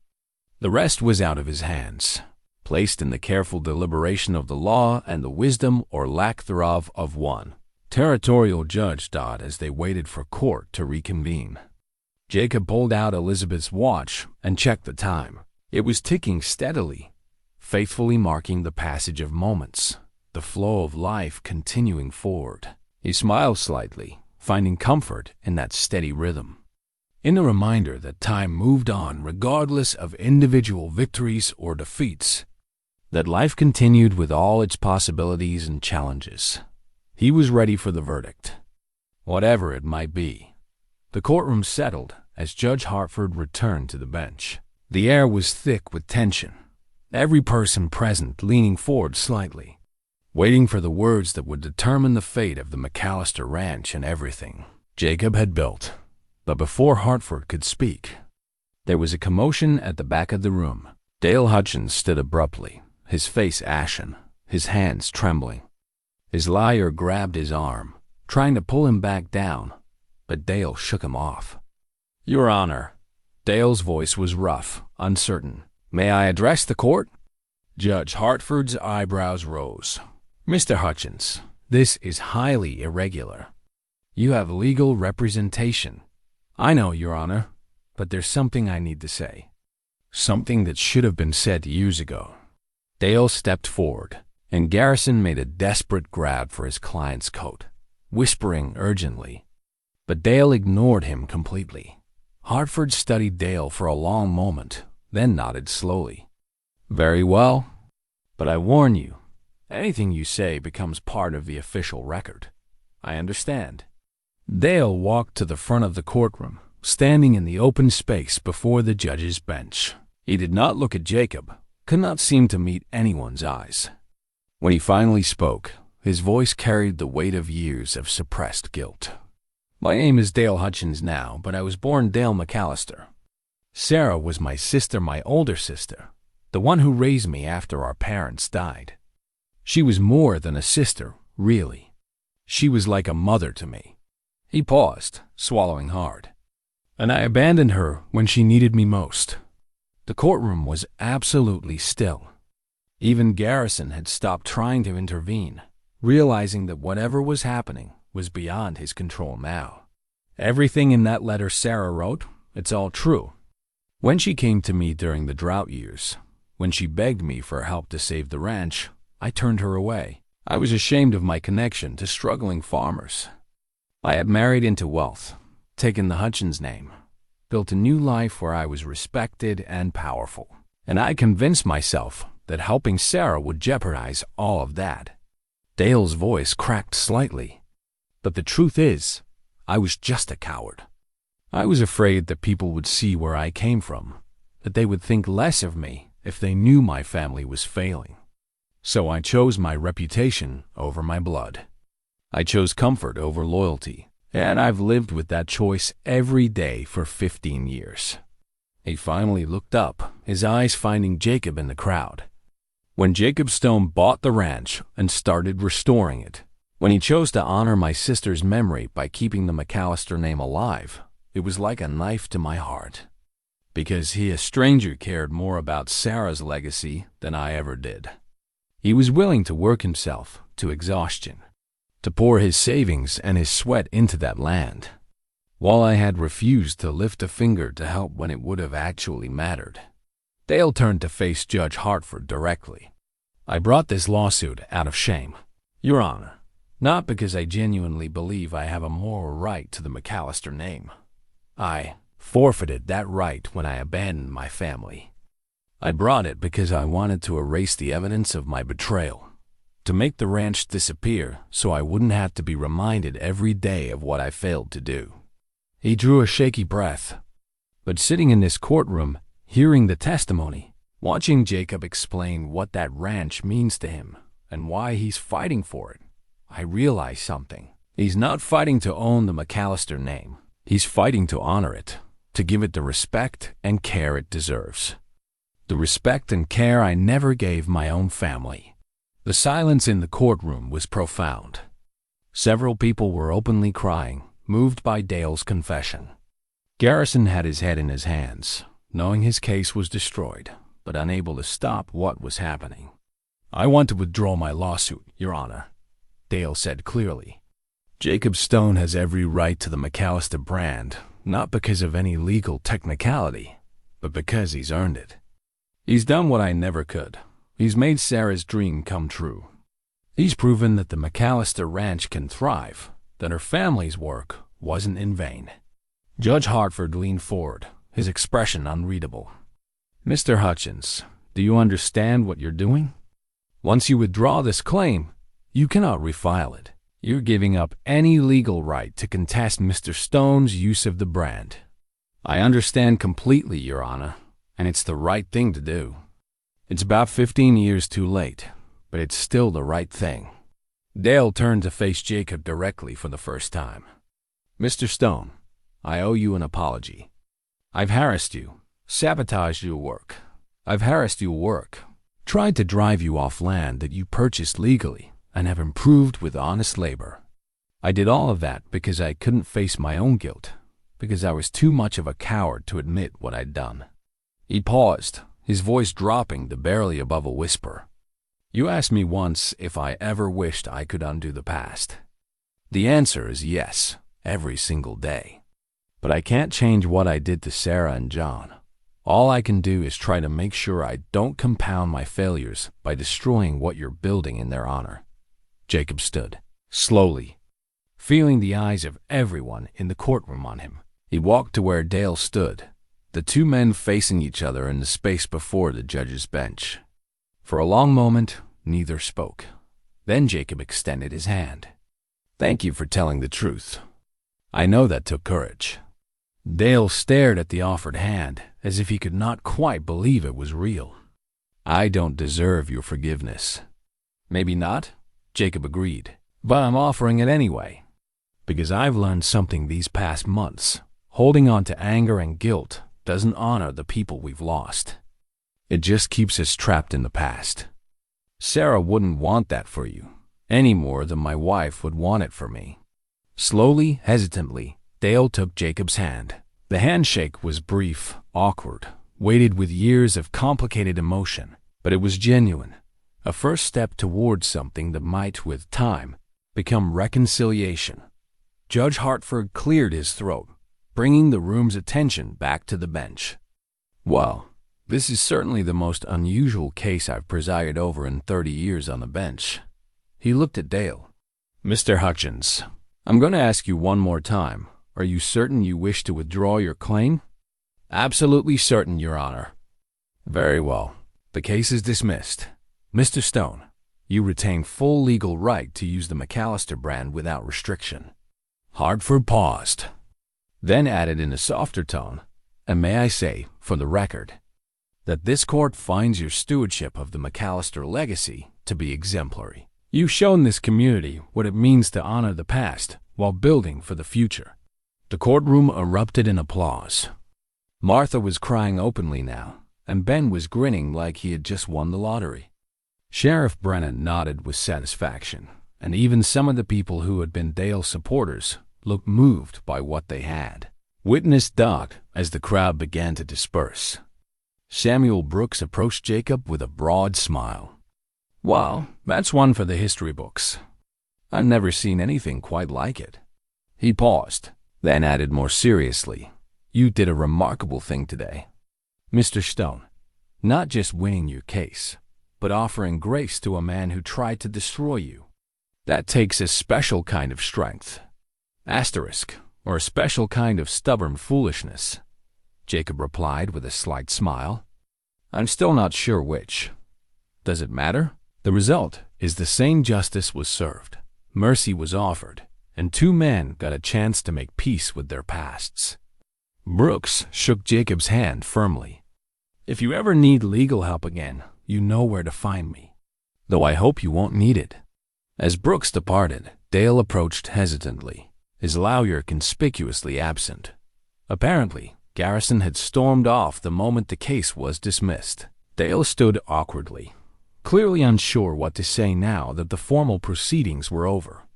The rest was out of his hands, placed in the careful deliberation of the law and the wisdom or lack thereof of one territorial judge. As they waited for court to reconvene, Jacob pulled out Elizabeth's watch and checked the time. It was ticking steadily, faithfully marking the passage of moments, the flow of life continuing forward. He smiled slightly, finding comfort in that steady rhythm, in the reminder that time moved on regardless of individual victories or defeats, that life continued with all its possibilities and challenges. He was ready for the verdict, whatever it might be. The courtroom settled as Judge Hartford returned to the bench. The air was thick with tension, every person present leaning forward slightly, waiting for the words that would determine the fate of the McAllister ranch and everything Jacob had built. But before Hartford could speak, there was a commotion at the back of the room. Dale Hutchins stood abruptly, his face ashen, his hands trembling. His lawyer grabbed his arm, trying to pull him back down, but Dale shook him off. Your Honor. Dale's voice was rough, uncertain. May I address the court? Judge Hartford's eyebrows rose. Mr. Hutchins, this is highly irregular. You have legal representation. I know, Your Honor, but there's something I need to say. Something that should have been said years ago. Dale stepped forward, and Garrison made a desperate grab for his client's coat, whispering urgently. But Dale ignored him completely. Hartford studied Dale for a long moment, then nodded slowly. Very well, but I warn you, anything you say becomes part of the official record. I understand. Dale walked to the front of the courtroom, standing in the open space before the judge's bench. He did not look at Jacob, could not seem to meet anyone's eyes. When he finally spoke, his voice carried the weight of years of suppressed guilt. My name is Dale Hutchins now, but I was born Dale McAllister. Sarah was my sister, my older sister, the one who raised me after our parents died. She was more than a sister, really. She was like a mother to me. He paused, swallowing hard. And I abandoned her when she needed me most. The courtroom was absolutely still. Even Garrison had stopped trying to intervene, realizing that whatever was happening was beyond his control now. Everything in that letter Sarah wrote, it's all true. When she came to me during the drought years, when she begged me for help to save the ranch, I turned her away. I was ashamed of my connection to struggling farmers. I had married into wealth, taken the Hutchins name, built a new life where I was respected and powerful, and I convinced myself that helping Sarah would jeopardize all of that. Dale's voice cracked slightly. But the truth is, I was just a coward. I was afraid that people would see where I came from, that they would think less of me if they knew my family was failing. So I chose my reputation over my blood. I chose comfort over loyalty, and I've lived with that choice every day for 15 years. He finally looked up, his eyes finding Jacob in the crowd. When Jacob Stone bought the ranch and started restoring it, when he chose to honor my sister's memory by keeping the McAllister name alive, it was like a knife to my heart. Because he, a stranger, cared more about Sarah's legacy than I ever did. He was willing to work himself to exhaustion, to pour his savings and his sweat into that land, while I had refused to lift a finger to help when it would have actually mattered. Dale turned to face Judge Hartford directly. I brought this lawsuit out of shame, Your Honor, not because I genuinely believe I have a moral right to the McAllister name. I forfeited that right when I abandoned my family. I brought it because I wanted to erase the evidence of my betrayal, to make the ranch disappear so I wouldn't have to be reminded every day of what I failed to do. He drew a shaky breath. But sitting in this courtroom, hearing the testimony, watching Jacob explain what that ranch means to him and why he's fighting for it, I realized something. He's not fighting to own the McAllister name. He's fighting to honor it, to give it the respect and care it deserves. The respect and care I never gave my own family. The silence in the courtroom was profound. Several people were openly crying, moved by Dale's confession. Garrison had his head in his hands, knowing his case was destroyed, but unable to stop what was happening. I want to withdraw my lawsuit, Your Honor, Dale said clearly. Jacob Stone has every right to the McAllister brand, not because of any legal technicality, but because he's earned it. He's done what I never could. He's made Sarah's dream come true. He's proven that the McAllister ranch can thrive, that her family's work wasn't in vain. Judge Hartford leaned forward, his expression unreadable. Mr. Hutchins, do you understand what you're doing? Once you withdraw this claim, you cannot refile it. You're giving up any legal right to contest Mr. Stone's use of the brand. I understand completely, Your Honor, and it's the right thing to do. It's about 15 years too late, but it's still the right thing. Dale turned to face Jacob directly for the first time. Mr. Stone, I owe you an apology. I've harassed you, sabotaged your work. I've harassed your work, tried to drive you off land that you purchased legally and have improved with honest labor. I did all of that because I couldn't face my own guilt, because I was too much of a coward to admit what I'd done. He paused, his voice dropping to barely above a whisper. You asked me once if I ever wished I could undo the past. The answer is yes, every single day. But I can't change what I did to Sarah and John. All I can do is try to make sure I don't compound my failures by destroying what you're building in their honor." Jacob stood, slowly, feeling the eyes of everyone in the courtroom on him. He walked to where Dale stood, the two men facing each other in the space before the judge's bench. For a long moment, neither spoke. Then Jacob extended his hand. "Thank you for telling the truth. I know that took courage." Dale stared at the offered hand as if he could not quite believe it was real. "I don't deserve your forgiveness." "Maybe not," Jacob agreed, "but I'm offering it anyway. Because I've learned something these past months. Holding on to anger and guilt doesn't honor the people we've lost. It just keeps us trapped in the past. Sarah wouldn't want that for you, any more than my wife would want it for me." Slowly, hesitantly, Dale took Jacob's hand. The handshake was brief, awkward, weighted with years of complicated emotion, but it was genuine, a first step towards something that might, with time, become reconciliation. Judge Hartford cleared his throat, bringing the room's attention back to the bench. "Well, this is certainly the most unusual case I've presided over in 30 years on the bench." He looked at Dale. "Mr. Hutchins, I'm going to ask you one more time. Are you certain you wish to withdraw your claim?" "Absolutely certain, Your Honor." "Very well. The case is dismissed. Mr. Stone, you retain full legal right to use the McAllister brand without restriction." Hartford paused, then added in a softer tone, "And may I say, for the record, that this court finds your stewardship of the McAllister legacy to be exemplary. You've shown this community what it means to honor the past while building for the future." The courtroom erupted in applause. Martha was crying openly now, and Ben was grinning like he had just won the lottery. Sheriff Brennan nodded with satisfaction, and even some of the people who had been Dale's supporters looked moved by what they had. Witness ducked as the crowd began to disperse. Samuel Brooks approached Jacob with a broad smile. "Well, that's one for the history books. I've never seen anything quite like it." He paused, then added more seriously, "You did a remarkable thing today, Mr. Stone, not just winning your case, but offering grace to a man who tried to destroy you. That takes a special kind of strength. Asterisk, or a special kind of stubborn foolishness," Jacob replied with a slight smile. "I'm still not sure which. Does it matter? The result is the same justice was served, mercy was offered, and two men got a chance to make peace with their pasts." Brooks shook Jacob's hand firmly. "If you ever need legal help again, you know where to find me. Though I hope you won't need it." As Brooks departed, Dale approached hesitantly, his lawyer conspicuously absent. Apparently, Garrison had stormed off the moment the case was dismissed. Dale stood awkwardly, clearly unsure what to say now that the formal proceedings were over.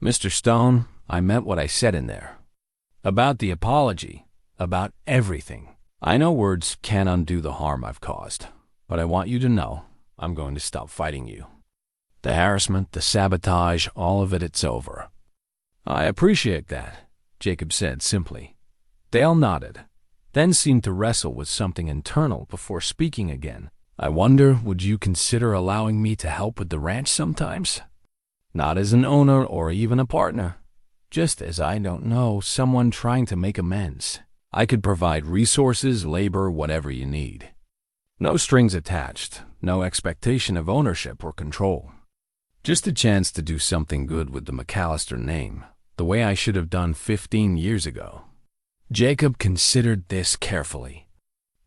"Mr. Stone, I meant what I said in there. About the apology, about everything. I know words can't undo the harm I've caused, but I want you to know I'm going to stop fighting you. The harassment, the sabotage, all of it, it's over." "I appreciate that," Jacob said simply. Dale nodded, then seemed to wrestle with something internal before speaking again. "I wonder, would you consider allowing me to help with the ranch sometimes? Not as an owner or even a partner, just as I don't know, someone trying to make amends. I could provide resources, labor, whatever you need. No strings attached, no expectation of ownership or control. Just a chance to do something good with the McAllister name, the way I should have done 15 years ago." Jacob considered this carefully.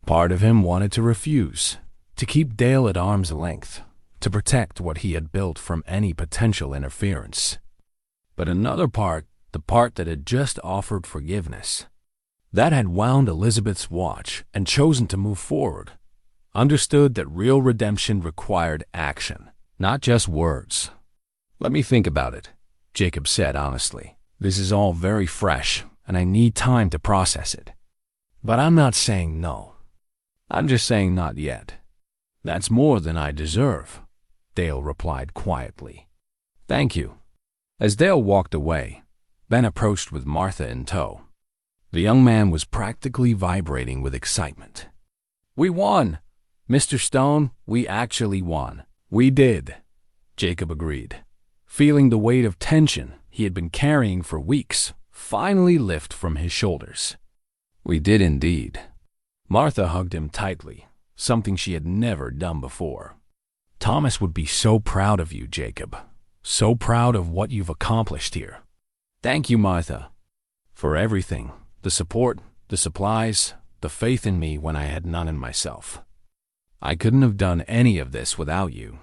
Part of him wanted to refuse, to keep Dale at arm's length, to protect what he had built from any potential interference. But another part, the part that had just offered forgiveness, that had wound Elizabeth's watch and chosen to move forward, understood that real redemption required action, not just words. "Let me think about it," Jacob said honestly. "This is all very fresh, and I need time to process it. But I'm not saying no. I'm just saying not yet." "That's more than I deserve," Dale replied quietly. "Thank you." As Dale walked away, Ben approached with Martha in tow. The young man was practically vibrating with excitement. "We won! Mr. Stone, we actually won." "We did," Jacob agreed, feeling the weight of tension he had been carrying for weeks finally lift from his shoulders. "We did indeed." Martha hugged him tightly, something she had never done before. "Thomas would be so proud of you, Jacob. So proud of what you've accomplished here." "Thank you, Martha, for everything. The support, the supplies, the faith in me when I had none in myself. I couldn't have done any of this without you."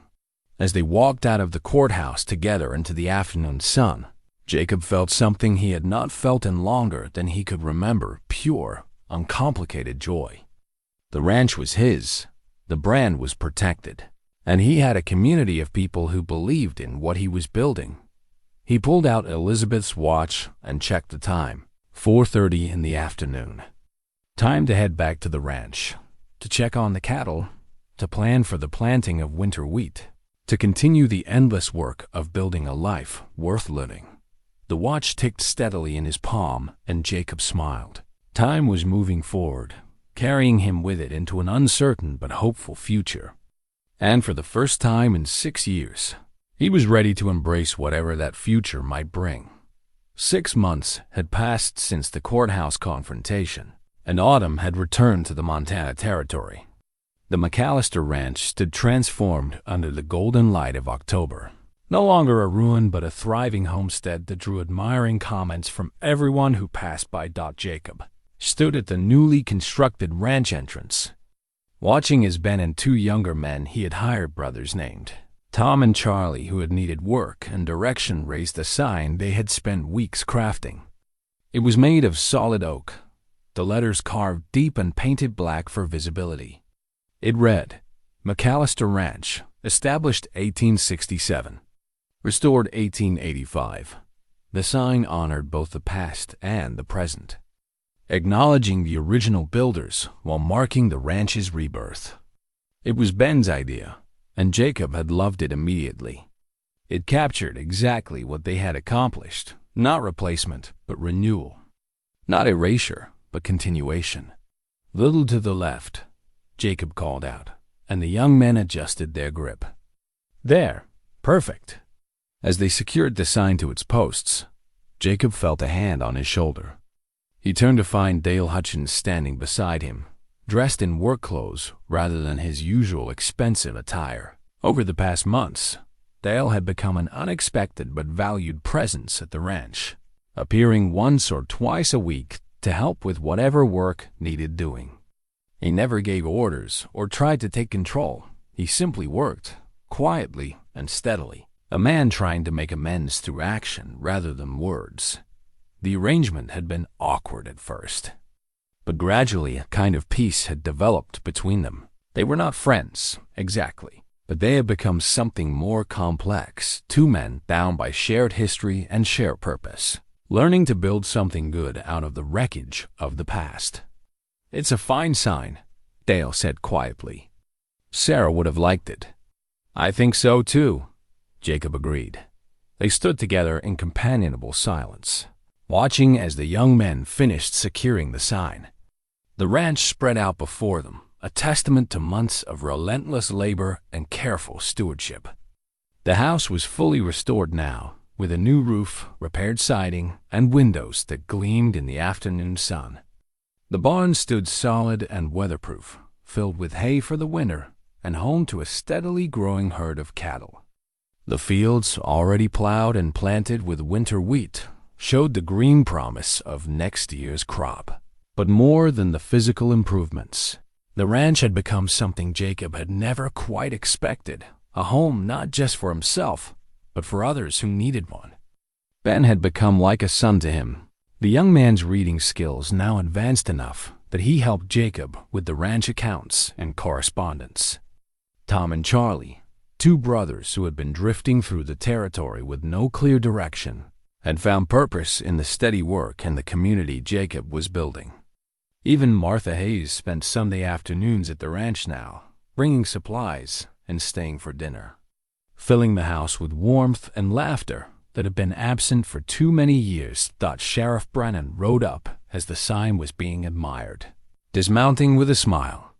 As they walked out of the courthouse together into the afternoon sun, Jacob felt something he had not felt in longer than he could remember: pure, uncomplicated joy. The ranch was his, the brand was protected, and he had a community of people who believed in what he was building. He pulled out Elizabeth's watch and checked the time. 4:30 in the afternoon. Time to head back to the ranch, to check on the cattle, to plan for the planting of winter wheat, to continue the endless work of building a life worth living. The watch ticked steadily in his palm, and Jacob smiled. Time was moving forward, carrying him with it into an uncertain but hopeful future. And for the first time in 6 years, he was ready to embrace whatever that future might bring. 6 months had passed since the courthouse confrontation, and autumn had returned to the Montana Territory. The McAllister Ranch stood transformed under the golden light of October. No longer a ruin, but a thriving homestead that drew admiring comments from everyone who passed by. Jacob stood at the newly constructed ranch entrance, watching as Ben and 2 younger men he had hired, brothers named Tom and Charlie, who had needed work and direction, raised a sign they had spent weeks crafting. It was made of solid oak, the letters carved deep and painted black for visibility. It read, McAllister Ranch, established 1867, restored 1885. The sign honored both the past and the present, acknowledging the original builders while marking the ranch's rebirth. It was Ben's idea, and Jacob had loved it immediately. It captured exactly what they had accomplished, not replacement, but renewal. Not erasure, but continuation. "Little to the left," Jacob called out, and the young men adjusted their grip. "There, perfect." As they secured the sign to its posts, Jacob felt a hand on his shoulder. He turned to find Dale Hutchins standing beside him, dressed in work clothes rather than his usual expensive attire. Over the past months, Dale had become an unexpected but valued presence at the ranch, appearing once or twice a week to help with whatever work needed doing. He never gave orders or tried to take control. He simply worked, quietly and steadily, a man trying to make amends through action rather than words. The arrangement had been awkward at first, but gradually a kind of peace had developed between them. They were not friends, exactly, but they had become something more complex, 2 men bound by shared history and shared purpose, learning to build something good out of the wreckage of the past. "It's a fine sign," Dale said quietly. "Sarah would have liked it." "I think so too," Jacob agreed. They stood together in companionable silence, watching as the young men finished securing the sign. The ranch spread out before them, a testament to months of relentless labor and careful stewardship. The house was fully restored now, with a new roof, repaired siding, and windows that gleamed in the afternoon sun. The barn stood solid and weatherproof, filled with hay for the winter and home to a steadily growing herd of cattle. The fields, already plowed and planted with winter wheat, showed the green promise of next year's crop. But more than the physical improvements, the ranch had become something Jacob had never quite expected, a home not just for himself, but for others who needed one. Ben had become like a son to him. The young man's reading skills now advanced enough that he helped Jacob with the ranch accounts and correspondence. Tom and Charlie, 2 brothers who had been drifting through the territory with no clear direction, had found purpose in the steady work and the community Jacob was building. Even Martha Hayes spent Sunday afternoons at the ranch now, bringing supplies and staying for dinner, filling the house with warmth and laughter that had been absent for too many years. Sheriff Brennan rode up as the sign was being admired. Dismounting with a smile.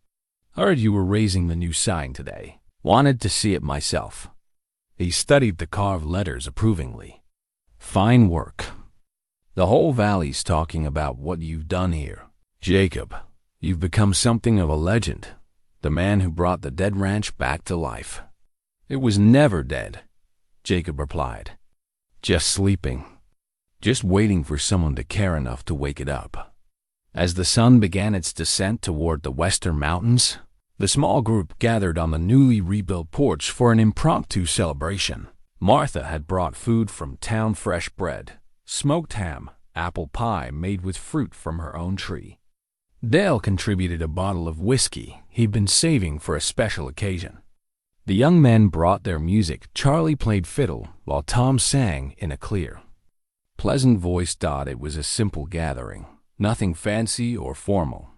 Heard you were raising the new sign today. Wanted to see it myself. He studied the carved letters approvingly. Fine work. The whole valley's talking about what you've done here. Jacob, you've become something of a legend. The man who brought the dead ranch back to life. It was never dead, Jacob replied. Just sleeping. Just waiting for someone to care enough to wake it up. As the sun began its descent toward the western mountains, the small group gathered on the newly rebuilt porch for an impromptu celebration. Martha had brought food from town: fresh bread, smoked ham, apple pie made with fruit from her own tree. Dale contributed a bottle of whiskey he'd been saving for a special occasion. The young men brought their music. Charlie played fiddle while Tom sang in a clear, pleasant-voiced Dot. It was a simple gathering, nothing fancy or formal.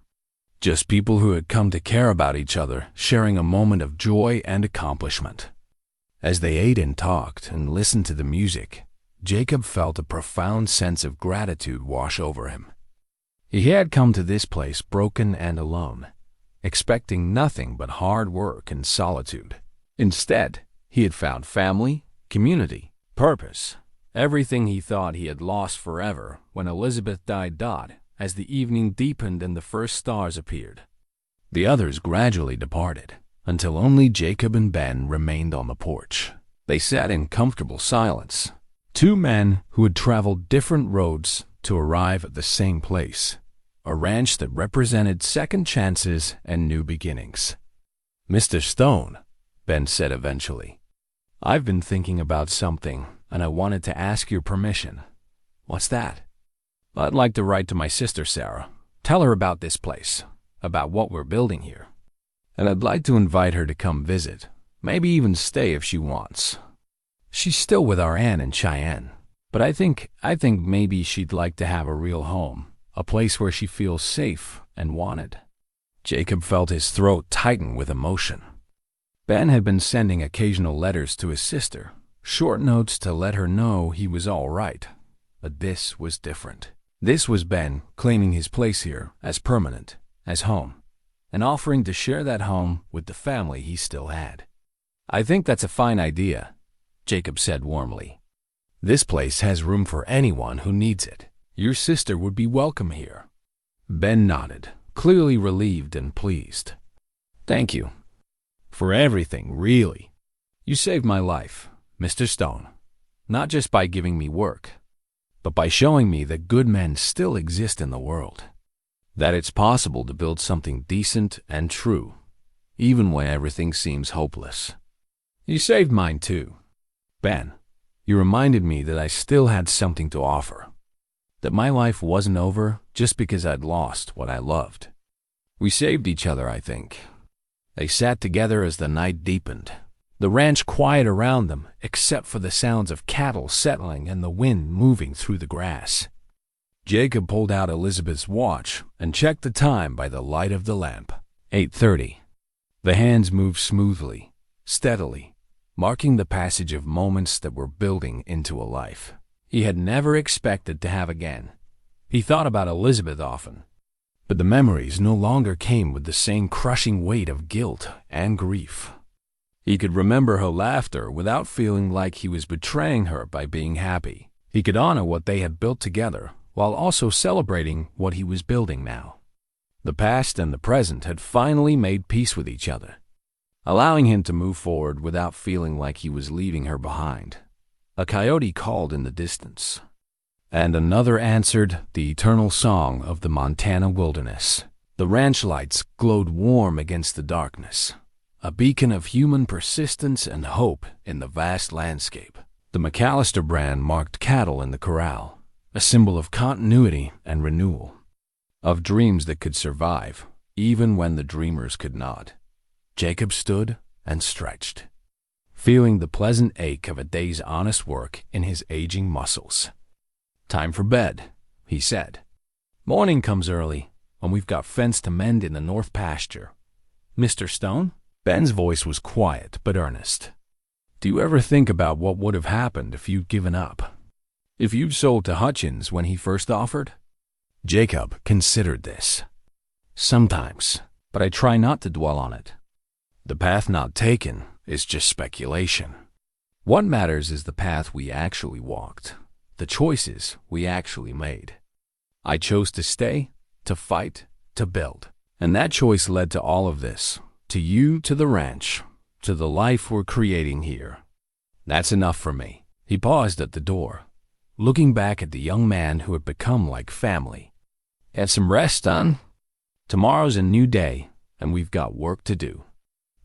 Just people who had come to care about each other, sharing a moment of joy and accomplishment. As they ate and talked and listened to the music, Jacob felt a profound sense of gratitude wash over him. He had come to this place broken and alone, expecting nothing but hard work and solitude. Instead, he had found family, community, purpose, everything he thought he had lost forever when Elizabeth died. Dot, as the evening deepened and the first stars appeared. The others gradually departed, until only Jacob and Ben remained on the porch. They sat in comfortable silence, two men who had traveled different roads to arrive at the same place, a ranch that represented second chances and new beginnings. Mr. Stone, Ben said eventually, I've been thinking about something, and I wanted to ask your permission. What's that? I'd like to write to my sister Sarah, tell her about this place, about what we're building here. And I'd like to invite her to come visit, maybe even stay if she wants. She's still with our aunt in Cheyenne, but I think maybe she'd like to have a real home, a place where she feels safe and wanted. Jacob felt his throat tighten with emotion. Ben had been sending occasional letters to his sister, short notes to let her know he was all right. But this was different. This was Ben claiming his place here as permanent, as home, and offering to share that home with the family he still had. I think that's a fine idea, Jacob said warmly. This place has room for anyone who needs it. Your sister would be welcome here. Ben nodded, clearly relieved and pleased. Thank you. For everything, really. You saved my life, Mr. Stone, not just by giving me work, but by showing me that good men still exist in the world, that it's possible to build something decent and true, even when everything seems hopeless. You saved mine too. Ben, you reminded me that I still had something to offer, that my life wasn't over just because I'd lost what I loved. We saved each other, I think. They sat together as the night deepened, the ranch quiet around them except for the sounds of cattle settling and the wind moving through the grass. Jacob pulled out Elizabeth's watch and checked the time by the light of the lamp. 8:30. The hands moved smoothly, steadily, marking the passage of moments that were building into a life he had never expected to have again. He thought about Elizabeth often, but the memories no longer came with the same crushing weight of guilt and grief. He could remember her laughter without feeling like he was betraying her by being happy. He could honor what they had built together while also celebrating what he was building now. The past and the present had finally made peace with each other, allowing him to move forward without feeling like he was leaving her behind. A coyote called in the distance, and another answered the eternal song of the Montana wilderness. The ranch lights glowed warm against the darkness, a beacon of human persistence and hope in the vast landscape. The McAllister brand marked cattle in the corral, a symbol of continuity and renewal, of dreams that could survive, even when the dreamers could not. Jacob stood and stretched, feeling the pleasant ache of a day's honest work in his aging muscles. Time for bed, he said. Morning comes early, and we've got fence to mend in the north pasture. Mr. Stone? Ben's voice was quiet but earnest. Do you ever think about what would have happened if you'd given up? If you'd sold to Hutchins when he first offered? Jacob considered this. Sometimes, but I try not to dwell on it. The path not taken is just speculation. What matters is the path we actually walked, the choices we actually made. I chose to stay, to fight, to build. And that choice led to all of this, to you, to the ranch, to the life we're creating here. That's enough for me. He paused at the door, looking back at the young man who had become like family. Had some rest, son? Tomorrow's a new day, and we've got work to do.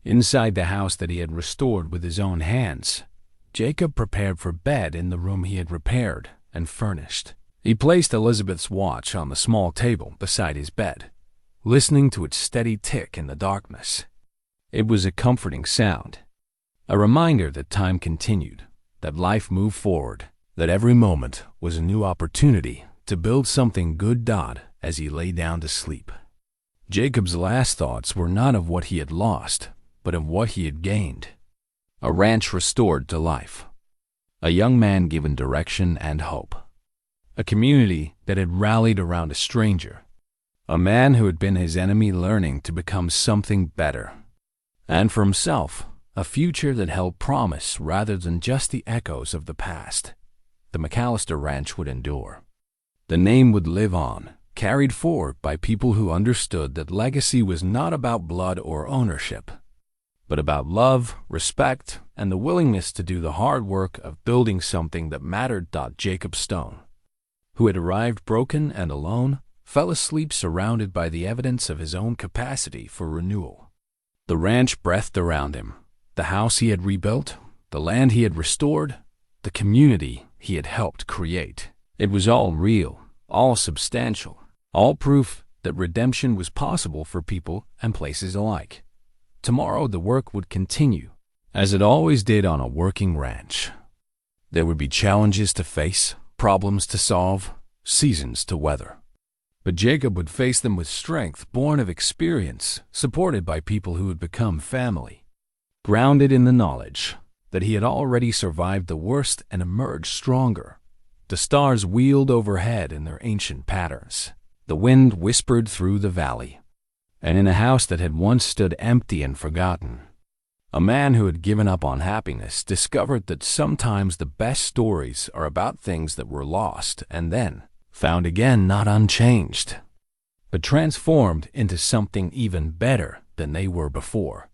Inside the house that he had restored with his own hands, Jacob prepared for bed in the room he had repaired and furnished. He placed Elizabeth's watch on the small table beside his bed, listening to its steady tick in the darkness. It was a comforting sound, a reminder that time continued, that life moved forward, that every moment was a new opportunity to build something good. As he lay down to sleep, Jacob's last thoughts were not of what he had lost, but of what he had gained. A ranch restored to life, a young man given direction and hope, a community that had rallied around a stranger, a man who had been his enemy learning to become something better, and for himself, a future that held promise rather than just the echoes of the past. The McAllister ranch would endure. The name would live on, carried forward by people who understood that legacy was not about blood or ownership, but about love, respect, and the willingness to do the hard work of building something that mattered. Jacob Stone, who had arrived broken and alone, fell asleep surrounded by the evidence of his own capacity for renewal. The ranch breathed around him, the house he had rebuilt, the land he had restored, the community he had helped create. It was all real, all substantial, all proof that redemption was possible for people and places alike. Tomorrow the work would continue, as it always did on a working ranch. There would be challenges to face, problems to solve, seasons to weather. But Jacob would face them with strength born of experience, supported by people who had become family, grounded in the knowledge that he had already survived the worst and emerged stronger. The stars wheeled overhead in their ancient patterns. The wind whispered through the valley. And in a house that had once stood empty and forgotten, a man who had given up on happiness discovered that sometimes the best stories are about things that were lost and then found again, not unchanged, but transformed into something even better than they were before.